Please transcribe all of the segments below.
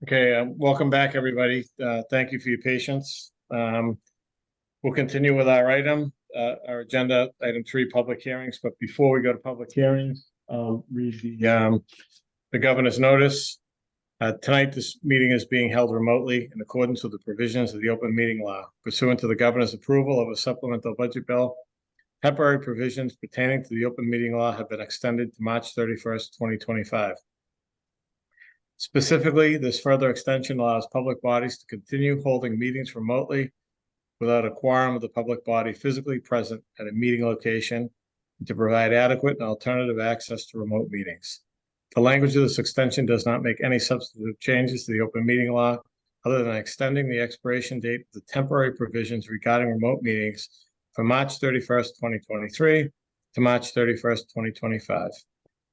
Okay, welcome back, everybody. Thank you for your patience. We'll continue with our our agenda, item 3, public hearings. But before we go to public hearings, I'll read the governor's notice. Tonight, this meeting is being held remotely in accordance with the provisions of the open meeting law. Pursuant to the governor's approval of a supplemental budget bill, temporary provisions pertaining to the open meeting law have been extended to March 31st, 2025. Specifically, this further extension allows public bodies to continue holding meetings remotely without a quorum of the public body physically present at a meeting location and to provide adequate and alternative access to remote meetings. The language of this extension does not make any substantive changes to the open meeting law other than extending the expiration date of the temporary provisions regarding remote meetings from March 31st, 2023 to March 31st, 2025.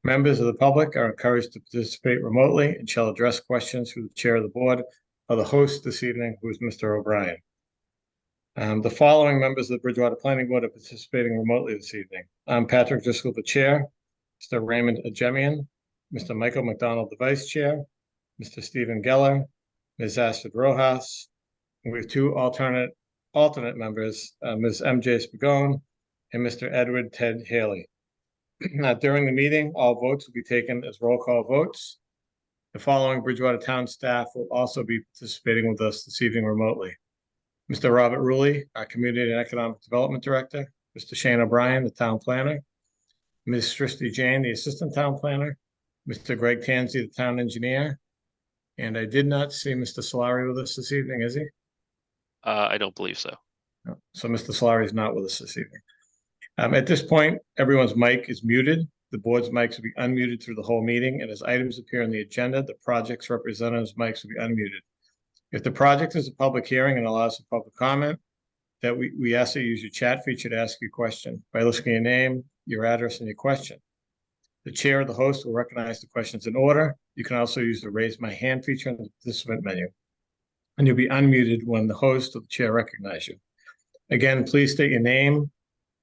Members of the public are encouraged to participate remotely and shall address questions through the chair of the board or the host this evening, who is Mr. O'Brien. The following members of the Bridgewater Planning Board are participating remotely this evening. I'm Patrick Driscoll, the chair, Mr. Raymond Ajemian, Mr. Michael McDonald, the vice chair, Mr. Stephen Geller, Ms. Astrid Rojas, and we have two alternate members, Ms. MJ Spagone and Mr. Edward Ted Haley. During the meeting, all votes will be taken as roll call votes. The following Bridgewater Town staff will also be participating with us this evening remotely. Mr. Robert Rulli, our Community and Economic Development Director, Mr. Shane O'Brien, the Town Planner, Ms. Srishti Jain, the Assistant Town Planner, Mr. Greg Tansey, the Town Engineer, and I did not see Mr. Solari with us this evening, is he? I don't believe so. No. So Mr. Solari is not with us this evening. At this point, everyone's mic is muted. The board's mics will be unmuted through the whole meeting, and as items appear on the agenda, the project's representatives' mics will be unmuted. If the project is a public hearing and allows for public comment, that we ask that you use your chat feature to ask your question by listing your name, your address, and your question. The chair or the host will recognize the questions in order. You can also use the raise my hand feature in the participant menu, and you'll be unmuted when the host or the chair recognize you. Again, please state your name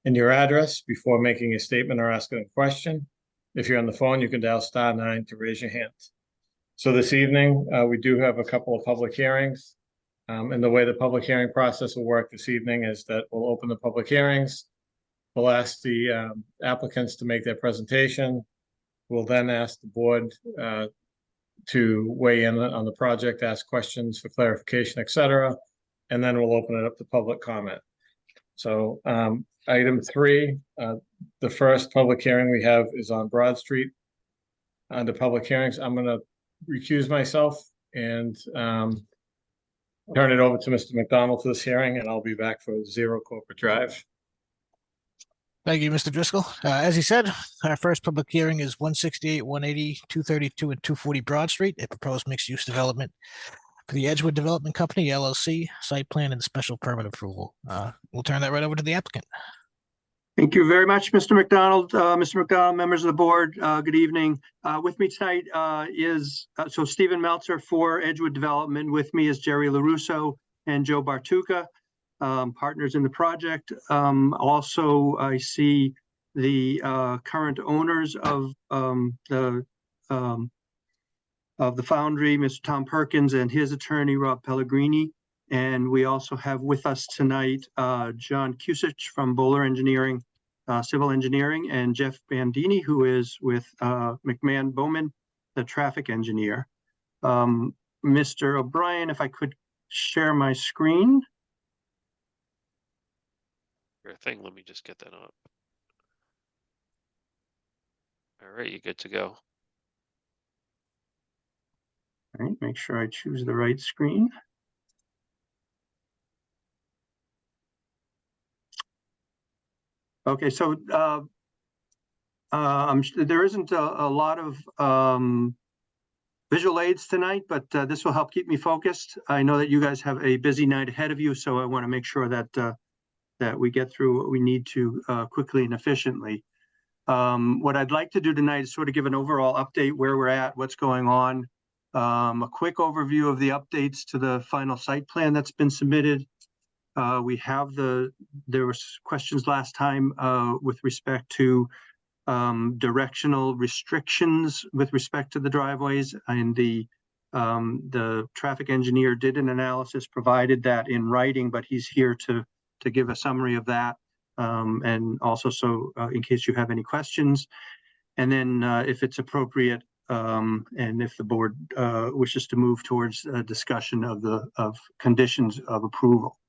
and your address before making a statement or asking a question. If you're on the phone, you can dial *9 to raise your hand. So this evening, we do have a couple of public hearings. And the way the public hearing process will work this evening is that we'll open the public hearings. We'll ask the applicants to make their presentation. We'll then ask the board to weigh in on the project, ask questions for clarification, etc. And then we'll open it up to public comment. So item 3, the first public hearing we have is on Broad Street. Under public hearings, I'm going to recuse myself and turn it over to Mr. McDonald for this hearing, and I'll be back for 0 Corporate Drive. Thank you, Mr. Driscoll. As he said, our first public hearing is 168, 180, 232, and 240 Broad Street, a proposed mixed-use development for the Edgewood Development Company, LLC, site plan and special permit approval. We'll turn that right over to the applicant. Thank you very much, Mr. McDonald. Mr. McDonald, members of the board, good evening. With me tonight is Stephen Meltzer for Edgewood Development. With me is Jerry LaRusso and Joe Bartuca, partners in the project. Also, I see the current owners of the foundry, Mr. Tom Perkins, and his attorney, Rob Pellegrini. And we also have with us tonight John Kusich from Bowler Engineering, Civil Engineering, and Jeff Bandini, who is with McMahon Bowman, the traffic engineer. Mr. O'Brien, if I could share my screen. Sure thing. Let me just get that up. All right, you're good to go. All right, make sure I choose the right screen. Okay, so there isn't a lot of visual aids tonight, but this will help keep me focused. I know that you guys have a busy night ahead of you, so I want to make sure that that we get through what we need to quickly and efficiently. What I'd like to do tonight is sort of give an overall update where we're at, what's going on, a quick overview of the updates to the final site plan that's been submitted. We have there was questions last time with respect to directional restrictions with respect to the driveways and the The traffic engineer did an analysis, provided that in writing, but he's here to give a summary of that. And also, so in case you have any questions, and then if it's appropriate, and if the board wishes to move towards a discussion of conditions of approval.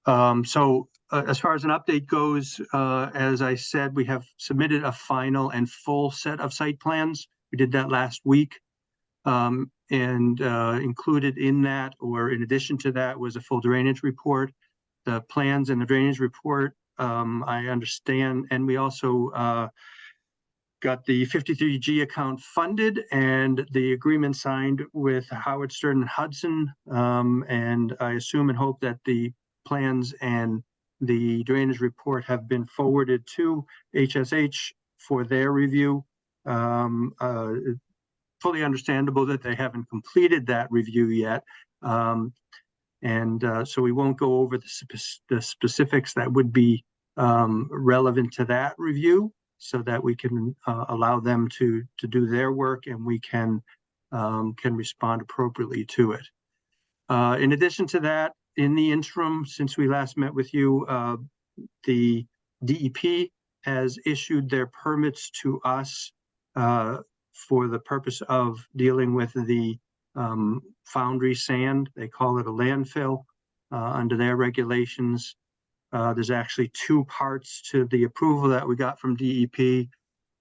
So as far as an update goes, as I said, we have submitted a final and full set of site plans. We did that last week. And included in that, or in addition to that, was a full drainage report. The plans and the drainage report, I understand, and we also got the 53G account funded and the agreement signed with Howard Stern and Hudson. And I assume and hope that the plans and the drainage report have been forwarded to HSH for their review. Fully understandable that they haven't completed that review yet. So we won't go over the specifics that would be relevant to that review, so that we can allow them to do their work, and we can respond appropriately to it. In addition to that, in the interim, since we last met with you, the DEP has issued their permits to us for the purpose of dealing with the foundry sand. They call it a landfill under their regulations. There's actually two parts to the approval that we got from DEP: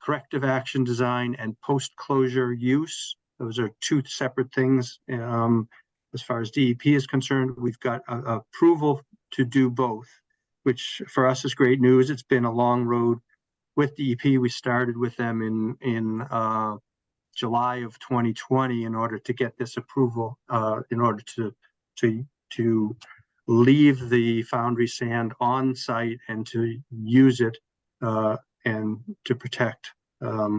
corrective action design and post-closure use. Those are two separate things. As far as DEP is concerned, we've got approval to do both, which for us is great news. It's been a long road with DEP. We started with them in July of 2020 in order to get this approval, in order to leave the foundry sand on site and to use it and to protect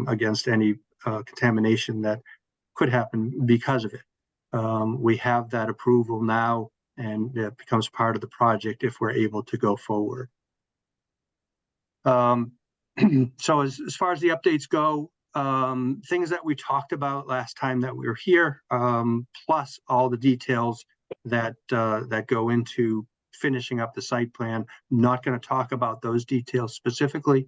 against any contamination that could happen because of it. We have that approval now, and it becomes part of the project if we're able to go forward. So as far as the updates go, things that we talked about last time that we were here, plus all the details that go into finishing up the site plan. Not going to talk about those details specifically,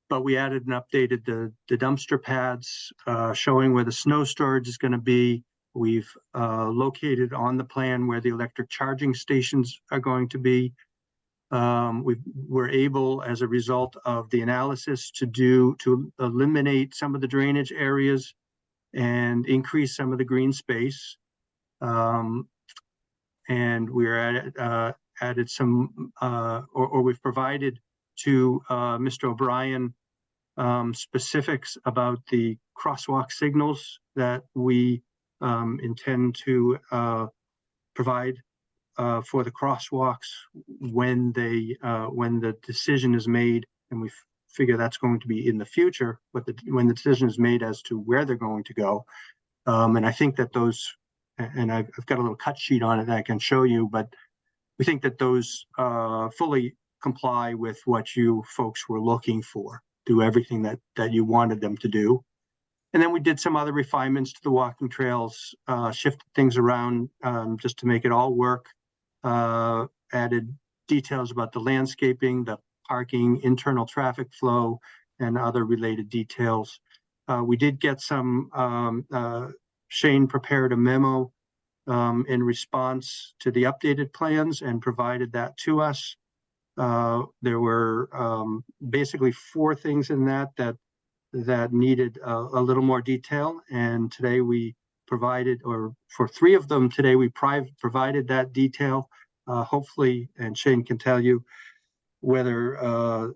but we added and updated the dumpster pads, showing where the snow storage is going to be. We've located on the plan where the electric charging stations are going to be. We were able, as a result of the analysis, to eliminate some of the drainage areas and increase some of the green space. And we're added some, or we've provided to Mr. O'Brien specifics about the crosswalk signals that we intend to provide for the crosswalks when the decision is made, and we figure that's going to be in the future, but when the decision is made as to where they're going to go. And I think that those, and I've got a little cut sheet on it that I can show you, but we think that those fully comply with what you folks were looking for, do everything that you wanted them to do. And then we did some other refinements to the walking trails, shifted things around just to make it all work. Added details about the landscaping, the parking, internal traffic flow, and other related details. We did get some, Shane prepared a memo in response to the updated plans and provided that to us. There were basically 4 things in that needed a little more detail, and today we provided, or for 3 of them today, we provided that detail. Hopefully, and Shane can tell you whether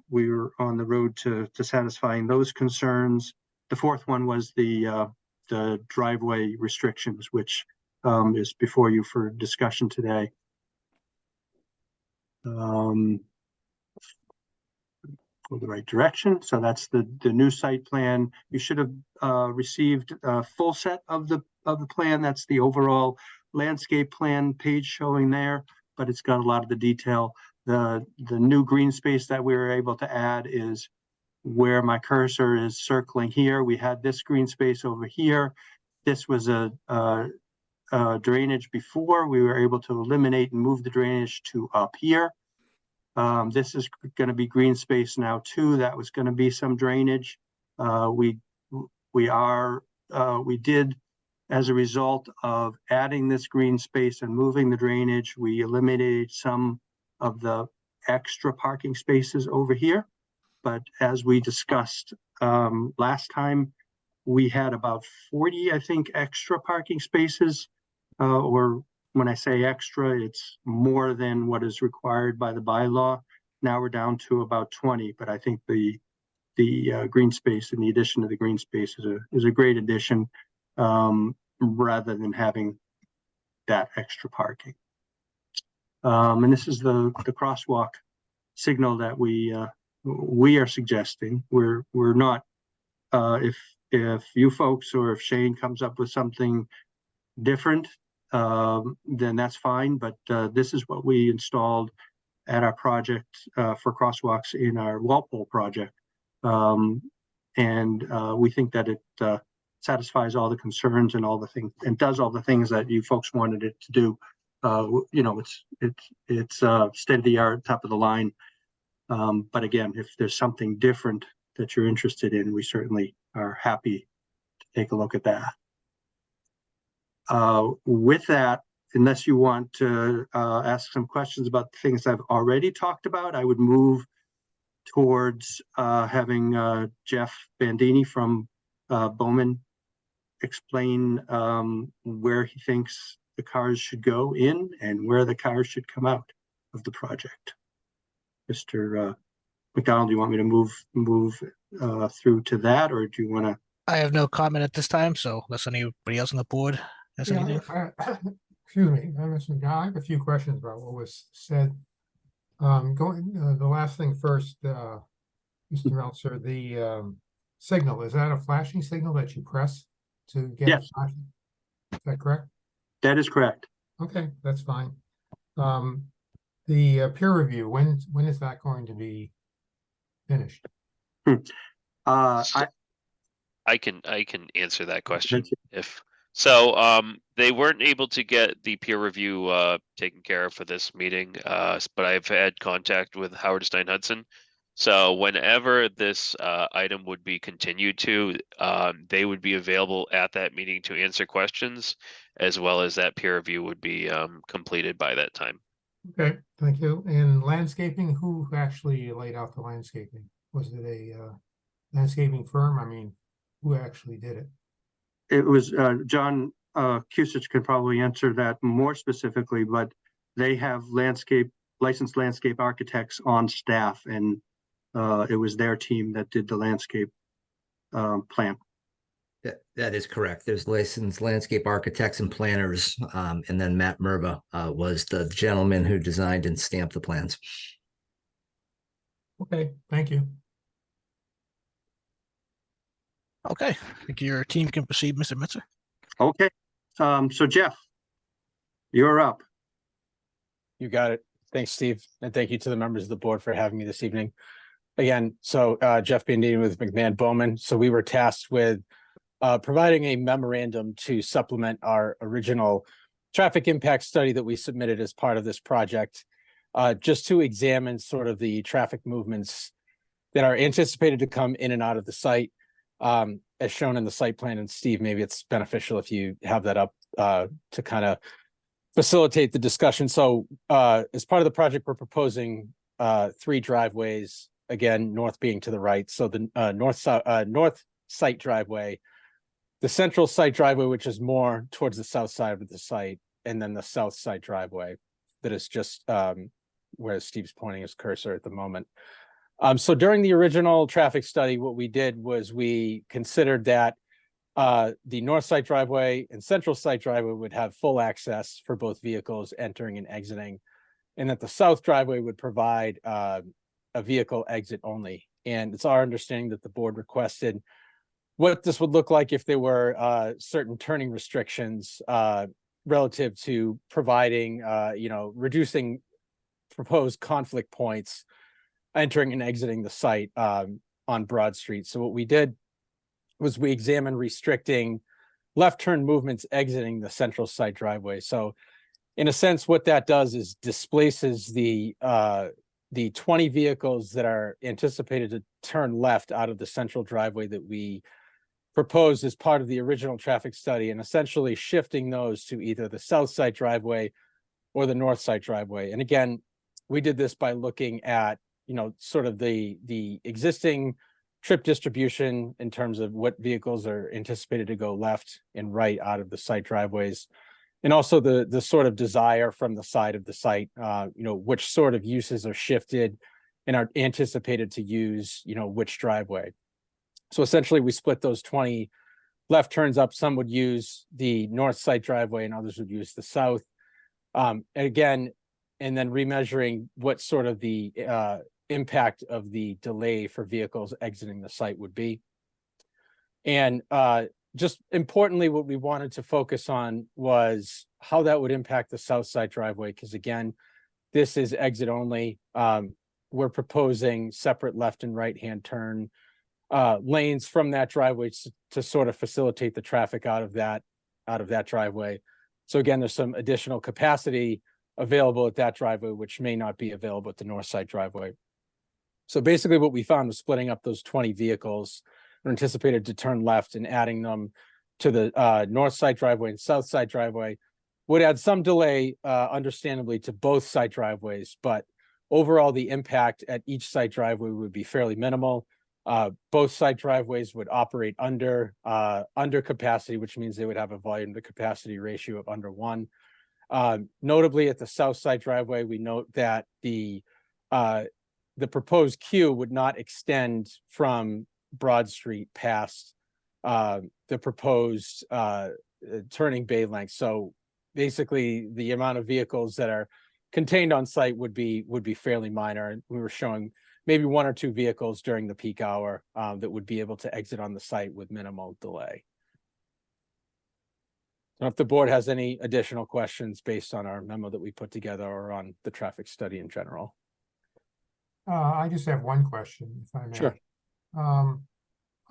we were on the road to satisfying those concerns. The 4th one was the driveway restrictions, which is before you for discussion today. Go the right direction. So that's the new site plan. You should have received a full set of the plan. That's the overall landscape plan page showing there, but it's got a lot of the detail. The new green space that we were able to add is where my cursor is circling here. We had this green space over here. this was a drainage before. We were able to eliminate and move the drainage to up here. This is going to be green space now too. That was going to be some drainage. We did, as a result of adding this green space and moving the drainage, we eliminated some of the extra parking spaces over here. But as we discussed last time, we had about 40, I think, extra parking spaces, or when I say extra, it's more than what is required by the bylaw. Now we're down to about 20, but I think the green space and the addition of the green space is a great addition, rather than having that extra parking. And this is the crosswalk signal that we are suggesting. We're not, if you folks or if Shane comes up with something different, then that's fine. But this is what we installed at our project for crosswalks in our Walpole project. And we think that it satisfies all the concerns and all the things, and does all the things that you folks wanted it to do. You know, it's state of the art, top of the line. But again, if there's something different that you're interested in, we certainly are happy to take a look at that. With that, unless you want to ask some questions about the things I've already talked about, I would move towards having Jeff Bandini from Bowman explain where he thinks the cars should go in and where the cars should come out of the project. Mr. McDonald, do you want me to move through to that, or do you want to? I have no comment at this time, so unless anybody else on the board has anything. Excuse me, Mr. McDonald, I have a few questions about what was said. The last thing first, Mr. Meltzer, the signal, is that a flashing signal that you press to get it flashing? Is that correct? That is correct. Okay, that's fine. The peer review, when is that going to be finished? I can answer that question if so. They weren't able to get the peer review taken care of for this meeting, but I've had contact with Howard Stein Hudson. So whenever this item would be continued to, they would be available at that meeting to answer questions, as well as that peer review would be completed by that time. Okay, thank you. And landscaping, who actually laid out the landscaping? Was it a landscaping firm? I mean, who actually did it? It was John Kusich could probably answer that more specifically, but they have licensed landscape architects on staff, and it was their team that did the landscape plan. That is correct. There's licensed landscape architects and planners, and then Matt Merva was the gentleman who designed and stamped the plans. Okay, thank you. Okay, I think your team can proceed, Mr. Metzer. Okay, so Jeff, you're up. You got it. Thanks, Steve. And thank you to the members of the board for having me this evening. Again, so Jeff Bandini with McMahon Bowman. So we were tasked with providing a memorandum to supplement our original traffic impact study that we submitted as part of this project, just to examine sort of the traffic movements that are anticipated to come in and out of the site, as shown in the site plan. And Steve, maybe it's beneficial if you have that up to kind of facilitate the discussion. So as part of the project, we're proposing 3 driveways, again, north being to the right. So the north site driveway, the central site driveway, which is more towards the south side of the site, and then the south side driveway that is just where Steve's pointing his cursor at the moment. So during the original traffic study, what we did was we considered that the north side driveway and central site driveway would have full access for both vehicles entering and exiting, and that the south driveway would provide a vehicle exit only. And it's our understanding that the board requested what this would look like if there were certain turning restrictions relative to providing, reducing proposed conflict points entering and exiting the site on Broad Street. So what we did was we examined restricting left turn movements exiting the central site driveway. So in a sense, what that does is displaces the 20 vehicles that are anticipated to turn left out of the central driveway that we proposed as part of the original traffic study, and essentially shifting those to either the south side driveway or the north side driveway. And again, we did this by looking at, sort of the existing trip distribution in terms of what vehicles are anticipated to go left and right out of the site driveways. And also the sort of desire from the side of the site, which sort of uses are shifted and are anticipated to use, which driveway. So essentially we split those 20 left turns up. Some would use the north side driveway and others would use the south. And again, and then remeasuring what sort of the impact of the delay for vehicles exiting the site would be. And just importantly, what we wanted to focus on was how that would impact the south side driveway. Because again, this is exit only. We're proposing separate left and right hand turn lanes from that driveway to sort of facilitate the traffic out of that driveway. So again, there's some additional capacity available at that driveway, which may not be available at the north side driveway. So basically what we found was splitting up those 20 vehicles are anticipated to turn left and adding them to the north side driveway and south side driveway would add some delay, understandably, to both side driveways, but overall the impact at each side driveway would be fairly minimal. Both side driveways would operate under capacity, which means they would have a volume to capacity ratio of under 1. Notably, at the south side driveway, we note that the proposed queue would not extend from Broad Street past the proposed turning bay length. So basically, the amount of vehicles that are contained on site would be fairly minor. And we were showing maybe 1 or 2 vehicles during the peak hour that would be able to exit on the site with minimal delay. So if the board has any additional questions based on our memo that we put together or on the traffic study in general. I just have one question, if I may. Sure.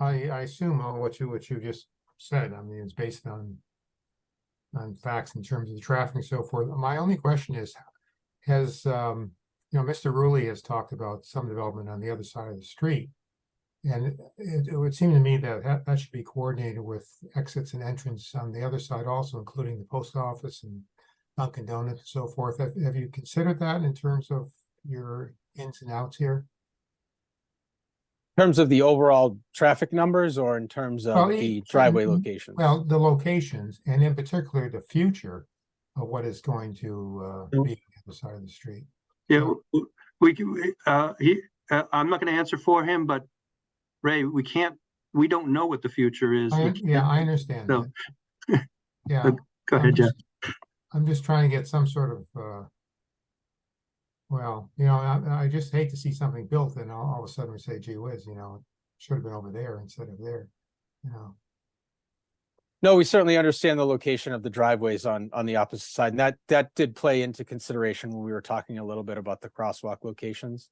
I assume what you just said, I mean, it's based on facts in terms of the traffic and so forth. My only question is, has Mr. Rulli has talked about some development on the other side of the street. And it would seem to me that that should be coordinated with exits and entrance on the other side also, including the post office and Dunkin' Donuts and so forth. Have you considered that in terms of your ins and outs here? In terms of the overall traffic numbers or in terms of the driveway locations? Well, the locations and in particular the future of what is going to be on the other side of the street. Yeah, I'm not going to answer for him, but Ray, we don't know what the future is. I understand. So, yeah. Go ahead, Jeff. I'm just trying to get some sort of, I just hate to see something built and all of a sudden we say, gee whiz, it should have been over there instead of there, No, we certainly understand the location of the driveways on the opposite side. And that did play into consideration when we were talking a little bit about the crosswalk locations.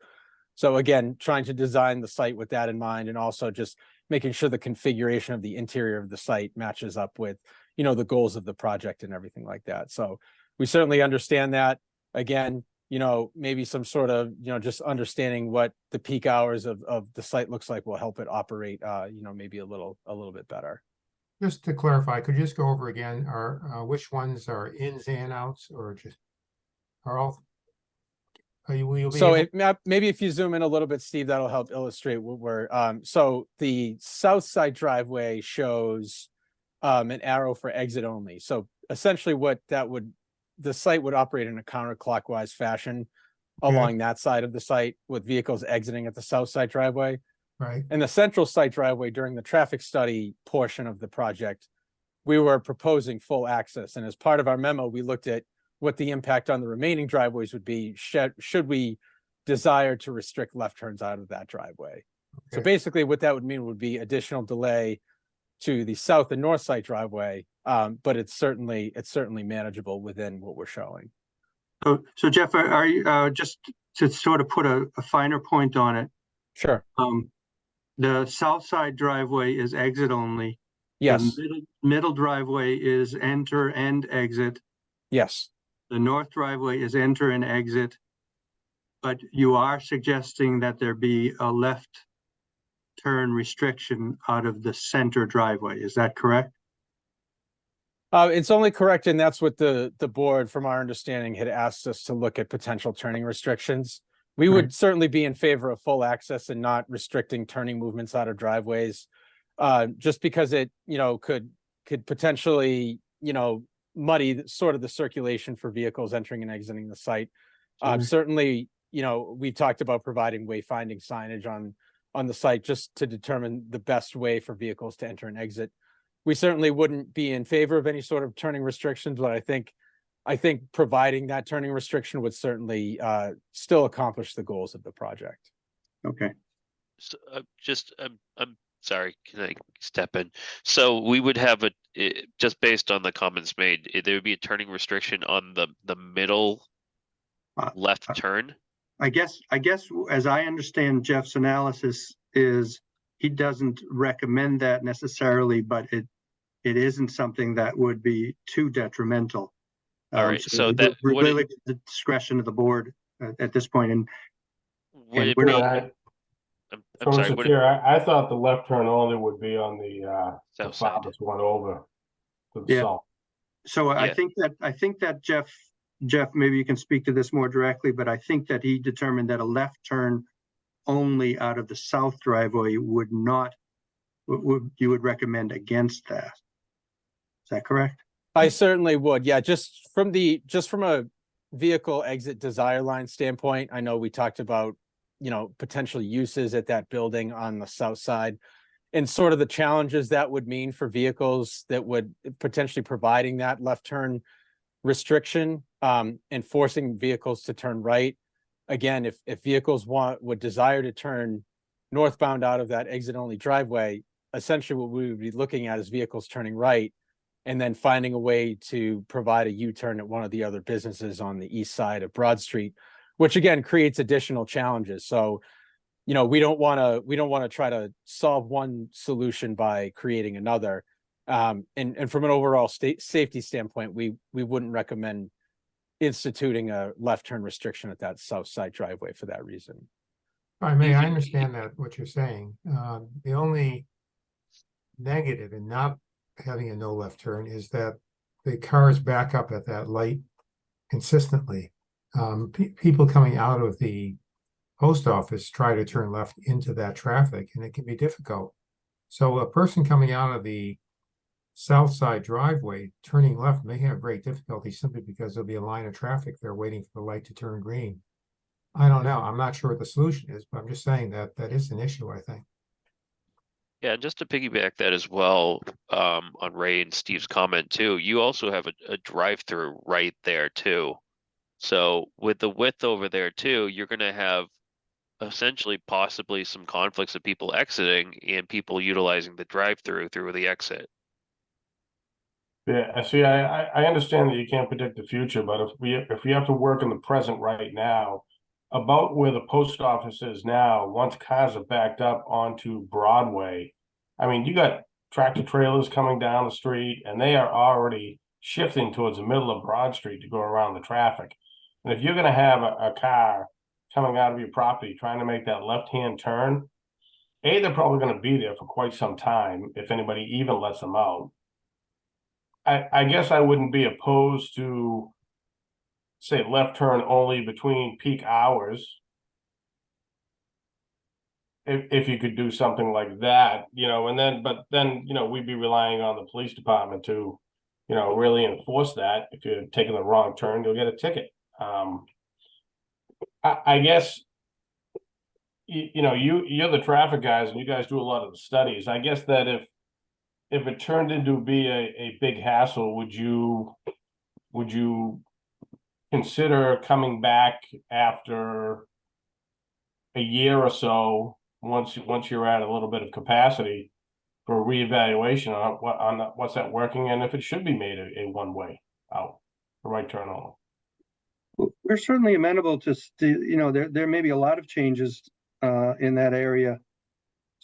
So again, trying to design the site with that in mind, and also just making sure the configuration of the interior of the site matches up with, the goals of the project and everything like that. So we certainly understand that. Again, maybe some sort of, just understanding what the peak hours of the site looks like will help it operate, maybe a little bit better. Just to clarify, could you just go over again, which ones are ins and outs, or just are all? Maybe if you zoom in a little bit, Steve, that'll help illustrate what we're. So the south side driveway shows an arrow for exit only. So essentially, the site would operate in a counterclockwise fashion along that side of the site, with vehicles exiting at the south side driveway. Right. And the central site driveway, during the traffic study portion of the project, we were proposing full access. And as part of our memo, we looked at what the impact on the remaining driveways would be should we desire to restrict left turns out of that driveway. Okay. So basically what that would mean would be additional delay to the south and north side driveway, but it's certainly manageable within what we're showing. So Jeff, are you just to sort of put a finer point on it? Sure. The south side driveway is exit only. Yes, Middle driveway is enter and exit. yes. The north driveway is enter and exit. But you are suggesting that there be a left turn restriction out of the center driveway. Is that correct? It's only correct, and that's what the board, from our understanding, had asked us to look at potential turning restrictions. We would Right. certainly be in favor of full access and not restricting turning movements out of driveways. Just because it, could potentially, muddy sort of the circulation for vehicles entering and exiting the site. Sure. Certainly, we've talked about providing wayfinding signage on the site just to determine the best way for vehicles to enter and exit. We certainly wouldn't be in favor of any sort of turning restrictions, but I think providing that turning restriction would certainly still accomplish the goals of the project. Okay. So, I'm sorry, can I step in? So we would have just based on the comments made, there would be a turning restriction on the middle left turn. I guess as I understand Jeff's analysis is he doesn't recommend that necessarily, but it isn't something that would be too detrimental. All right, so we're that would really at the discretion of the board at this point, and would it we're be? not- I'm So, sorry. Mr. Would Chair, I thought the left turn only would be on the South side. farthest one over to the Yeah. south. So I Yeah. think that Jeff, maybe you can speak to this more directly, but I think that he determined that a left turn only out of the south driveway would not, you would recommend against that. Is that correct? I certainly would. Yeah, just from a vehicle exit desire line standpoint, I know we talked about, potential uses at that building on the south side and sort of the challenges that would mean for vehicles that would potentially providing that left turn restriction, and forcing vehicles to turn right. Again, if vehicles would desire to turn northbound out of that exit only driveway, essentially what we would be looking at is vehicles turning right and then finding a way to provide a U-turn at one of the other businesses on the east side of Broad Street, which again creates additional challenges. So, we don't want to try to solve one solution by creating another. And from an overall safety standpoint, we wouldn't recommend instituting a left turn restriction at that south side driveway for that reason. I understand that what you're saying. The only negative in not having a no left turn is that the cars back up at that light consistently. People coming out of the post office try to turn left into that traffic, and it can be difficult. So a person coming out of the south side driveway turning left may have great difficulty simply because there'll be a line of traffic there waiting for the light to turn green. I don't know. I'm not sure what the solution is, but I'm just saying that is an issue, I think. Yeah, just to piggyback that as well, on Ray and Steve's comment too, you also have a drive-through right there too. So with the width over there too, you're gonna have essentially possibly some conflicts of people exiting and people utilizing the drive-through through the exit. Yeah, see, I understand that you can't predict the future, but if we have to work in the present right now, about where the post office is now, once cars are backed up onto Broadway, I mean, you got tractor trailers coming down the street and they are already shifting towards the middle of Broad Street to go around the traffic. And if you're gonna have a car coming out of your property trying to make that left-hand turn, they're probably gonna be there for quite some time, if anybody even lets them out. I guess I wouldn't be opposed to, say, left turn only between peak hours. If you could do something like that, but then, we'd be relying on the police department to, really enforce that. If you're taking the wrong turn, you'll get a ticket. I guess, you're the traffic guys and you guys do a lot of the studies. I guess that if it turned into be a big hassle, would you consider coming back after a year or so, once you're at a little bit of capacity, for a reevaluation on what's that working, and if it should be made a one-way out, a right turn only? We're certainly amenable to, there may be a lot of changes in that area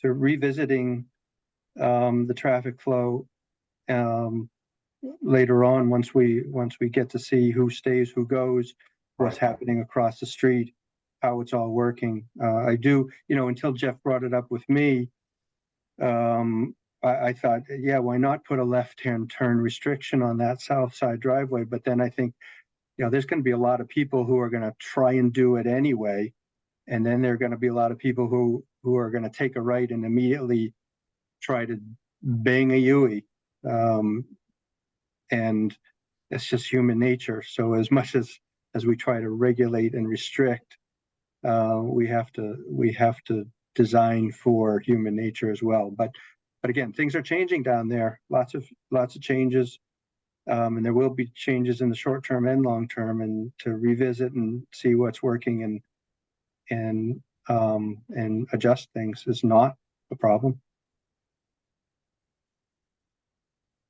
to revisiting the traffic flow later on, once we get to see who stays, who goes, what's happening across the street, how it's all working. I do, until Jeff brought it up with me, I thought, yeah, why not put a left-hand turn restriction on that south side driveway? But then I think, there's going to be a lot of people who are going to try and do it anyway. And then there are going to be a lot of people who are going to take a right and immediately try to bang a Yui. And it's just human nature. So as much as we try to regulate and restrict, we have to design for human nature as well. But again, things are changing down there. Lots of changes. And there will be changes in the short term and long term, and to revisit and see what's working and adjust things is not a problem.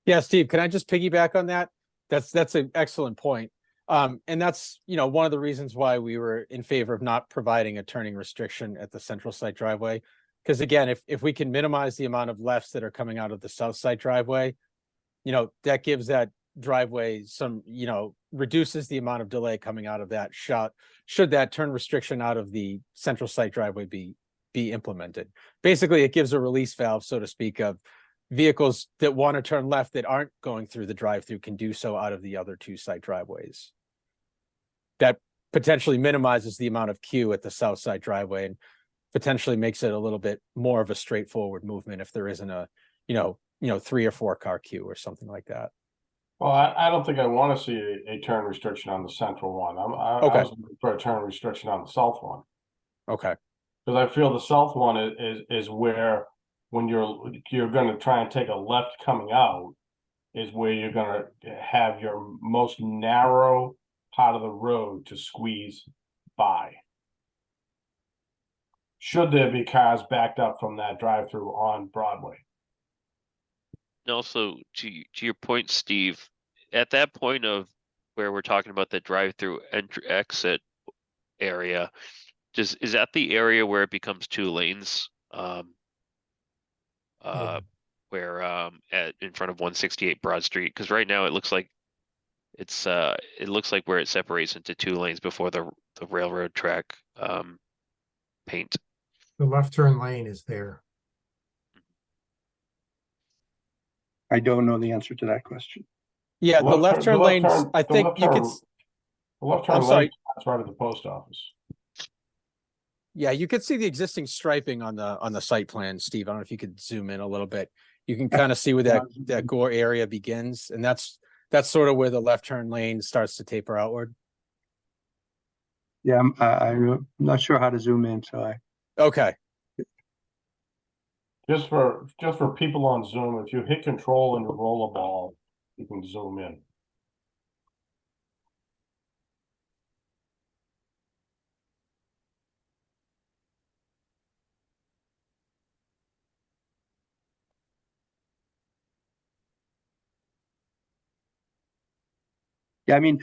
Yeah, Steve, can I just piggyback on that? That's an excellent point. And that's, one of the reasons why we were in favor of not providing a turning restriction at the central site driveway. Because again, if we can minimize the amount of lefts that are coming out of the south side driveway, that gives that driveway some, reduces the amount of delay coming out of that shot, should that turn restriction out of the central site driveway be implemented. Basically, it gives a release valve, so to speak, of vehicles that want to turn left that aren't going through the drive-through can do so out of the other two side driveways. That potentially minimizes the amount of queue at the south side driveway and potentially makes it a little bit more of a straightforward movement if there isn't a, 3 or 4 car queue or something like that. Well, I don't think I want to see a turn restriction on the central one. I was looking for a turn restriction on the south one. Okay. Because I feel the south one is where, when you're going to try and take a left coming out, is where you're going to have your most narrow part of the road to squeeze by. Should there be cars backed up from that drive-through on Broadway? And also to your point, Steve, at that point of where we're talking about the drive-through exit area, is that the area where it becomes 2 lanes? Where in front of 168 Broad Street? Because right now it looks like where it separates into 2 lanes before the railroad track paint. The left turn lane is there. I don't know the answer to that question. Yeah, the left turn lanes, I think you could. The left turn I'm sorry. lane is right at the post office. Yeah, you could see the existing striping on the site plan, Steve. I don't know if you could zoom in a little bit. You can kind of see where that gore area begins, and that's sort of where the left turn lane starts to taper outward. Yeah, I'm not sure how to zoom in, so Okay. Just for people on Zoom, if you hit control and you roll a ball, you can zoom in. Yeah, I mean,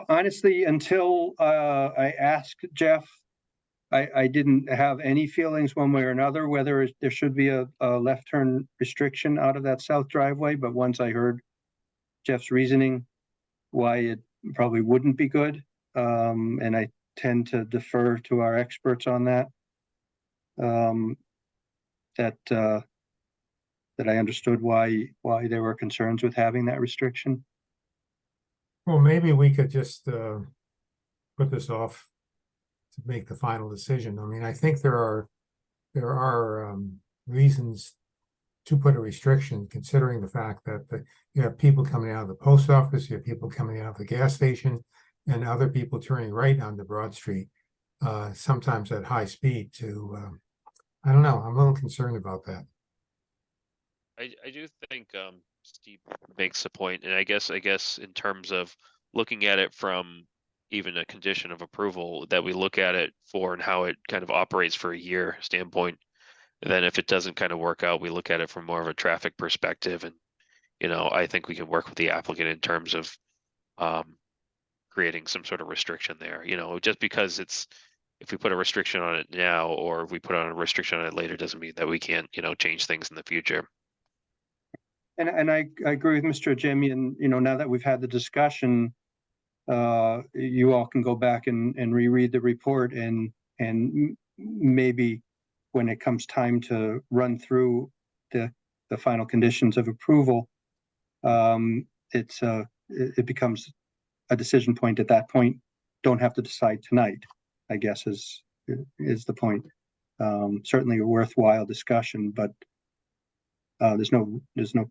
honestly, until I asked Jeff, I didn't have any feelings one way or another whether there should be a left turn restriction out of that south driveway. But once I heard Jeff's reasoning why it probably wouldn't be good, and I tend to defer to our experts on that, that I understood why there were concerns with having that restriction. Well, maybe we could just put this off to make the final decision. I mean, I think there are reasons to put a restriction, considering the fact that you have people coming out of the post office, you have people coming out of the gas station, and other people turning right onto Broad Street, sometimes at high speed to, I don't know, I'm a little concerned about that. I do think Steve makes a point, and I guess in terms of looking at it from even a condition of approval, that we look at it for and how it kind of operates for a year standpoint. And then if it doesn't kind of work out, we look at it from more of a traffic perspective. And, I think we can work with the applicant in terms of creating some sort of restriction there, just because if we put a restriction on it now, or if we put on a restriction on it later, doesn't mean that we can't, change things in the future. And I agree with Mr. Jimmy, and, you know, now that we've had the discussion, you all can go back and reread the report and maybe when it comes time to run through the final conditions of approval, it becomes a decision point at that point. Don't have to decide tonight, I guess is the point. Certainly a worthwhile discussion, but there's no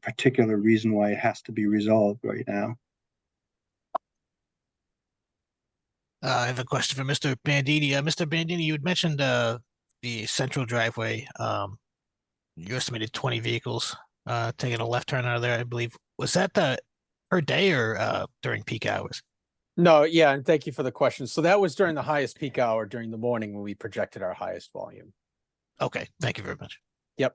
particular reason why it has to be resolved right now. I have a question for Mr. Bandini. Mr. Bandini, you had mentioned the central driveway. You estimated 20 vehicles taking a left turn out of there, I believe. Was that per day or during peak hours? No, yeah, and thank you for the question. So that was during the highest peak hour during the morning when we projected our highest volume. Okay, thank you very much. Yep.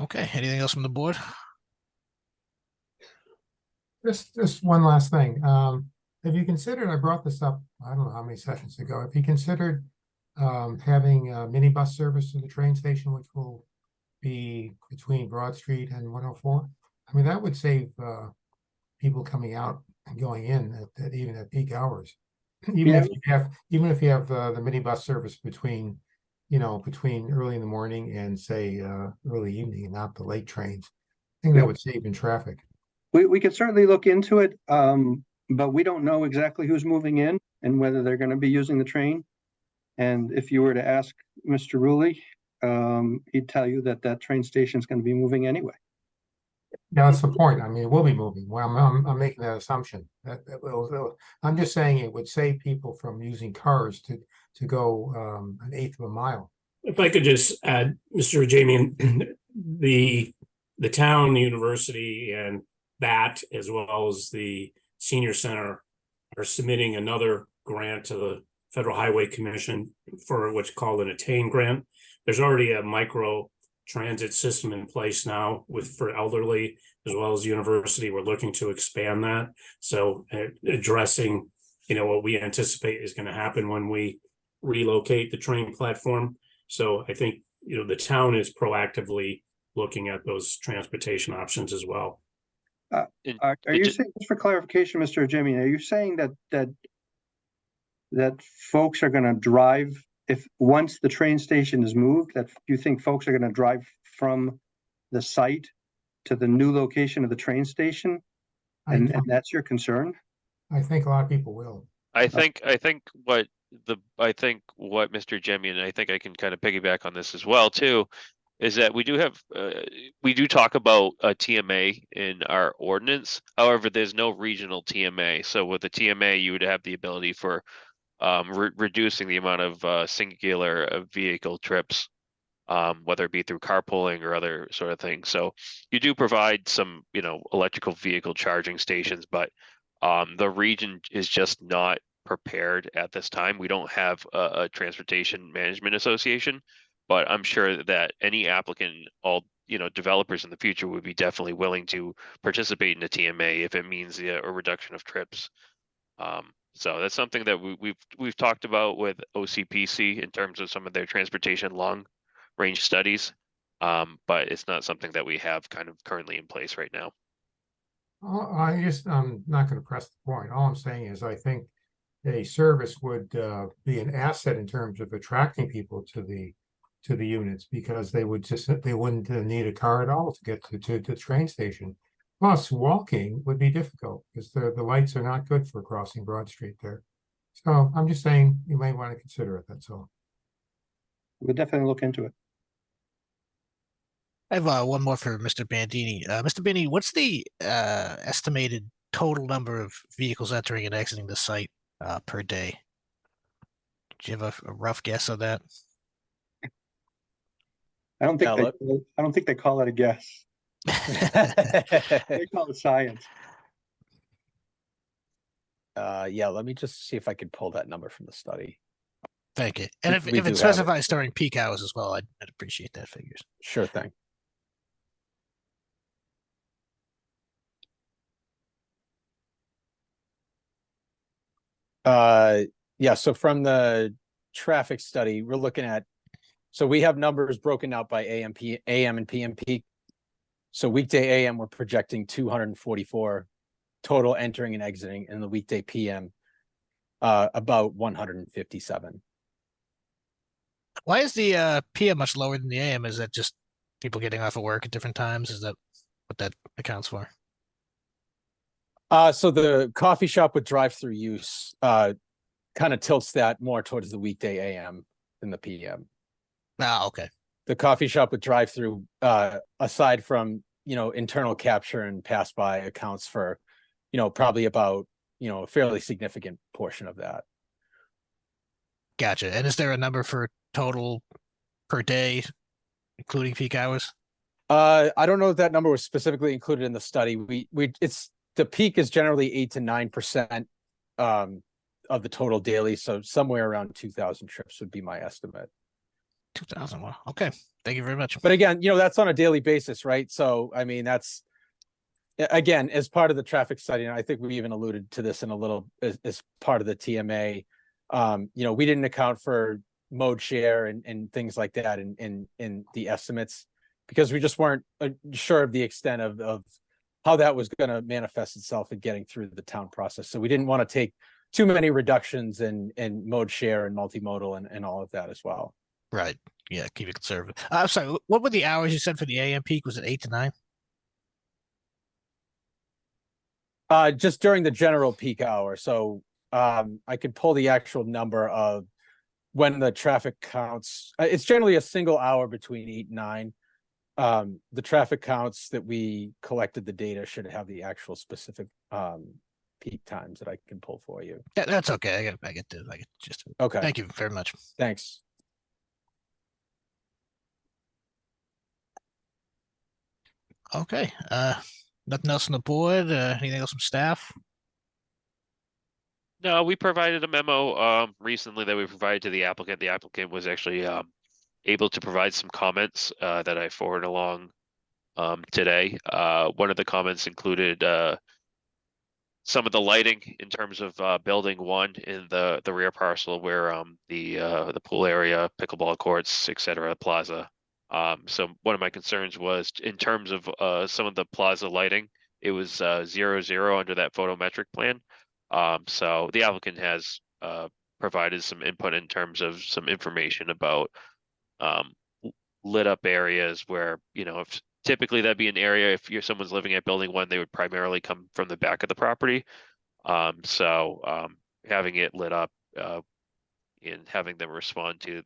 Okay, anything else from the board? Just one last thing. Have you considered, I brought this up, I don't know how many sessions ago, have you considered having a minibus service to the train station, which will be between Broad Street and 104? I mean, that would save people coming out and going in even at peak hours. Even if you have the minibus service between early in the morning and say early evening and not the late trains. I think that would save in traffic. We could certainly look into it, but we don't know exactly who's moving in and whether they're going to be using the train. And if you were to ask Mr. Rulli, he'd tell you that train station is going to be moving anyway. Yeah, that's the point. I mean, it will be moving. Well, I'm making that assumption. I'm just saying it would save people from using cars to go an eighth of a mile. If I could just add, Mr. Jamie, the town, the university, and that, as well as the senior center, are submitting another grant to the Federal Highway Commission for what's called an ATTAIN grant. There's already a micro transit system in place now for elderly, as well as the university. We're looking to expand that. So addressing, what we anticipate is going to happen when we relocate the train platform. So I think, the town is proactively looking at those transportation options as well. Are you saying, just for clarification, Mr. Jimmy, are you saying that folks are going to drive once the train station is moved, that you think folks are going to drive from the site to the new location of the train station? And that's your concern? I think a lot of people will. I think what Mr. Jimmy, and I think I can kind of piggyback on this as well too, is that we do talk about a TMA in our ordinance. However, there's no regional TMA. So with the TMA, you would have the ability for reducing the amount of singular vehicle trips, whether it be through carpooling or other sort of things. So you do provide some, electrical vehicle charging stations, but the region is just not prepared at this time. We don't have a transportation management association, but I'm sure that any applicant, developers in the future would be definitely willing to participate in a TMA if it means a reduction of trips. So that's something that we've talked about with OCPC in terms of some of their transportation long range studies. But it's not something that we have kind of currently in place right now. I'm not going to press the point. All I'm saying is I think a service would be an asset in terms of attracting people to the units, because they wouldn't need a car at all to get to the train station. Plus, walking would be difficult because the lights are not good for crossing Broad Street there. So I'm just saying you may want to consider it, that's all. We'll definitely look into it. I have one more for Mr. Bandini. Mr. Bandini, what's the estimated total number of vehicles entering and exiting the site per day? Do you have a rough guess of that? I don't think they call it a guess. They call it science. Yeah, let me just see if I can pull that number from the study. Thank you. And if it specifies during peak hours as well, I'd appreciate that figures. Sure thing. Yeah, so from the traffic study, we're looking at So we have numbers broken out by AM and PM peak. So weekday AM, we're projecting 244 total entering and exiting, and the weekday PM, about 157. Why is the PM much lower than the AM? Is that just people getting off of work at different times? Is that what that accounts for? So the coffee shop with drive-through use, kind of tilts that more towards the weekday AM than the PM. Ah, okay. The coffee shop with drive-through, aside from, internal capture and pass by, accounts for, probably about, a fairly significant portion of that. Gotcha. And is there a number for total per day, including peak hours? I don't know if that number was specifically included in the study. The peak is generally 8 to 9% of the total daily. So somewhere around 2,000 trips would be my estimate. 2,000. Well, okay. Thank you very much. But again, that's on a daily basis, right? So, I mean, that's, again, as part of the traffic study, and I think we even alluded to this in a little, as part of the TMA, we didn't account for mode share and things like that in the estimates, because we just weren't sure of the extent of how that was going to manifest itself in getting through the town process. So we didn't want to take too many reductions in mode share and multimodal and all of that as well. Right. Yeah, keep it conservative. I'm sorry, what were the hours you said for the AM peak? Was it 8 to 9? Just during the general peak hour. So I could pull the actual number of when the traffic counts. It's generally a single hour between 8 and 9. The traffic counts that we collected the data should have the actual specific peak times that I can pull for you. Yeah, that's okay. I get just Okay. Thank you very much. Thanks. Okay. Nothing else on the board? Anything else from staff? No, we provided a memo recently that we provided to the applicant. The applicant was actually able to provide some comments that I forwarded along today. One of the comments included some of the lighting in terms of building 1 in the rear parcel where the pool area, pickleball courts, etc., plaza. So one of my concerns was in terms of some of the plaza lighting, it was 0-0 under that photometric plan. So the applicant has provided some input in terms of some information about lit up areas where, if typically that'd be an area, if someone's living at building 1, they would primarily come from the back of the property. So having it lit up and having them respond to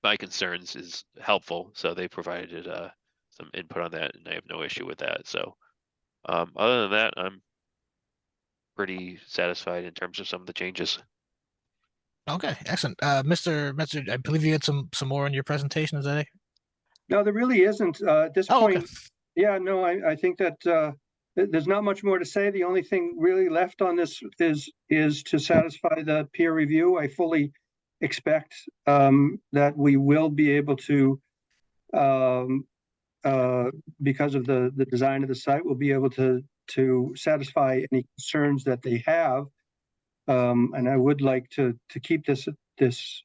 my concerns is helpful. So they provided some input on that, and I have no issue with that. So other than that, I'm pretty satisfied in terms of some of the changes. Okay, excellent. Mr. Metzer, I believe you had some more in your presentation. Is that it? No, there really isn't, at this Oh, okay. point. Yeah, no, I think that, there's not much more to say. The only thing really left on this is to satisfy the peer review. I fully expect, that we will be able to, because of the design of the site, we'll be able to satisfy any concerns that they have. And I would like to keep this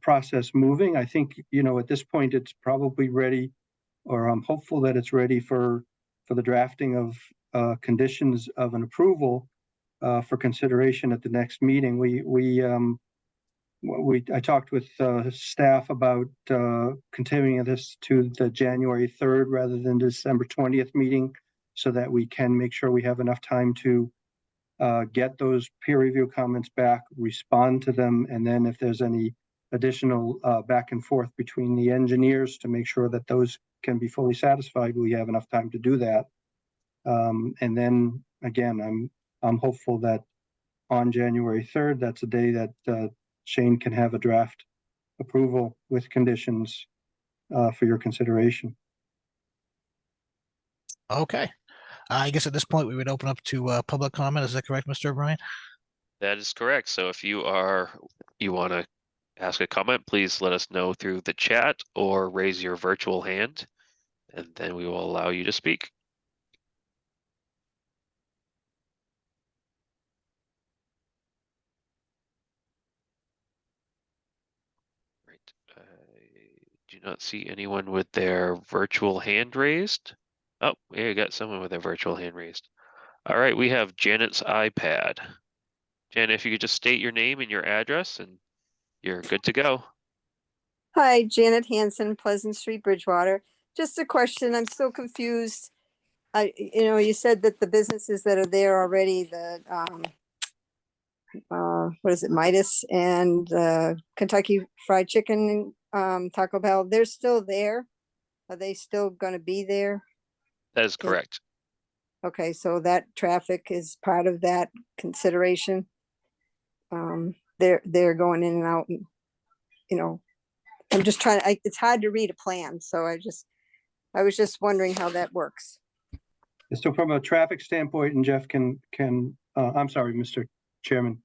process moving. I think, at this point, it's probably ready, or I'm hopeful that it's ready for the drafting of conditions of an approval for consideration at the next meeting. I talked with staff about continuing this to the January 3rd rather than December 20th meeting, so that we can make sure we have enough time to get those peer review comments back, respond to them, and then if there's any additional back and forth between the engineers to make sure that those can be fully satisfied, we have enough time to do that. And then again, I'm hopeful that on January 3rd, that's a day that Shane can have a draft approval with conditions for your consideration. Okay. I guess at this point we would open up to public comment. Is that correct, Mr. O'Brien? That is correct. So if you want to ask a comment, please let us know through the chat or raise your virtual hand, and then we will allow you to speak. right. I do not see anyone with their virtual hand raised. Oh, we got someone with their virtual hand raised. All right, we have Janet's iPad. Janet, if you could just state your name and your address and you're good to go. Hi, Janet Hanson, Pleasant Street, Bridgewater. Just a question, I'm still confused. You said that the businesses that are there already, what is it, Midas and Kentucky Fried Chicken, Taco Bell, they're still there? Are they still gonna be there? That is correct. Okay, so that traffic is part of that consideration. They're going in and out, and I'm just trying to, it's hard to read a plan, so I was just wondering how that works. So from a traffic standpoint, and Jeff I'm sorry, Mr. Chairman,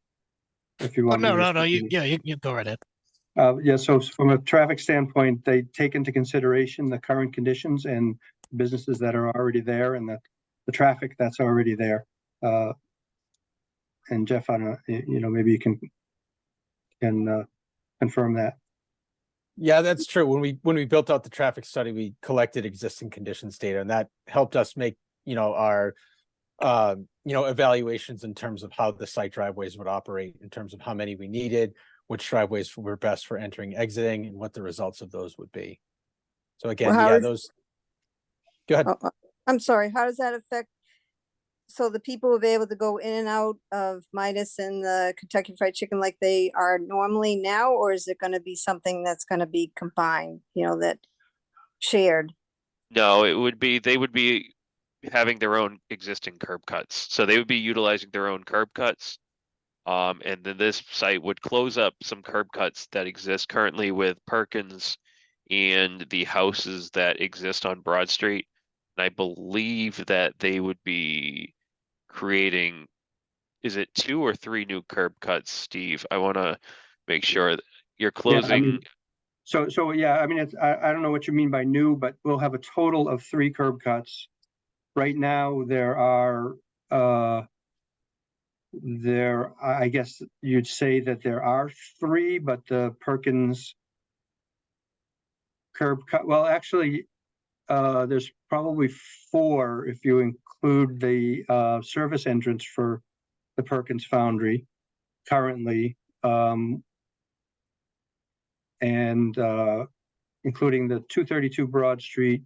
if you Oh, want. me to no, continue. you go right ahead. Yeah, so from a traffic standpoint, they take into consideration the current conditions and businesses that are already there and the traffic that's already there. And Jeff, I don't know, maybe you can confirm that. Yeah, that's true. When we built out the traffic study, we collected existing conditions data, and that helped us make, our evaluations in terms of how the site driveways would operate, in terms of how many we needed, which driveways were best for entering, exiting, and what the results of those would be. So again, Well, go ahead. I'm sorry, how does that affect? So the people will be able to go in and out of Midas and the Kentucky Fried Chicken like they are normally now, or is it gonna be something that's gonna be combined, that shared? No, they would be having their own existing curb cuts. So they would be utilizing their own curb cuts. And then this site would close up some curb cuts that exist currently with Perkins and the houses that exist on Broad Street. And I believe that they would be creating, is it 2 or 3 new curb cuts, Steve? I want to make sure that you're closing. So yeah, I mean, I don't know what you mean by new, but we'll have a total of 3 curb cuts. Right now, there are, I guess you'd say that there are 3, but the Perkins curb cut, well, actually, there's probably 4 if you include the service entrance for the Perkins Foundry currently, and including the 232 Broad Street,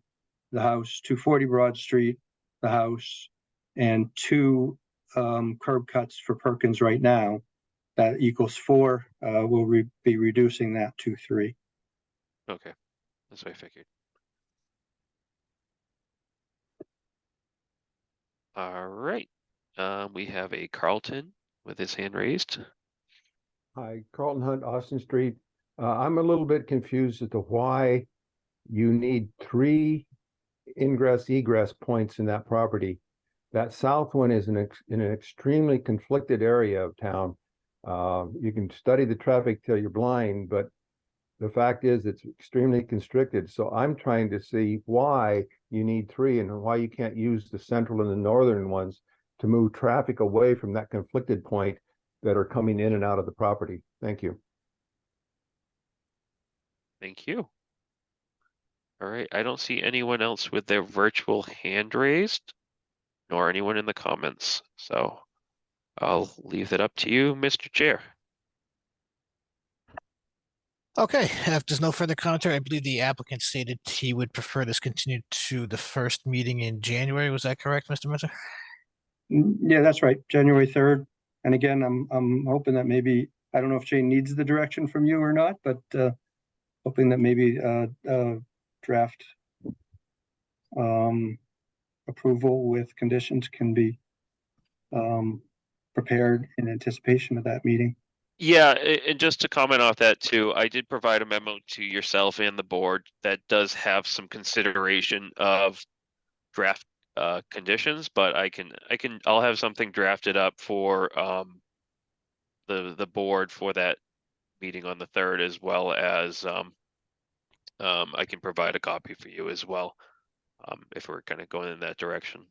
the house, 240 Broad Street, the house, and 2 curb cuts for Perkins right now. That equals 4. We'll be reducing that to 3. Okay, that's what I figured. All right, we have a Carlton with his hand raised. Hi, Carlton Hunt, Austin Street. I'm a little bit confused as to why you need 3 ingress egress points in that property. That south one is in an extremely conflicted area of town. You can study the traffic till you're blind, but the fact is it's extremely constricted. So I'm trying to see why you need 3 and why you can't use the central and the northern ones to move traffic away from that conflicted point that are coming in and out of the property. Thank you. Thank you. All right, I don't see anyone else with their virtual hand raised, nor anyone in the comments. So I'll leave it up to you, Mr. Chair. Okay, if there's no further commentary, I believe the applicant stated he would prefer this continued to the first meeting in January. Was that correct, Mr. Mentor? Yeah, that's right, January 3rd. And again, I'm hoping that maybe, I don't know if Jane needs the direction from you or not, but hoping that maybe draft approval with conditions can be prepared in anticipation of that meeting. Yeah, and just to comment off that too, I did provide a memo to yourself and the board that does have some consideration of draft conditions, but I'll have something drafted up for the board for that meeting on the 3rd, as well as I can provide a copy for you as well, if we're kind of going in that direction.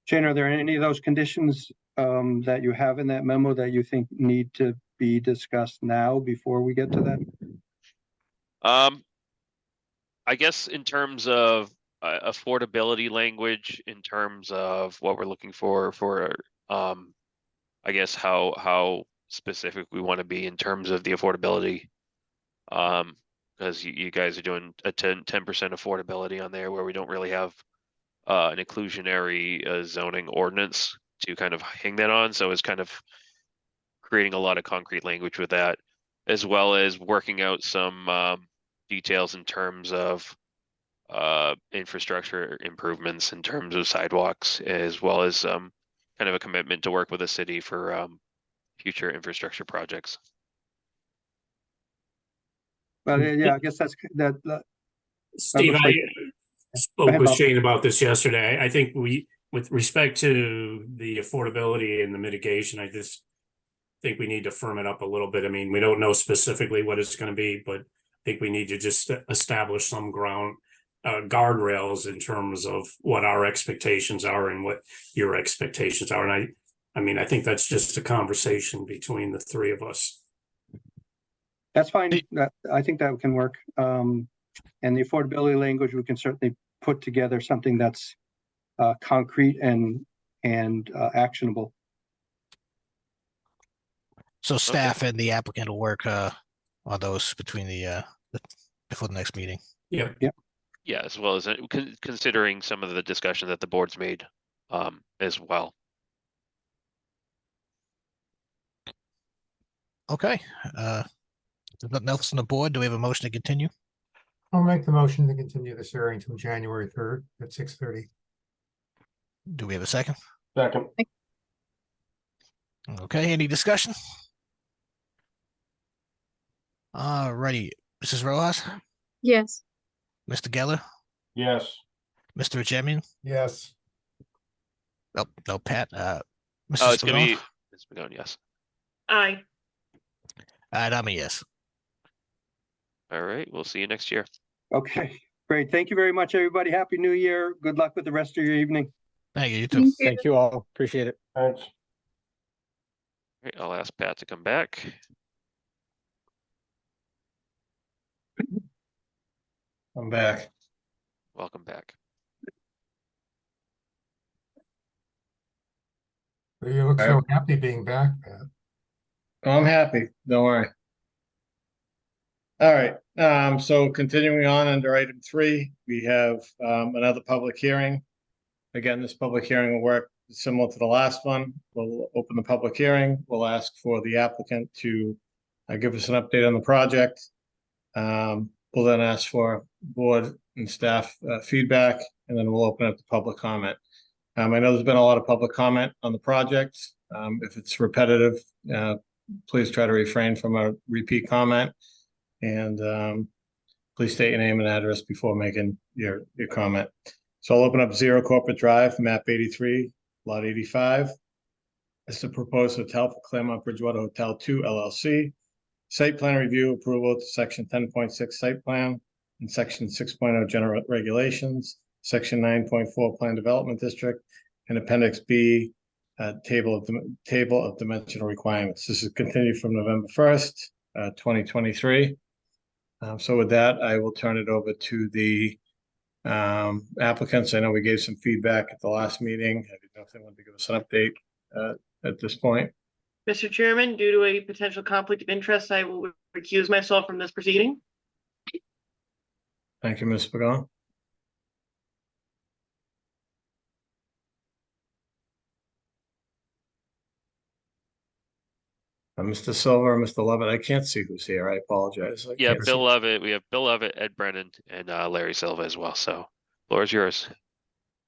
Jane, are there any of those conditions that you have in that memo that you think need to be discussed now before we get to that? I guess in terms of affordability language, in terms of what we're looking for, I guess how specific we want to be in terms of the affordability. Because you guys are doing a 10% affordability on there where we don't really have an inclusionary zoning ordinance to kind of hang that on. So it's kind of creating a lot of concrete language with that, as well as working out some details in terms of infrastructure improvements in terms of sidewalks, as well as kind of a commitment to work with the city for future infrastructure projects. Well, yeah, I guess that. Steve, looks I like- spoke ahead, with Bob. Shane about this yesterday. I think with respect to the affordability and the mitigation, I just think we need to firm it up a little bit. I mean, we don't know specifically what it's going to be, but I think we need to just establish some guardrails in terms of what our expectations are and what your expectations are. And I mean, I think that's just a conversation between the three of us. That's fine. I think that can work. And the affordability language, we can certainly put together something that's concrete and actionable. So staff and the applicant will work on those between before the next meeting. Yeah. Yeah, as well as considering some of the discussion that the board's made as well. Okay. There's nothing else on the board. Do we have a motion to continue? I'll make the motion to continue this hearing until January 3rd at 6:30. Do we have a second? Second. Okay, any discussion? Alrighty, Mrs. Rojas, Yes. Mr. Geller, Yes. Mr. Jemian, Yes. no, Pat, Oh, Mrs. it's gonna be Spigot, Ms. Pagone, yes. Aye. and I'm a yes. All right, we'll see you next year. Okay, great. Thank you very much, everybody. Happy New Year. Good luck with the rest of your evening. Thank you, you too. Thank you all. Appreciate it. Thanks. All right, I'll ask Pat to come back. I'm back. Welcome back. You look so happy being back, Pat. Oh, I'm happy. Don't worry. All right, so continuing on under item 3, we have another public hearing. Again, this public hearing will work similar to the last one. We'll open the public hearing. We'll ask for the applicant to give us an update on the project. We'll then ask for board and staff feedback, and then we'll open up the public comment. I know there's been a lot of public comment on the project. If it's repetitive, please try to refrain from a repeat comment. And please state your name and address before making your comment. So I'll open up 0 Corporate Drive, map 83, lot 85. It's the proposed hotel for Claremont Bridgewater Hotel 2 LLC. Site plan review approval to section 10.6 site plan and section 6.0 general regulations, section 9.4 plan development district, and appendix B, table of dimensional requirements. This is continued from November 1st, 2023. So with that, I will turn it over to the applicants. I know we gave some feedback at the last meeting. I didn't know if they wanted to give us an update at this point. Mr. Chairman, due to a potential conflict of interest, I will recuse myself from this proceeding. Thank you, Ms. Pagone. Mr. Silver, Mr. Lovett, I can't see who's here. I apologize. I Yeah, can't see. Bill Lovett. We have Bill Lovett, Ed Brennan, and Larry Silva as well. So, floor is yours.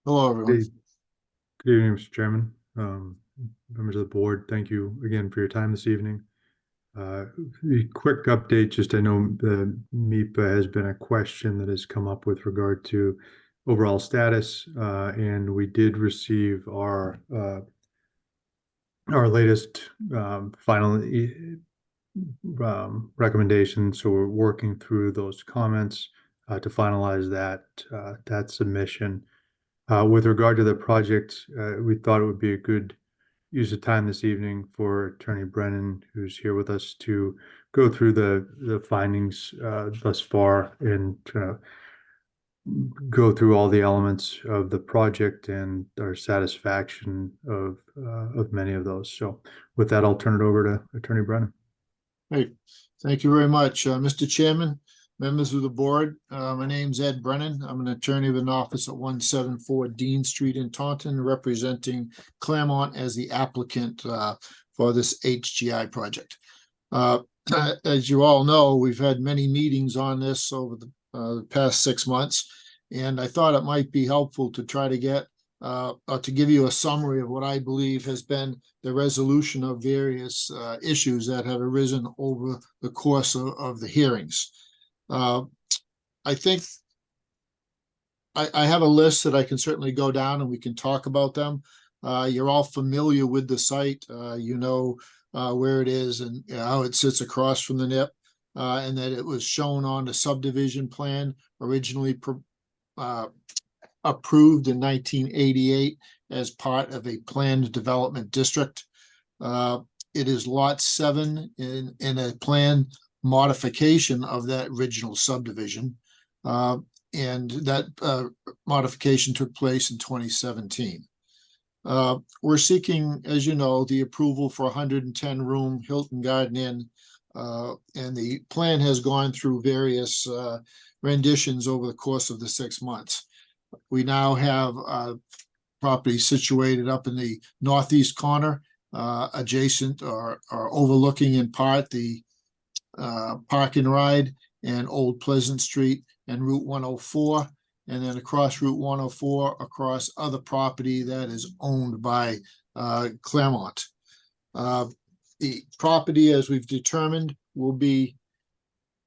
Hello, everyone. Good evening, Mr. Chairman, members of the board. Thank you again for your time this evening. A quick update, just I know the MIPA has been a question that has come up with regard to overall status, and we did receive our latest final recommendation. So we're working through those comments to finalize that submission. With regard to the project, we thought it would be a good use the time this evening for Attorney Brennan, who's here with us, to go through the findings thus far and go through all the elements of the project and our satisfaction of many of those. So with that, I'll turn it over to Attorney Brennan. Hey, thank you very much, Mr. Chairman, members of the board. My name's Ed Brennan. I'm an attorney with an office at 174 Dean Street in Taunton, representing Claremont as the applicant for this HGI project. As you all know, we've had many meetings on this over the past 6 months, and I thought it might be helpful to try to get to give you a summary of what I believe has been the resolution of various issues that have arisen over the course of the hearings. I think I have a list that I can certainly go down and we can talk about them. You're all familiar with the site. You know where it is and how it sits across from the NIP, and that it was shown on the subdivision plan originally approved in 1988 as part of a planned development district. It is lot 7 in a planned modification of that original subdivision. And that modification took place in 2017. We're seeking, as you know, the approval for 110 room Hilton Garden Inn, and the plan has gone through various renditions over the course of the 6 months. We now have property situated up in the northeast corner, adjacent or overlooking in part the Park and Ride and Old Pleasant Street and Route 104, and then across Route 104 across other property that is owned by Claremont. The property, as we've determined, will be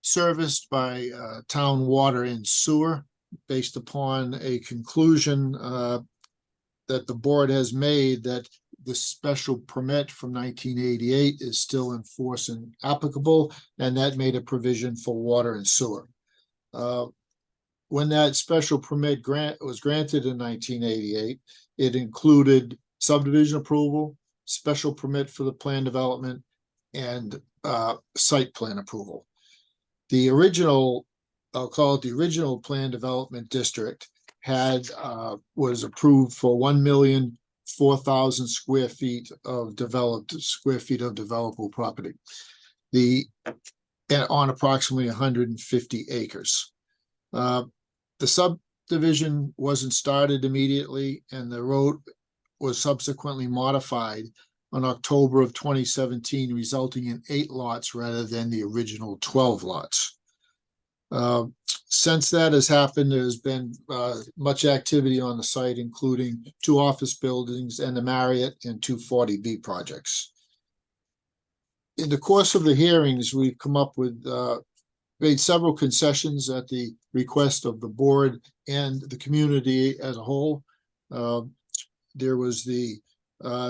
serviced by town water and sewer based upon a conclusion that the board has made that the special permit from 1988 is still in force and applicable, and that made a provision for water and sewer. When that special permit was granted in 1988, it included subdivision approval, special permit for the plan development, and site plan approval. The original, I'll call it the original plan development district, was approved for 1,004,000 square feet of developable property. On approximately 150 acres. The subdivision wasn't started immediately, and the road was subsequently modified on October of 2017, resulting in 8 lots rather than the original 12 lots. Since that has happened, there's been much activity on the site, including 2 office buildings and the Marriott and 2 40B projects. In the course of the hearings, we've come up with made several concessions at the request of the board and the community as a whole. There was the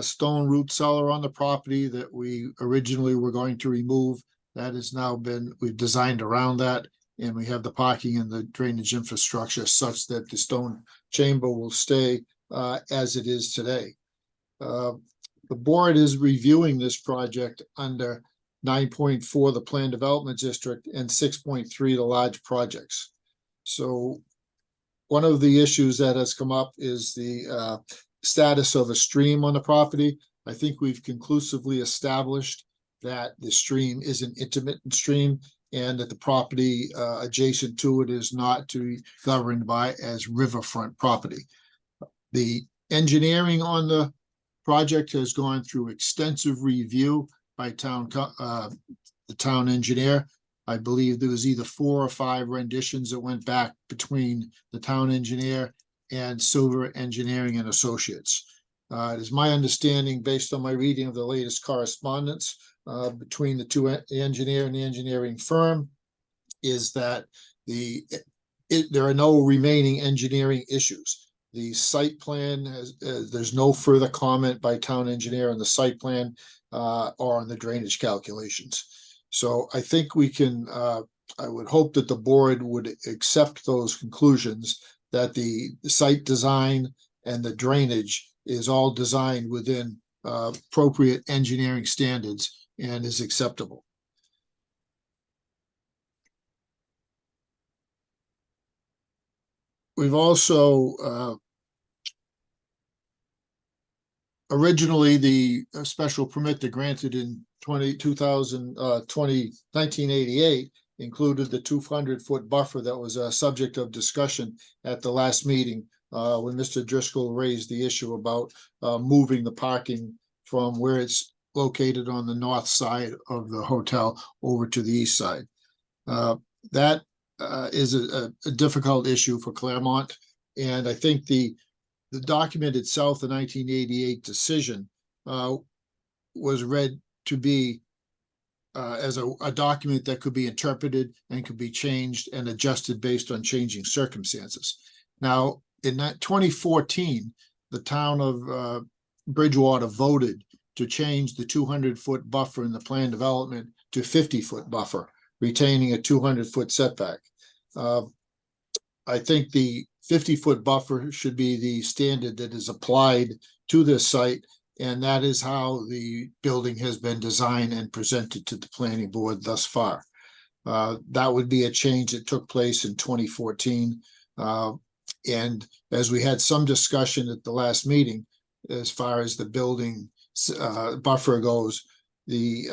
stone root cellar on the property that we originally were going to remove. That has now been, we've designed around that, and we have the parking and the drainage infrastructure such that the stone chamber will stay as it is today. The board is reviewing this project under 9.4, the plan development district, and 6.3, the large projects. So one of the issues that has come up is the status of a stream on the property. I think we've conclusively established that the stream is an intermittent stream and that the property adjacent to it is not to be governed by as riverfront property. The engineering on the project has gone through extensive review by the town engineer. I believe there was either 4 or 5 renditions that went back between the town engineer and Silver Engineering and Associates. It is my understanding, based on my reading of the latest correspondence between the engineer and the engineering firm, is that there are no remaining engineering issues. The site plan, there's no further comment by town engineer on the site plan or on the drainage calculations. So I think we can, I would hope that the board would accept those conclusions, that the site design and the drainage is all designed within appropriate engineering standards and is acceptable. We've also originally, the special permit that granted in 1988 included the 200-foot buffer that was a subject of discussion at the last meeting when Mr. Driscoll raised the issue about moving the parking from where it's located on the north side of the hotel over to the east side. That is a difficult issue for Claremont, and I think the document itself, the 1988 decision, was read to be as a document that could be interpreted and could be changed and adjusted based on changing circumstances. Now, in 2014, the town of Bridgewater voted to change the 200-foot buffer in the plan development to 50-foot buffer, retaining a 200-foot setback. I think the 50-foot buffer should be the standard that is applied to this site, and that is how the building has been designed and presented to the planning board thus far. That would be a change that took place in 2014. And as we had some discussion at the last meeting, as far as the building buffer goes, the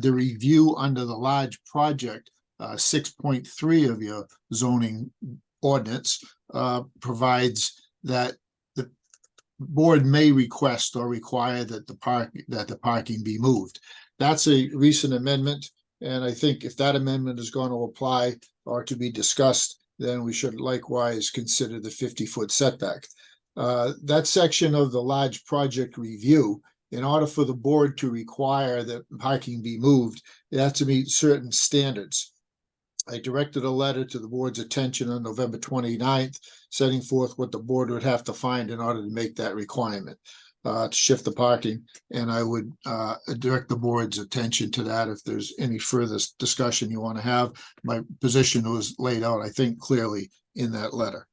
review under the large project 6.3 of your zoning ordinance provides that the board may request or require that the parking be moved. That's a recent amendment, and I think if that amendment is going to apply or to be discussed, then we should likewise consider the 50-foot setback. That section of the large project review, in order for the board to require that parking be moved, it has to meet certain standards. I directed a letter to the board's attention on November 29th, setting forth what the board would have to find in order to make that requirement to shift the parking. And I would direct the board's attention to that if there's any further discussion you want to have. My position was laid out, I think, clearly in that letter.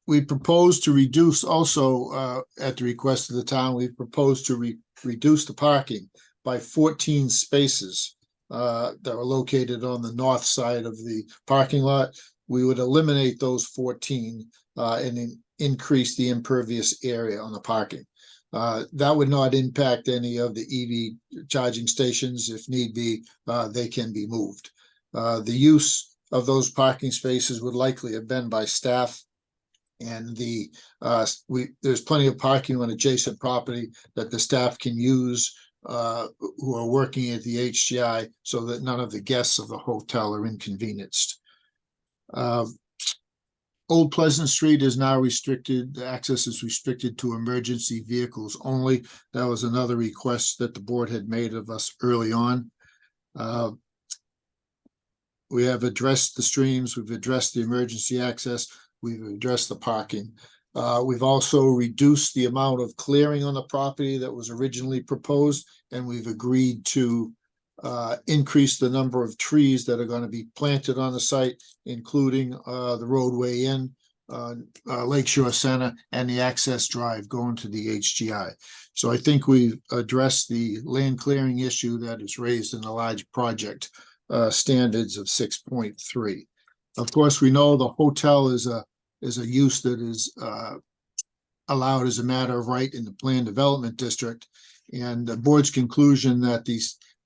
We propose to reduce also, at the request of the town, we propose to reduce the parking by 14 spaces that are located on the north side of the parking lot. We would eliminate those 14 and increase the impervious area on the parking. That would not impact any of the EV charging stations. If need be, they can be moved. The use of those parking spaces would likely have been by staff, and there's plenty of parking on adjacent property that the staff can use who are working at the HGI, so that none of the guests of the hotel are inconvenienced. Old Pleasant Street is now restricted. The access is restricted to emergency vehicles only. That was another request that the board had made of us early on. We have addressed the streams. We've addressed the emergency access. We've addressed the parking. We've also reduced the amount of clearing on the property that was originally proposed, and we've agreed to increase the number of trees that are going to be planted on the site, including the roadway in Lakeshore Center and the access drive going to the HGI. So I think we've addressed the land clearing issue that is raised in the large project standards of 6.3. Of course, we know the hotel is a use that is allowed as a matter of right in the planned development district, and the board's conclusion that the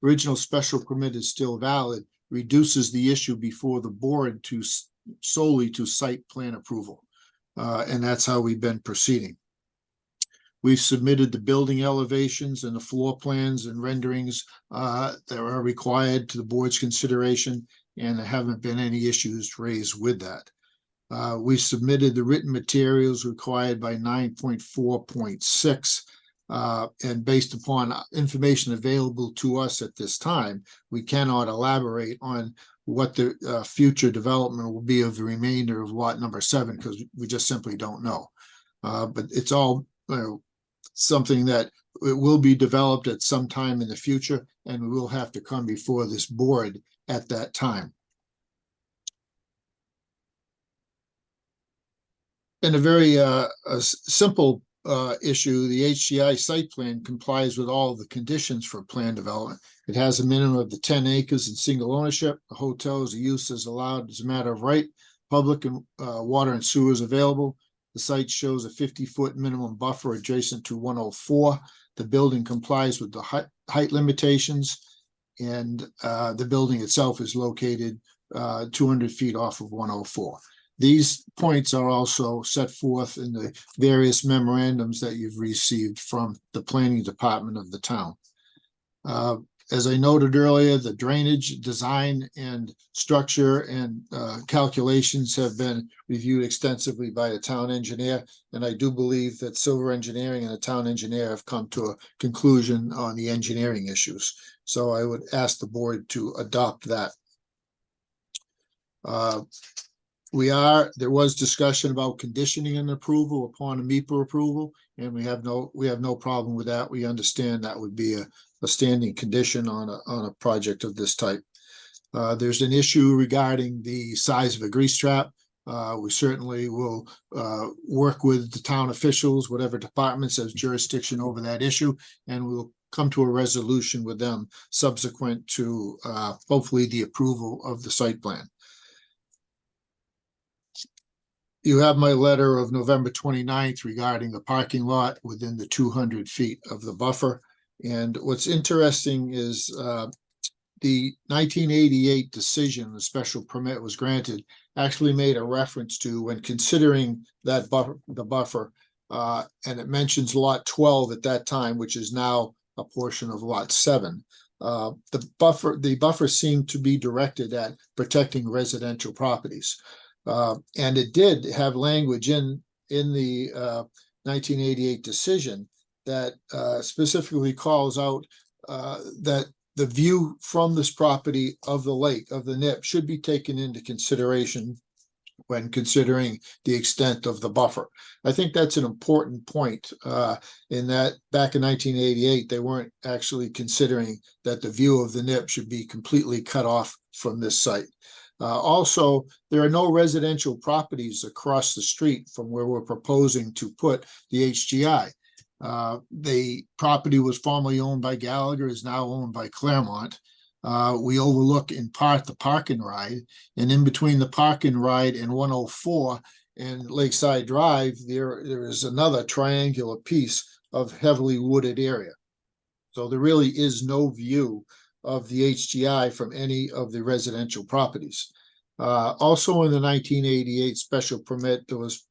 original special permit is still valid reduces the issue before the board to solely to site plan approval, and that's how we've been proceeding. We've submitted the building elevations and the floor plans and renderings that are required to the board's consideration, and there haven't been any issues raised with that. We submitted the written materials required by 9.4.6, and based upon information available to us at this time, we cannot elaborate on what the future development will be of the remainder of lot number 7, because we just simply don't know. But it's all something that it will be developed at some time in the future, and we will have to come before this board at that time. In a very simple issue, the HCI site plan complies with all of the conditions for plan development. It has a minimum of the 10 acres in single ownership. The hotel is a use is allowed as a matter of right. Public and water and sewer is available. The site shows a 50-foot minimum buffer adjacent to 104. The building complies with the height limitations, and the building itself is located 200 feet off of 104. These points are also set forth in the various memorandums that you've received from the planning department of the town. As I noted earlier, the drainage design and structure and calculations have been reviewed extensively by the town engineer. And I do believe that Silver Engineering and the town engineer have come to a conclusion on the engineering issues. So I would ask the board to adopt that. There was discussion about conditioning an approval upon a MEPA approval, and we have no problem with that. We understand that would be a standing condition on a project of this type. There's an issue regarding the size of a grease trap. We certainly will work with the town officials, whatever departments has jurisdiction over that issue, and we'll come to a resolution with them subsequent to hopefully the approval of the site plan. You have my letter of November 29th regarding the parking lot within the 200 feet of the buffer. And what's interesting is the 1988 decision, the special permit was granted, actually made a reference to when considering that buffer, the buffer, and it mentions lot 12 at that time, which is now a portion of lot 7. The buffer seemed to be directed at protecting residential properties. And it did have language in the 1988 decision that specifically calls out that the view from this property of the lake, of the NIP, should be taken into consideration when considering the extent of the buffer. I think that's an important point in that back in 1988, they weren't actually considering that the view of the NIP should be completely cut off from this site. Also, there are no residential properties across the street from where we're proposing to put the HGI. The property was formerly owned by Gallagher, is now owned by Claremont. We overlook in part the park and ride, and in between the park and ride and 104 and Lakeside Drive, there is another triangular piece of heavily wooded area. So there really is no view of the HGI from any of the residential properties. Also in the 1988 special permit, there was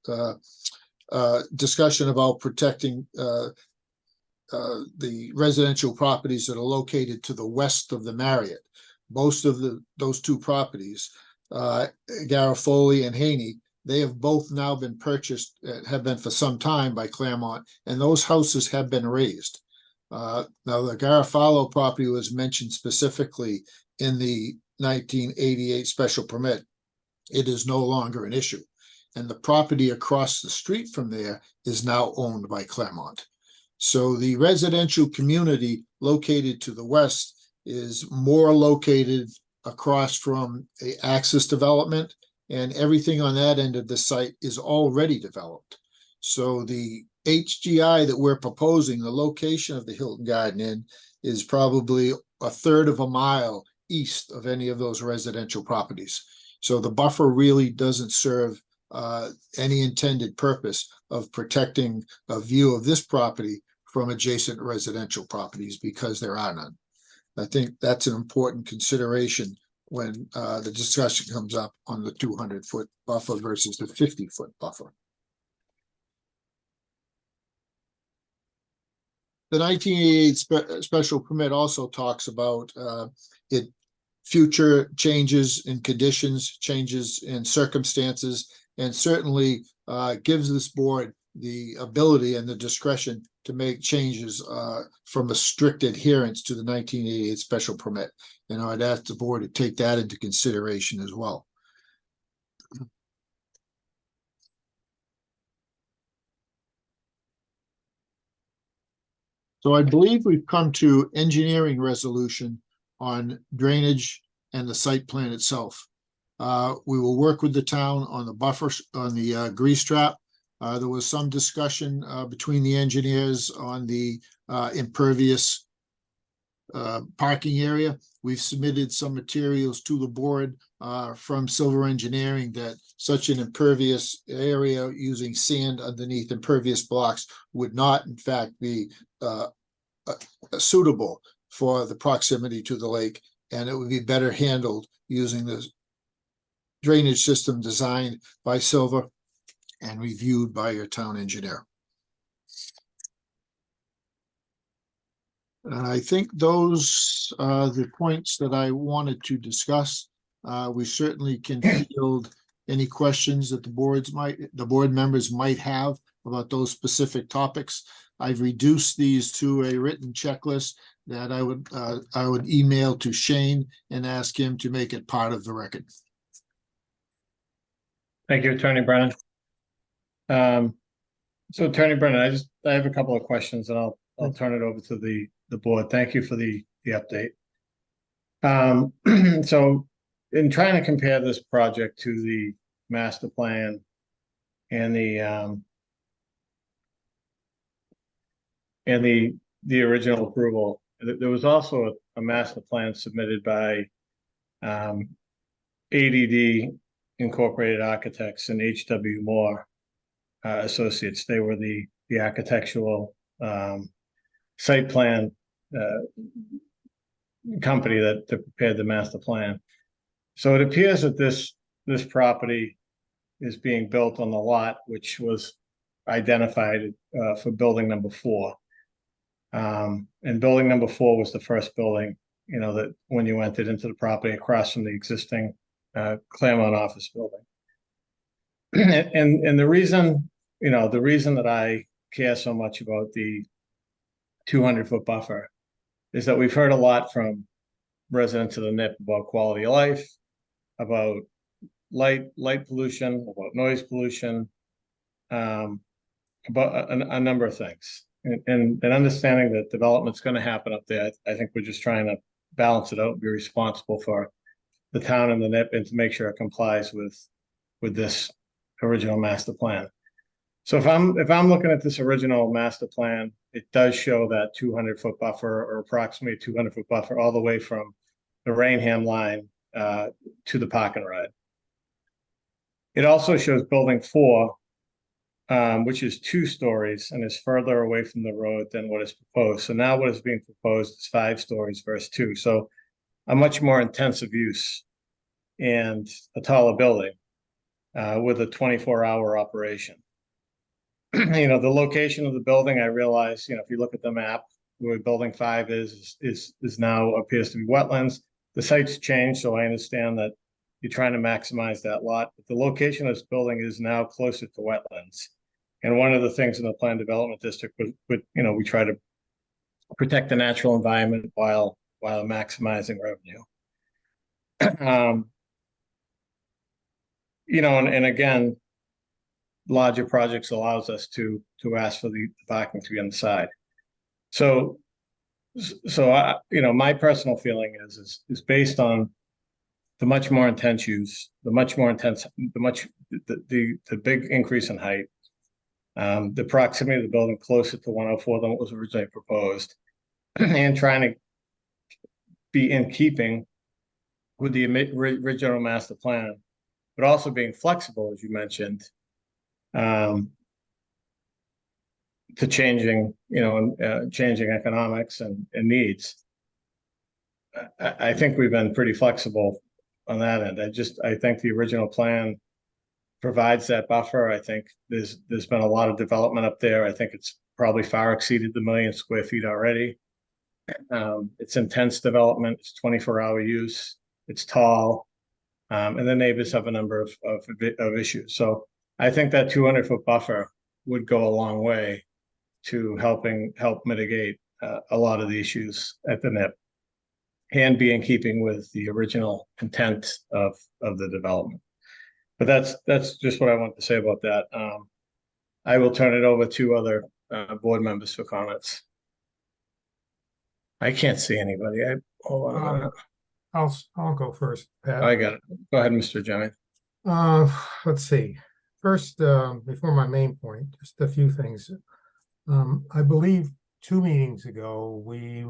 discussion about protecting the residential properties that are located to the west of the Marriott. Most of those two properties, Garofoli and Haney, they have both now been purchased, have been for some time by Claremont, and those houses have been raised. Now the Garofalo property was mentioned specifically in the 1988 special permit. It is no longer an issue. And the property across the street from there is now owned by Claremont. So the residential community located to the west is more located across from a Axis development, and everything on that end of the site is already developed. So the HGI that we're proposing, the location of the Hilton Garden Inn, is probably a third of a mile east of any of those residential properties. So the buffer really doesn't serve any intended purpose of protecting a view of this property from adjacent residential properties, because there are none. I think that's an important consideration when the discussion comes up on the 200-foot buffer versus the 50-foot buffer. The 1988 special permit also talks about future changes in conditions, changes in circumstances, and certainly gives this board the ability and the discretion to make changes from a strict adherence to the 1988 special permit. And I'd ask the board to take that into consideration as well. So I believe we've come to engineering resolution on drainage and the site plan itself. We will work with the town on the buffers, on the grease trap. There was some discussion between the engineers on the impervious parking area. We've submitted some materials to the board from Silver Engineering that such an impervious area using sand underneath impervious blocks would not in fact be suitable for the proximity to the lake, and it would be better handled using the drainage system designed by Silver and reviewed by your town engineer. I think those are the points that I wanted to discuss. We certainly can field any questions that the board members might have about those specific topics. I've reduced these to a written checklist that I would email to Shane and ask him to make it part of the record. Thank you, Attorney Brennan. So Attorney Brennan, I have a couple of questions and I'll turn it over to the board. Thank you for the update. So in trying to compare this project to the master plan and the original approval, there was also a master plan submitted by ADD Incorporated Architects and H.W. Moore Associates. They were the architectural site plan company that prepared the master plan. So it appears that this property is being built on the lot which was identified for building number 4. And building number 4 was the first building, that when you entered into the property across from the existing Claremont office building. And the reason that I care so much about the 200-foot buffer is that we've heard a lot from residents of the NIP about quality of life, about light pollution, about noise pollution, about a number of things. And understanding that development's going to happen up there, I think we're just trying to balance it out and be responsible for the town and the NIP and to make sure it complies with this original master plan. So if I'm looking at this original master plan, it does show that 200-foot buffer or approximately 200-foot buffer all the way from the Rainham line to the park and ride. It also shows building 4, which is 2 stories and is further away from the road than what is proposed. So now what is being proposed is 5 stories versus 2. So a much more intensive use and a taller building with a 24-hour operation. The location of the building, I realize, if you look at the map, where building 5 is now appears to be wetlands. The site's changed, so I understand that you're trying to maximize that lot. But the location of this building is now closer to wetlands. And one of the things in the planned development district would we try to protect the natural environment while maximizing revenue. And again, larger projects allows us to ask for the parking to be on the side. So I, my personal feeling is based on the much more intense use, the big increase in height, the proximity of the building closer to 104 than what was originally proposed, and trying to be in keeping with the original master plan, but also being flexible, as you mentioned, to changing economics and needs. I think we've been pretty flexible on that end. I think the original plan provides that buffer. I think there's been a lot of development up there. I think it's probably far exceeded the 1 million square feet already. It's intense development. It's 24-hour use. It's tall, and the neighbors have a number of issues. So I think that 200-foot buffer would go a long way to help mitigate a lot of the issues at the NIP and be in keeping with the original intent of the development. But that's just what I want to say about that. I will turn it over to other board members for comments. I can't see anybody. Hold on a minute. I'll go first, Pat. I got it. Go ahead, Mr. Jimmy. Let's see. first, before my main point, just a few things. I believe 2 meetings ago, we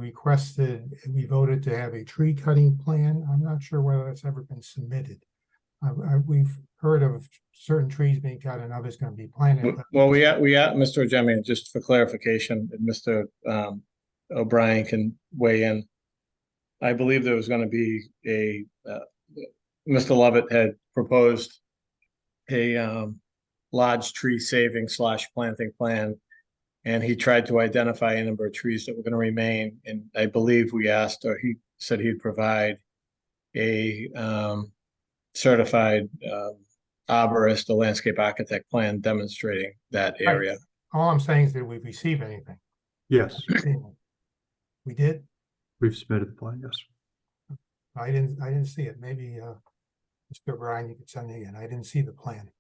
voted to have a tree cutting plan. I'm not sure whether that's ever been submitted. We've heard of certain trees being cut and others going to be planted. but- Well, Mr. Jemian, just for clarification, and Mr. O'Brien can weigh in. I believe there was going to be Mr. Lovett had proposed a large tree saving / planting plan. And he tried to identify a number of trees that were going to remain. And I believe we asked, or he said he'd provide a certified arborist, a landscape architect plan demonstrating that area. All I'm saying is, did we receive anything? Yes, We did? we've submitted the plan, yes. I didn't see it. Maybe, Mr. O'Brien, you could send it again. I didn't see the plan.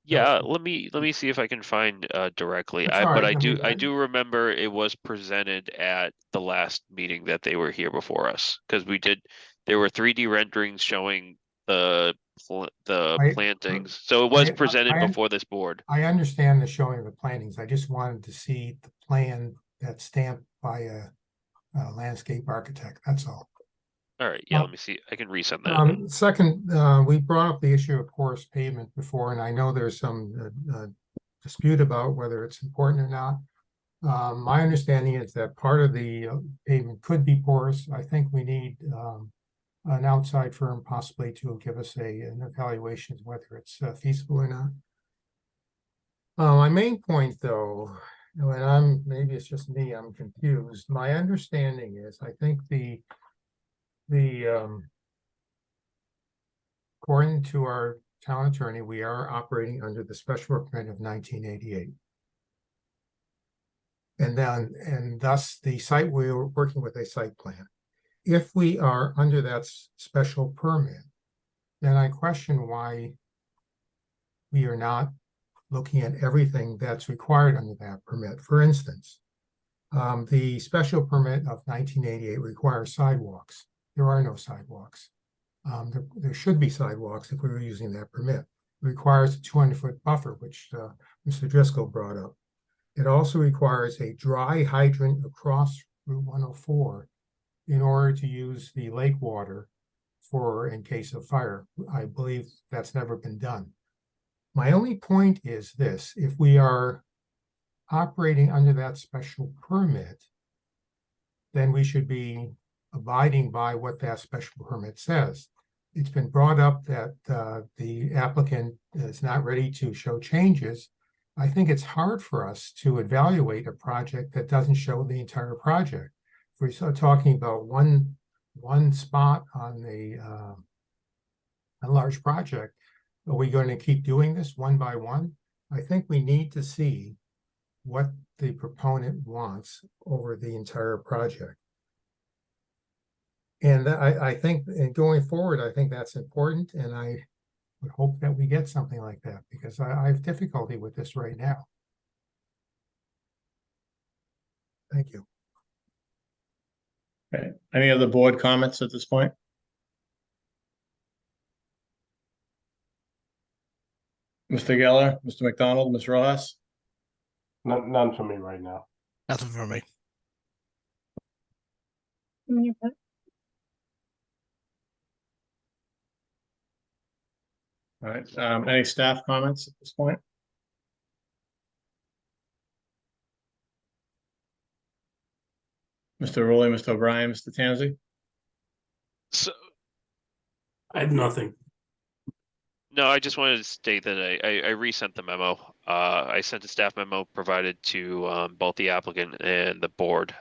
Yeah, let me see if I can find directly. That's I all but right. I I do mean, I do remember it was presented at the last meeting that they were here before us, because there were 3D renderings showing the plantings. So it was presented before this board. I understand the showing of the plantings. I just wanted to see the plan that's stamped by a landscape architect. That's all. All right, yeah, let me see. I can resend that. Second, we brought up the issue of porous pavement before, and I know there's some dispute about whether it's important or not. My understanding is that part of the pavement could be porous. I think we need an outside firm possibly to give us an evaluation of whether it's feasible or not. My main point, though, and maybe it's just me, I'm confused. My understanding is, I think according to our town attorney, we are operating under the special permit of 1988. And thus the site, we were working with a site plan. If we are under that special permit, then I question why we are not looking at everything that's required under that permit. For instance, the special permit of 1988 requires sidewalks. There are no sidewalks. There should be sidewalks if we were using that permit. It requires a 200-foot buffer, which Mr. Driscoll brought up. It also requires a dry hydrant across Route 104 in order to use the lake water in case of fire. I believe that's never been done. My only point is this: if we are operating under that special permit, then we should be abiding by what that special permit says. It's been brought up that the applicant is not ready to show changes. I think it's hard for us to evaluate a project that doesn't show the entire project. If we start talking about one spot on a large project, are we going to keep doing this one by one? I think we need to see what the proponent wants over the entire project. And I think, and going forward, I think that's important, and I would hope that we get something like that, because I have difficulty with this right now. Thank you. Okay. Any other board comments at this point? Mr. Geller, Mr. McDonald, Ms. Rojas? None for me right now. Nothing for me. All right, any staff comments at this point? Mr. Rowley, Mr. O'Brien, Mr. Tanzi? So, I have nothing. no, I just wanted to state that I resent the memo. I sent a staff memo provided to both the applicant and the board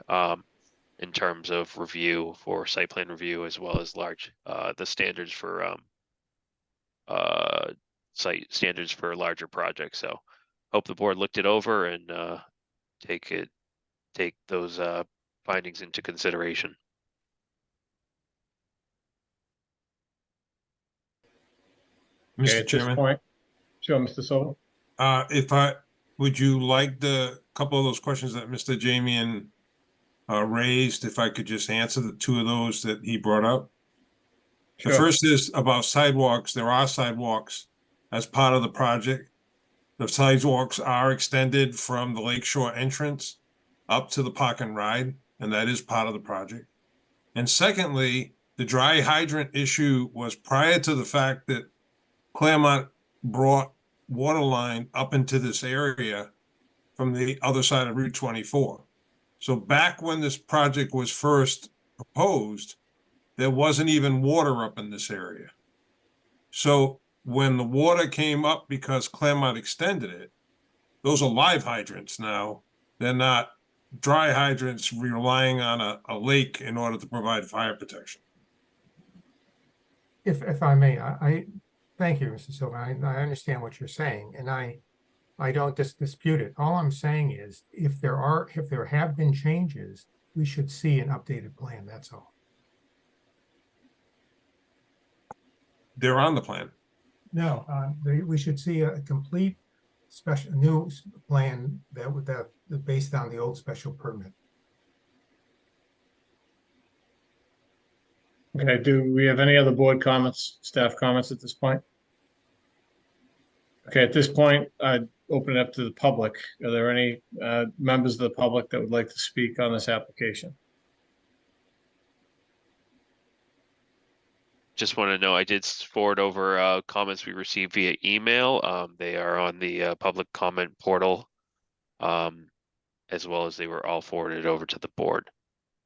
in terms of review for site plan review, as well as the standards for site standards for larger projects. So hope the board looked it over and take those findings into consideration. Okay, Mr. at this Chairman, point, sure, Mr. Silva? would you like the couple of those questions that Mr. Jamian raised, if I could just answer the two of those that he brought up? The Sure. first is about sidewalks. There are sidewalks as part of the project. The sidewalks are extended from the lakeshore entrance up to the park and ride, and that is part of the project. And secondly, the dry hydrant issue was prior to the fact that Claremont brought water line up into this area from the other side of Route 24. So back when this project was first proposed, there wasn't even water up in this area. So when the water came up because Claremont extended it, those are live hydrants now. They're not dry hydrants relying on a lake in order to provide fire protection. If I may, I thank you, Mr. Silva. I understand what you're saying, and I don't dispute it. All I'm saying is if there have been changes, we should see an updated plan, that's all. They're on the plan. No, we should see a complete new plan that based on the old special permit. Okay, do we have any other board comments, staff comments at this point? Okay, at this point, I'd open it up to the public. Are there any members of the public that would like to speak on this application? Just want to know, I did forward over comments we received via email. They are on the public comment portal, as well as they were all forwarded over to the board.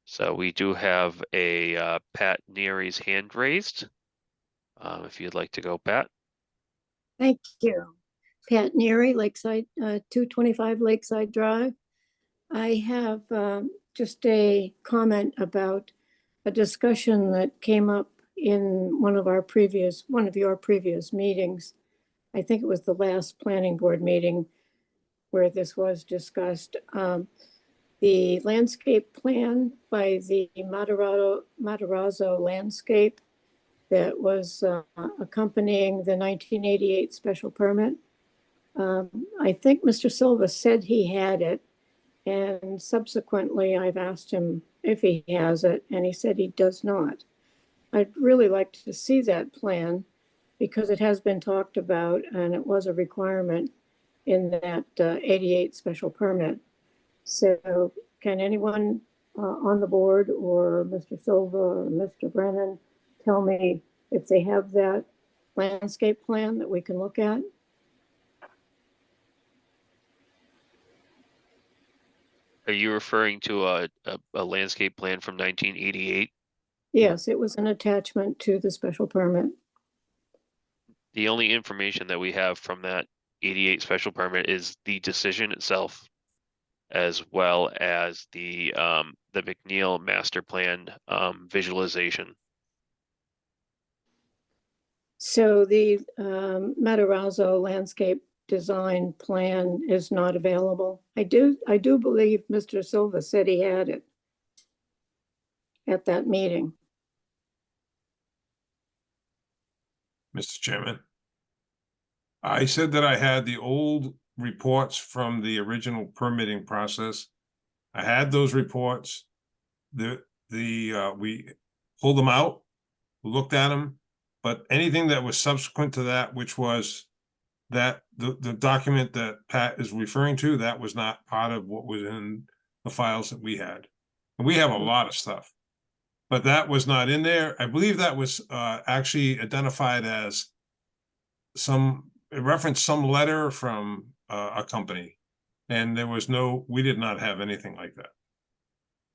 So we do have a Pat Neary's hand raised. If you'd like to go, Pat. Thank you. Pat Neary, Lakeside, 225 Lakeside Drive. I have just a comment about a discussion that came up in one of your previous meetings. I think it was the last planning board meeting where this was discussed. The landscape plan by the Matarazzo Landscape that was accompanying the 1988 special permit. I think Mr. Silva said he had it, and subsequently I've asked him if he has it, and he said he does not. I'd really like to see that plan because it has been talked about and it was a requirement in that 88 special permit. So can anyone on the board or Mr. Silva or Mr. Brennan tell me if they have that landscape plan that we can look at? Are you referring to a landscape plan from 1988? Yes, it was an attachment to the special permit. The only information that we have from that 88 special permit is the decision itself, as well as the McNeil master plan visualization. So the Matarazzo landscape design plan is not available. I do believe Mr. Silva said he had it at that meeting. Mr. Chairman. I said that I had the old reports from the original permitting process. I had those reports. We pulled them out, looked at them, but anything that was subsequent to that, which was that the document that Pat is referring to, that was not part of what was in the files that we had. And we have a lot of stuff, but that was not in there. I believe that was actually identified as it referenced some letter from a company, and we did not have anything like that.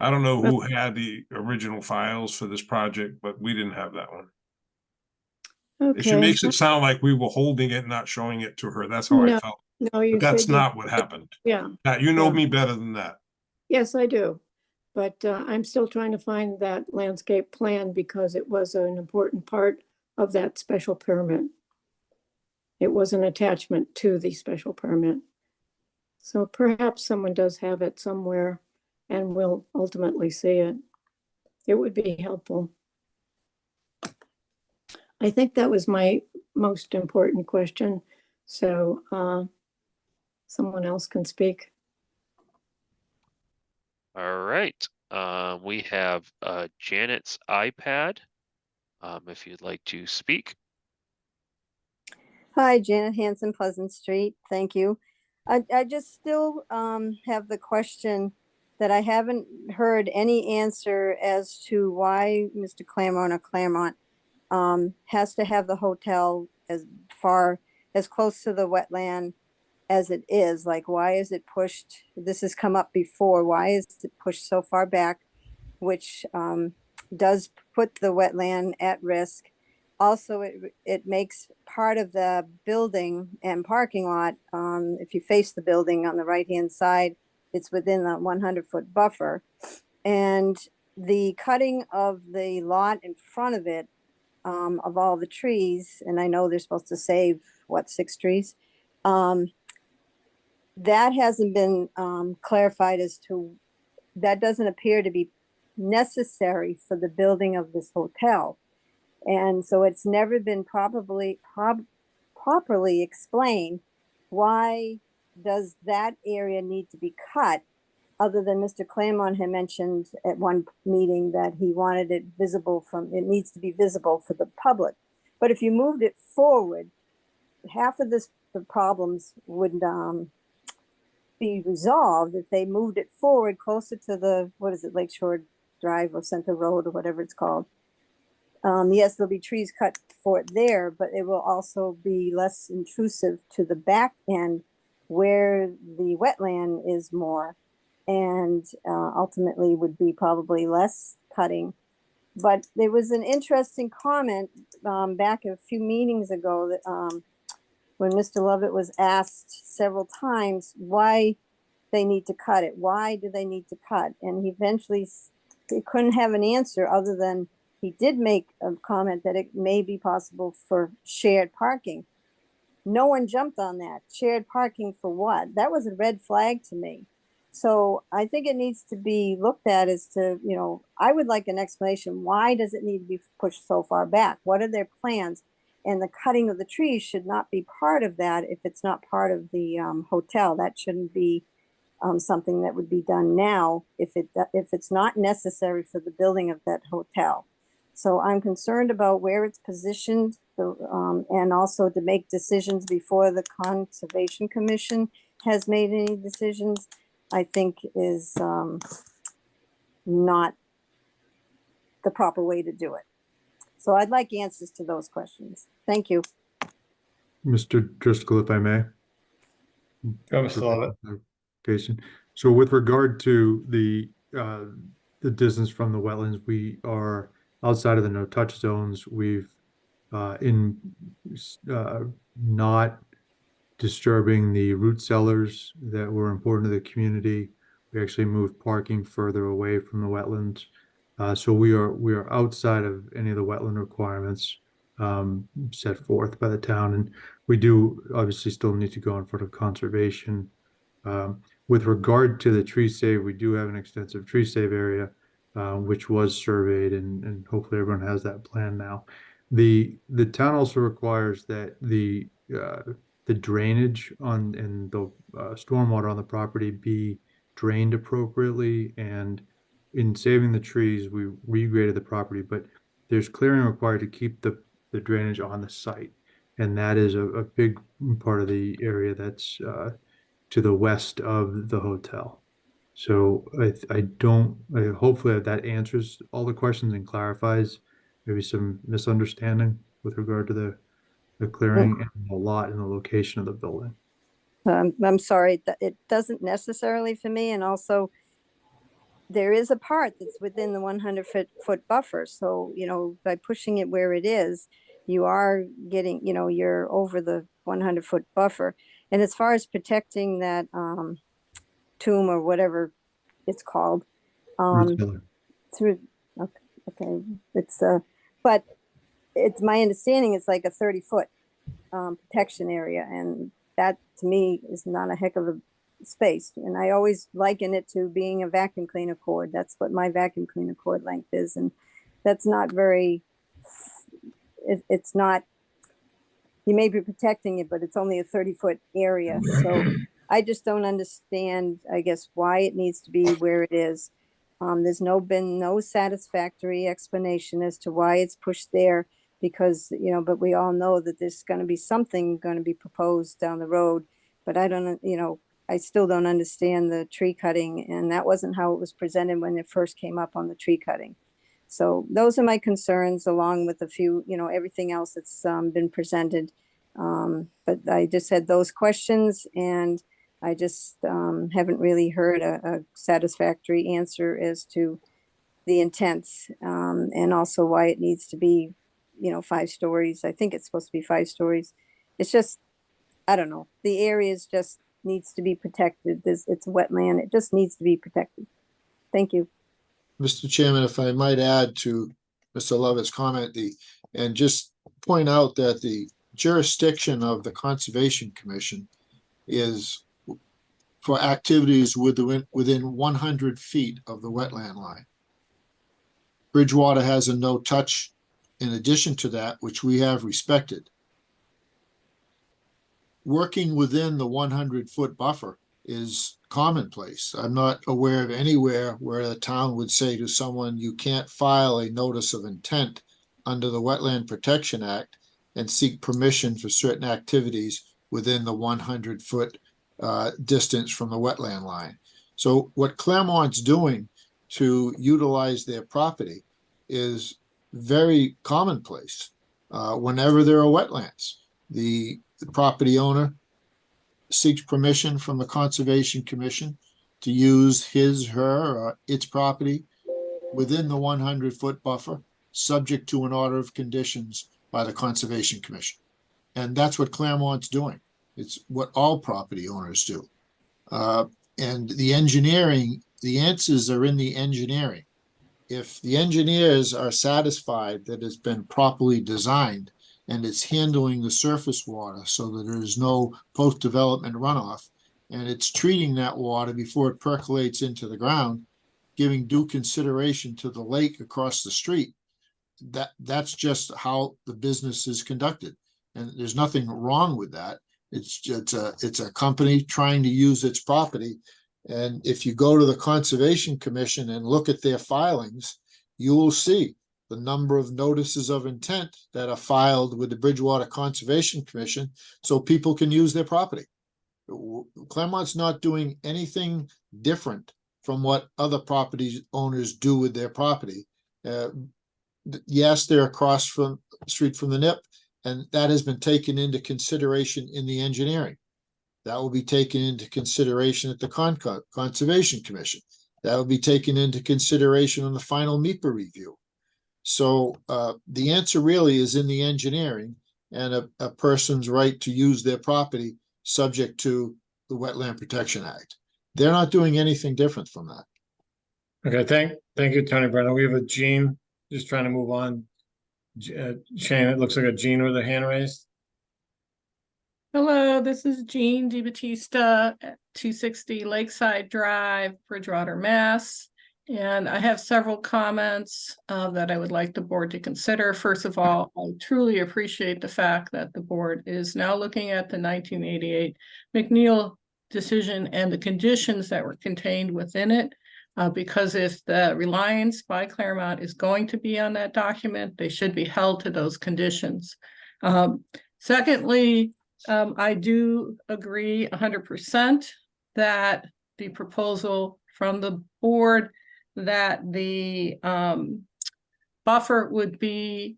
I don't know who had the original files for this project, but we didn't have that one. Okay. She makes it sound like we were holding it, not showing it to her. That's how I felt. No, you But that's said not what happened. Yeah. Pat, you know me better than that. Yes, I do. But I'm still trying to find that landscape plan because it was an important part of that special permit. It was an attachment to the special permit. So perhaps someone does have it somewhere and will ultimately see it. It would be helpful. I think that was my most important question. So someone else can speak. All right. We have Janet's iPad. If you'd like to speak. Hi, Janet Hanson, Pleasant Street. Thank you. I just still have the question that I haven't heard any answer as to why Mr. Claremont has to have the hotel as close to the wetland as it is. Like, why is it pushed? This has come up before. Why is it pushed so far back, which does put the wetland at risk? Also, it makes part of the building and parking lot, if you face the building on the right-hand side, it's within the 100-foot buffer. And the cutting of the lot in front of it, of all the trees, and I know they're supposed to save, what, 6 trees? That hasn't been clarified as to, that doesn't appear to be necessary for the building of this hotel. And so it's never been properly explained, why does that area need to be cut, other than Mr. Claremont had mentioned at one meeting that he wanted it visible it needs to be visible for the public. But if you moved it forward, half of the problems would be resolved if they moved it forward closer to the, what is it, Lakeshore Drive or Center Road or whatever it's called. Yes, there'll be trees cut for it there, but it will also be less intrusive to the back end where the wetland is more, and ultimately would be probably less cutting. But there was an interesting comment back a few meetings ago that when Mr. Lovett was asked several times why they need to cut it, why do they need to cut? And he eventually he couldn't have an answer other than he did make a comment that it may be possible for shared parking. No one jumped on that. Shared parking for what? That was a red flag to me. So I think it needs to be looked at as to, I would like an explanation. Why does it need to be pushed so far back? What are their plans? And the cutting of the trees should not be part of that if it's not part of the hotel. That shouldn't be something that would be done now if it's not necessary for the building of that hotel. So I'm concerned about where it's positioned, and also to make decisions before the Conservation Commission has made any decisions, I think is not the proper way to do it. So I'd like answers to those questions. Thank you. Mr. Driscoll, if I may. Go, Mr. Lovett. Jason. So with regard to the distance from the wetlands, we are outside of the no-touch zones. We've not disturbing the root cellars that were important to the community. We actually moved parking further away from the wetlands. So we are outside of any of the wetland requirements set forth by the town, and we do obviously still need to go in front of conservation. With regard to the tree save, we do have an extensive tree save area, which was surveyed, and hopefully everyone has that plan now. The town also requires that the drainage and the stormwater on the property be drained appropriately. And in saving the trees, we regraded the property, but there's clearing required to keep the drainage on the site, and that is a big part of the area that's to the west of the hotel. So hopefully that answers all the questions and clarifies maybe some misunderstanding with regard to the clearing and the lot and the location of the building. I'm sorry, it doesn't necessarily for me. And also there is a part that's within the 100-foot buffer. So, by pushing it where it is, you are getting, you're over the 100-foot buffer. And as far as protecting that tomb or whatever it's called, through, okay, it's but it's my understanding it's like a 30-foot protection area, and that to me is not a heck of a space. And I always liken it to being a vacuum cleaner cord. That's what my vacuum cleaner cord length is, and that's not very. It's not. You may be protecting it, but it's only a 30-foot area. So I just don't understand, I guess, why it needs to be where it is. There's been no satisfactory explanation as to why it's pushed there. because, you know, but we all know that there's going to be something going to be proposed down the road. But I don't, you know, I still don't understand the tree cutting, and that wasn't how it was presented when it first came up on the tree cutting. So those are my concerns, along with a few, you know, everything else that's been presented. But I just had those questions, and I just haven't really heard a satisfactory answer as to the intents, and also why it needs to be, you know, 5 stories. I think it's supposed to be 5 stories. It's just, I don't know. The area just needs to be protected. It's wetland. It just needs to be protected. Thank you. Mr. Chairman, if I might add to Mr. Lovett's comment, and just point out that the jurisdiction of the Conservation Commission is for activities within 100 feet of the wetland line. Bridgewater has a no-touch in addition to that, which we have respected. Working within the 100-foot buffer is commonplace. I'm not aware of anywhere where the town would say to someone, you can't file a notice of intent under the Wetland Protection Act and seek permission for certain activities within the 100-foot distance from the wetland line. So what Claremont's doing to utilize their property is very commonplace. Whenever there are wetlands, the property owner seeks permission from the Conservation Commission to use his, her, or its property within the 100-foot buffer, subject to an order of conditions by the Conservation Commission. And that's what Claremont's doing. It's what all property owners do. And the engineering, the answers are in the engineering. If the engineers are satisfied that it's been properly designed and it's handling the surface water so that there's no post-development runoff, and it's treating that water before it percolates into the ground, giving due consideration to the lake across the street, that's just how the business is conducted. And there's nothing wrong with that. It's a company trying to use its property. And if you go to the Conservation Commission and look at their filings, you will see the number of notices of intent that are filed with the Bridgewater Conservation Commission so people can use their property. Claremont's not doing anything different from what other property owners do with their property. Yes, they're across from the street from the NIP, and that has been taken into consideration in the engineering. That will be taken into consideration at the Conservation Commission. That will be taken into consideration on the final MIPA review. So the answer really is in the engineering and a person's right to use their property subject to the Wetland Protection Act. They're not doing anything different from that. Okay, thank you, Tony Brennan. We have a Jean, just trying to move on. Shane, it looks like a Jean with her hand raised. Hello, this is Jean DiBattista at 260 Lakeside Drive, Bridgewater, Mass. And I have several comments that I would like the board to consider. First of all, I truly appreciate the fact that the board is now looking at the 1988 McNeil decision and the conditions that were contained within it. Because if the reliance by Claremont is going to be on that document, they should be held to those conditions. Secondly, I do agree 100% that the proposal from the board that the buffer would be,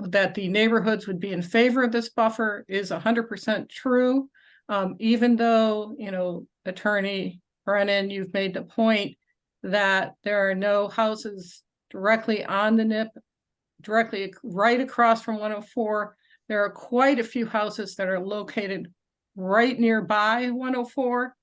that the neighborhoods would be in favor of this buffer is 100% true. Even though, you know, Attorney Brennan, you've made the point that there are no houses directly on the NIP, directly right across from 104. There are quite a few houses that are located right nearby 104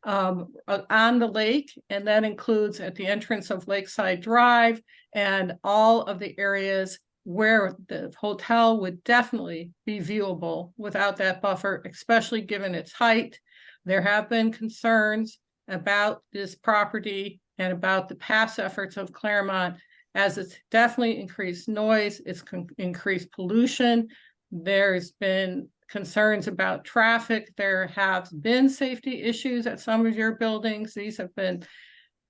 on the lake, and that includes at the entrance of Lakeside Drive and all of the areas where the hotel would definitely be viewable without that buffer, especially given its height. There have been concerns about this property and about the past efforts of Claremont, as it's definitely increased noise, it's increased pollution. There's been concerns about traffic. There have been safety issues at some of your buildings. These have been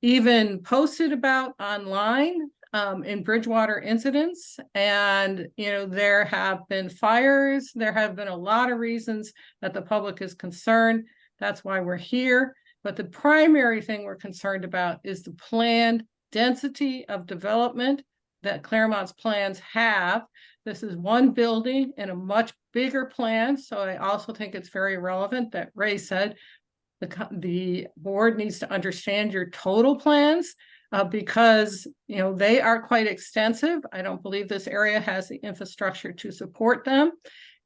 even posted about online. in Bridgewater incidents. And, there have been fires. There have been a lot of reasons that the public is concerned. That's why we're here. But the primary thing we're concerned about is the planned density of development that Claremont's plans have. This is one building in a much bigger plan. So I also think it's very relevant that Ray said the board needs to understand your total plans because, they are quite extensive. I don't believe this area has the infrastructure to support them.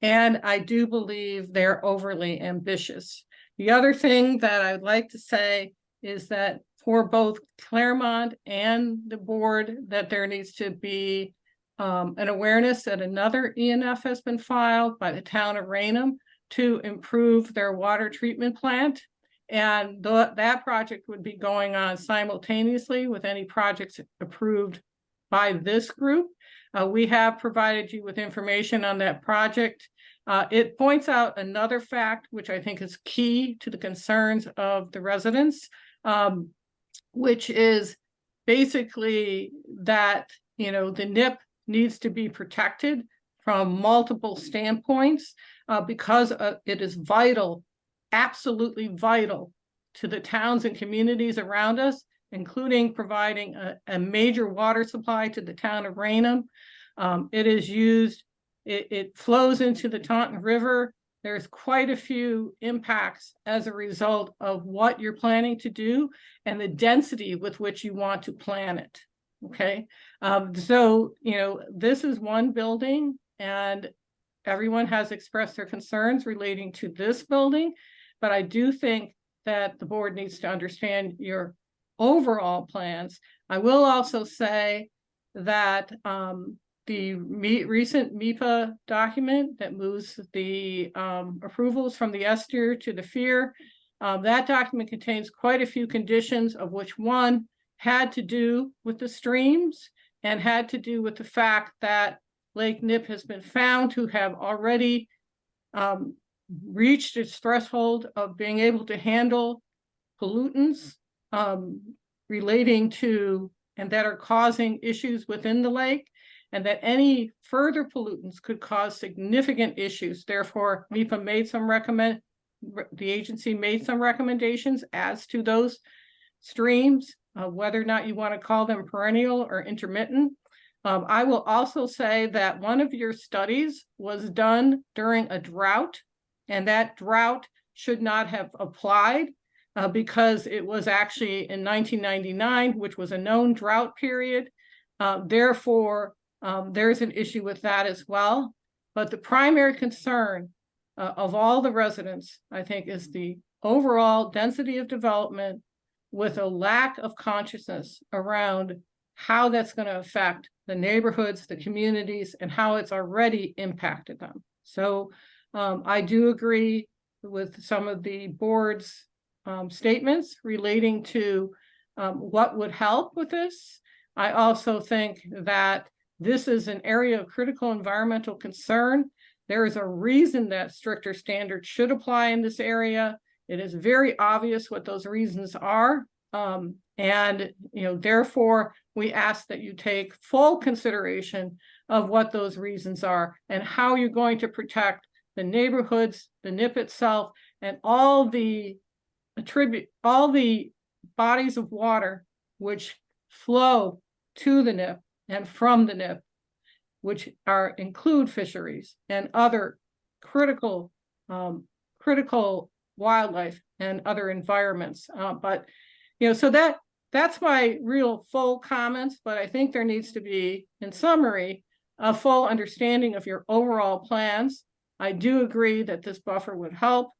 And I do believe they're overly ambitious. The other thing that I'd like to say is that for both Claremont and the board, that there needs to be an awareness that another ENF has been filed by the town of Raynham to improve their water treatment plant. And that project would be going on simultaneously with any projects approved by this group. We have provided you with information on that project. It points out another fact, which I think is key to the concerns of the residents, which is basically that, the NIP needs to be protected from multiple standpoints because it is vital, absolutely vital to the towns and communities around us, including providing a major water supply to the town of Raynham. It is used, it flows into the Taunton River. There's quite a few impacts as a result of what you're planning to do and the density with which you want to plan it. Okay. So, this is one building and everyone has expressed their concerns relating to this building, but I do think that the board needs to understand your overall plans. I will also say that the recent MEPA document that moves the approvals from the ESTIR to the FEAR, that document contains quite a few conditions, of which one had to do with the streams and had to do with the fact that Lake Nip has been found to have already reached its threshold of being able to handle pollutants relating to and that are causing issues within the lake, and that any further pollutants could cause significant issues. Therefore, MEPA made some the agency made some recommendations as to those streams, whether or not you want to call them perennial or intermittent. I will also say that one of your studies was done during a drought, and that drought should not have applied because it was actually in 1999, which was a known drought period. Therefore, there's an issue with that as well. But the primary concern of all the residents, I think, is the overall density of development with a lack of consciousness around how that's going to affect the neighborhoods, the communities, and how it's already impacted them. So I do agree with some of the board's statements relating to what would help with this. I also think that this is an area of critical environmental concern. There is a reason that stricter standards should apply in this area. It is very obvious what those reasons are. And therefore, we ask that you take full consideration of what those reasons are and how you're going to protect the neighborhoods, the NIP itself, and all the bodies of water which flow to the NIP and from the NIP, which include fisheries and other critical wildlife and other environments. So that's my real full comments, but I think there needs to be, in summary, a full understanding of your overall plans. I do agree that this buffer would help.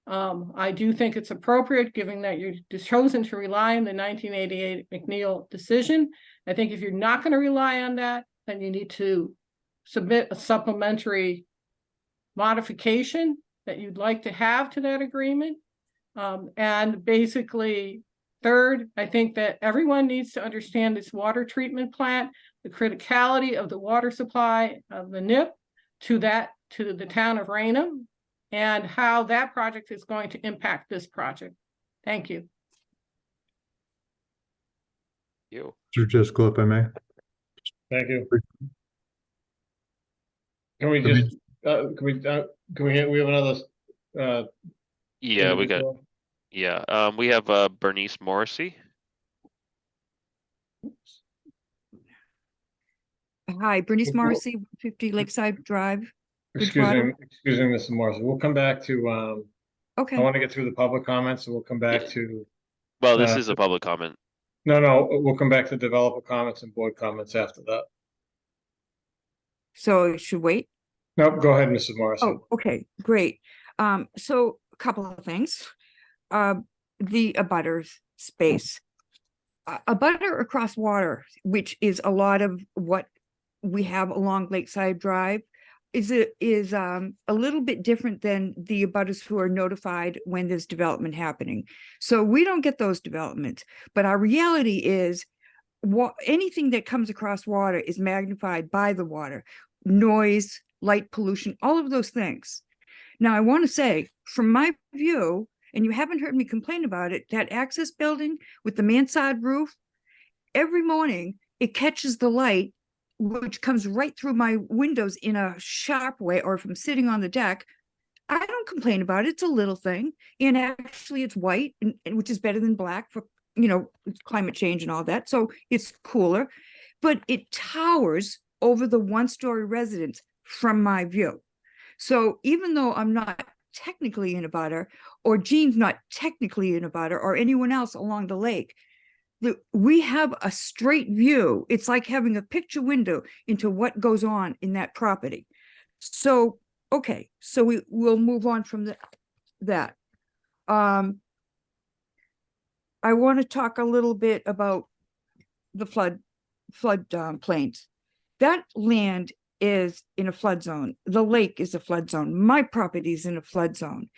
I do think it's appropriate, given that you're chosen to rely on the 1988 McNeil decision. I think if you're not going to rely on that, then you need to submit a supplementary modification that you'd like to have to that agreement. And basically, third, I think that everyone needs to understand this water treatment plant, the criticality of the water supply of the NIP to the town of Raynham, and how that project is going to impact this project. Thank you. Mr. Driscoll, if I may. Thank you. Can we just, we have another, Yeah, we got, individual? we have Bernice Morrissey. Hi, Bernice Well- Morrissey, 50 Lakeside Drive. Excuse Bridgewater. me, Mr. Morrison. We'll come back to, I Okay, want to get through the public comments, so we'll come back to, Well, this Uh, is a public comment. no, we'll come back to developer comments and board comments after that. so it should wait. Nope, go ahead, Mrs. Morrison. Oh, okay, great. So a couple of things. The abutters space. A butter across water, which is a lot of what we have along Lakeside Drive, is a little bit different than the abutters who are notified when there's development happening. So we don't get those developments, but our reality is anything that comes across water is magnified by the water, noise, light pollution, all of those things. Now, I want to say, from my view, and you haven't heard me complain about it, that access building with the mansard roof, every morning it catches the light, which comes right through my windows in a sharp way, or if I'm sitting on the deck, I don't complain about it. It's a little thing. And actually it's white, and which is better than black for, climate change and all that. So it's cooler, but it towers over the one-story residence from my view. So even though I'm not technically in a butter, or Jean's not technically in a butter, or anyone else along the lake, we have a straight view. It's like having a picture window into what goes on in that property. So, okay, so we'll move on from that. I want to talk a little bit about the flood plains. That land is in a flood zone. The lake is a flood zone. My property is in a flood zone.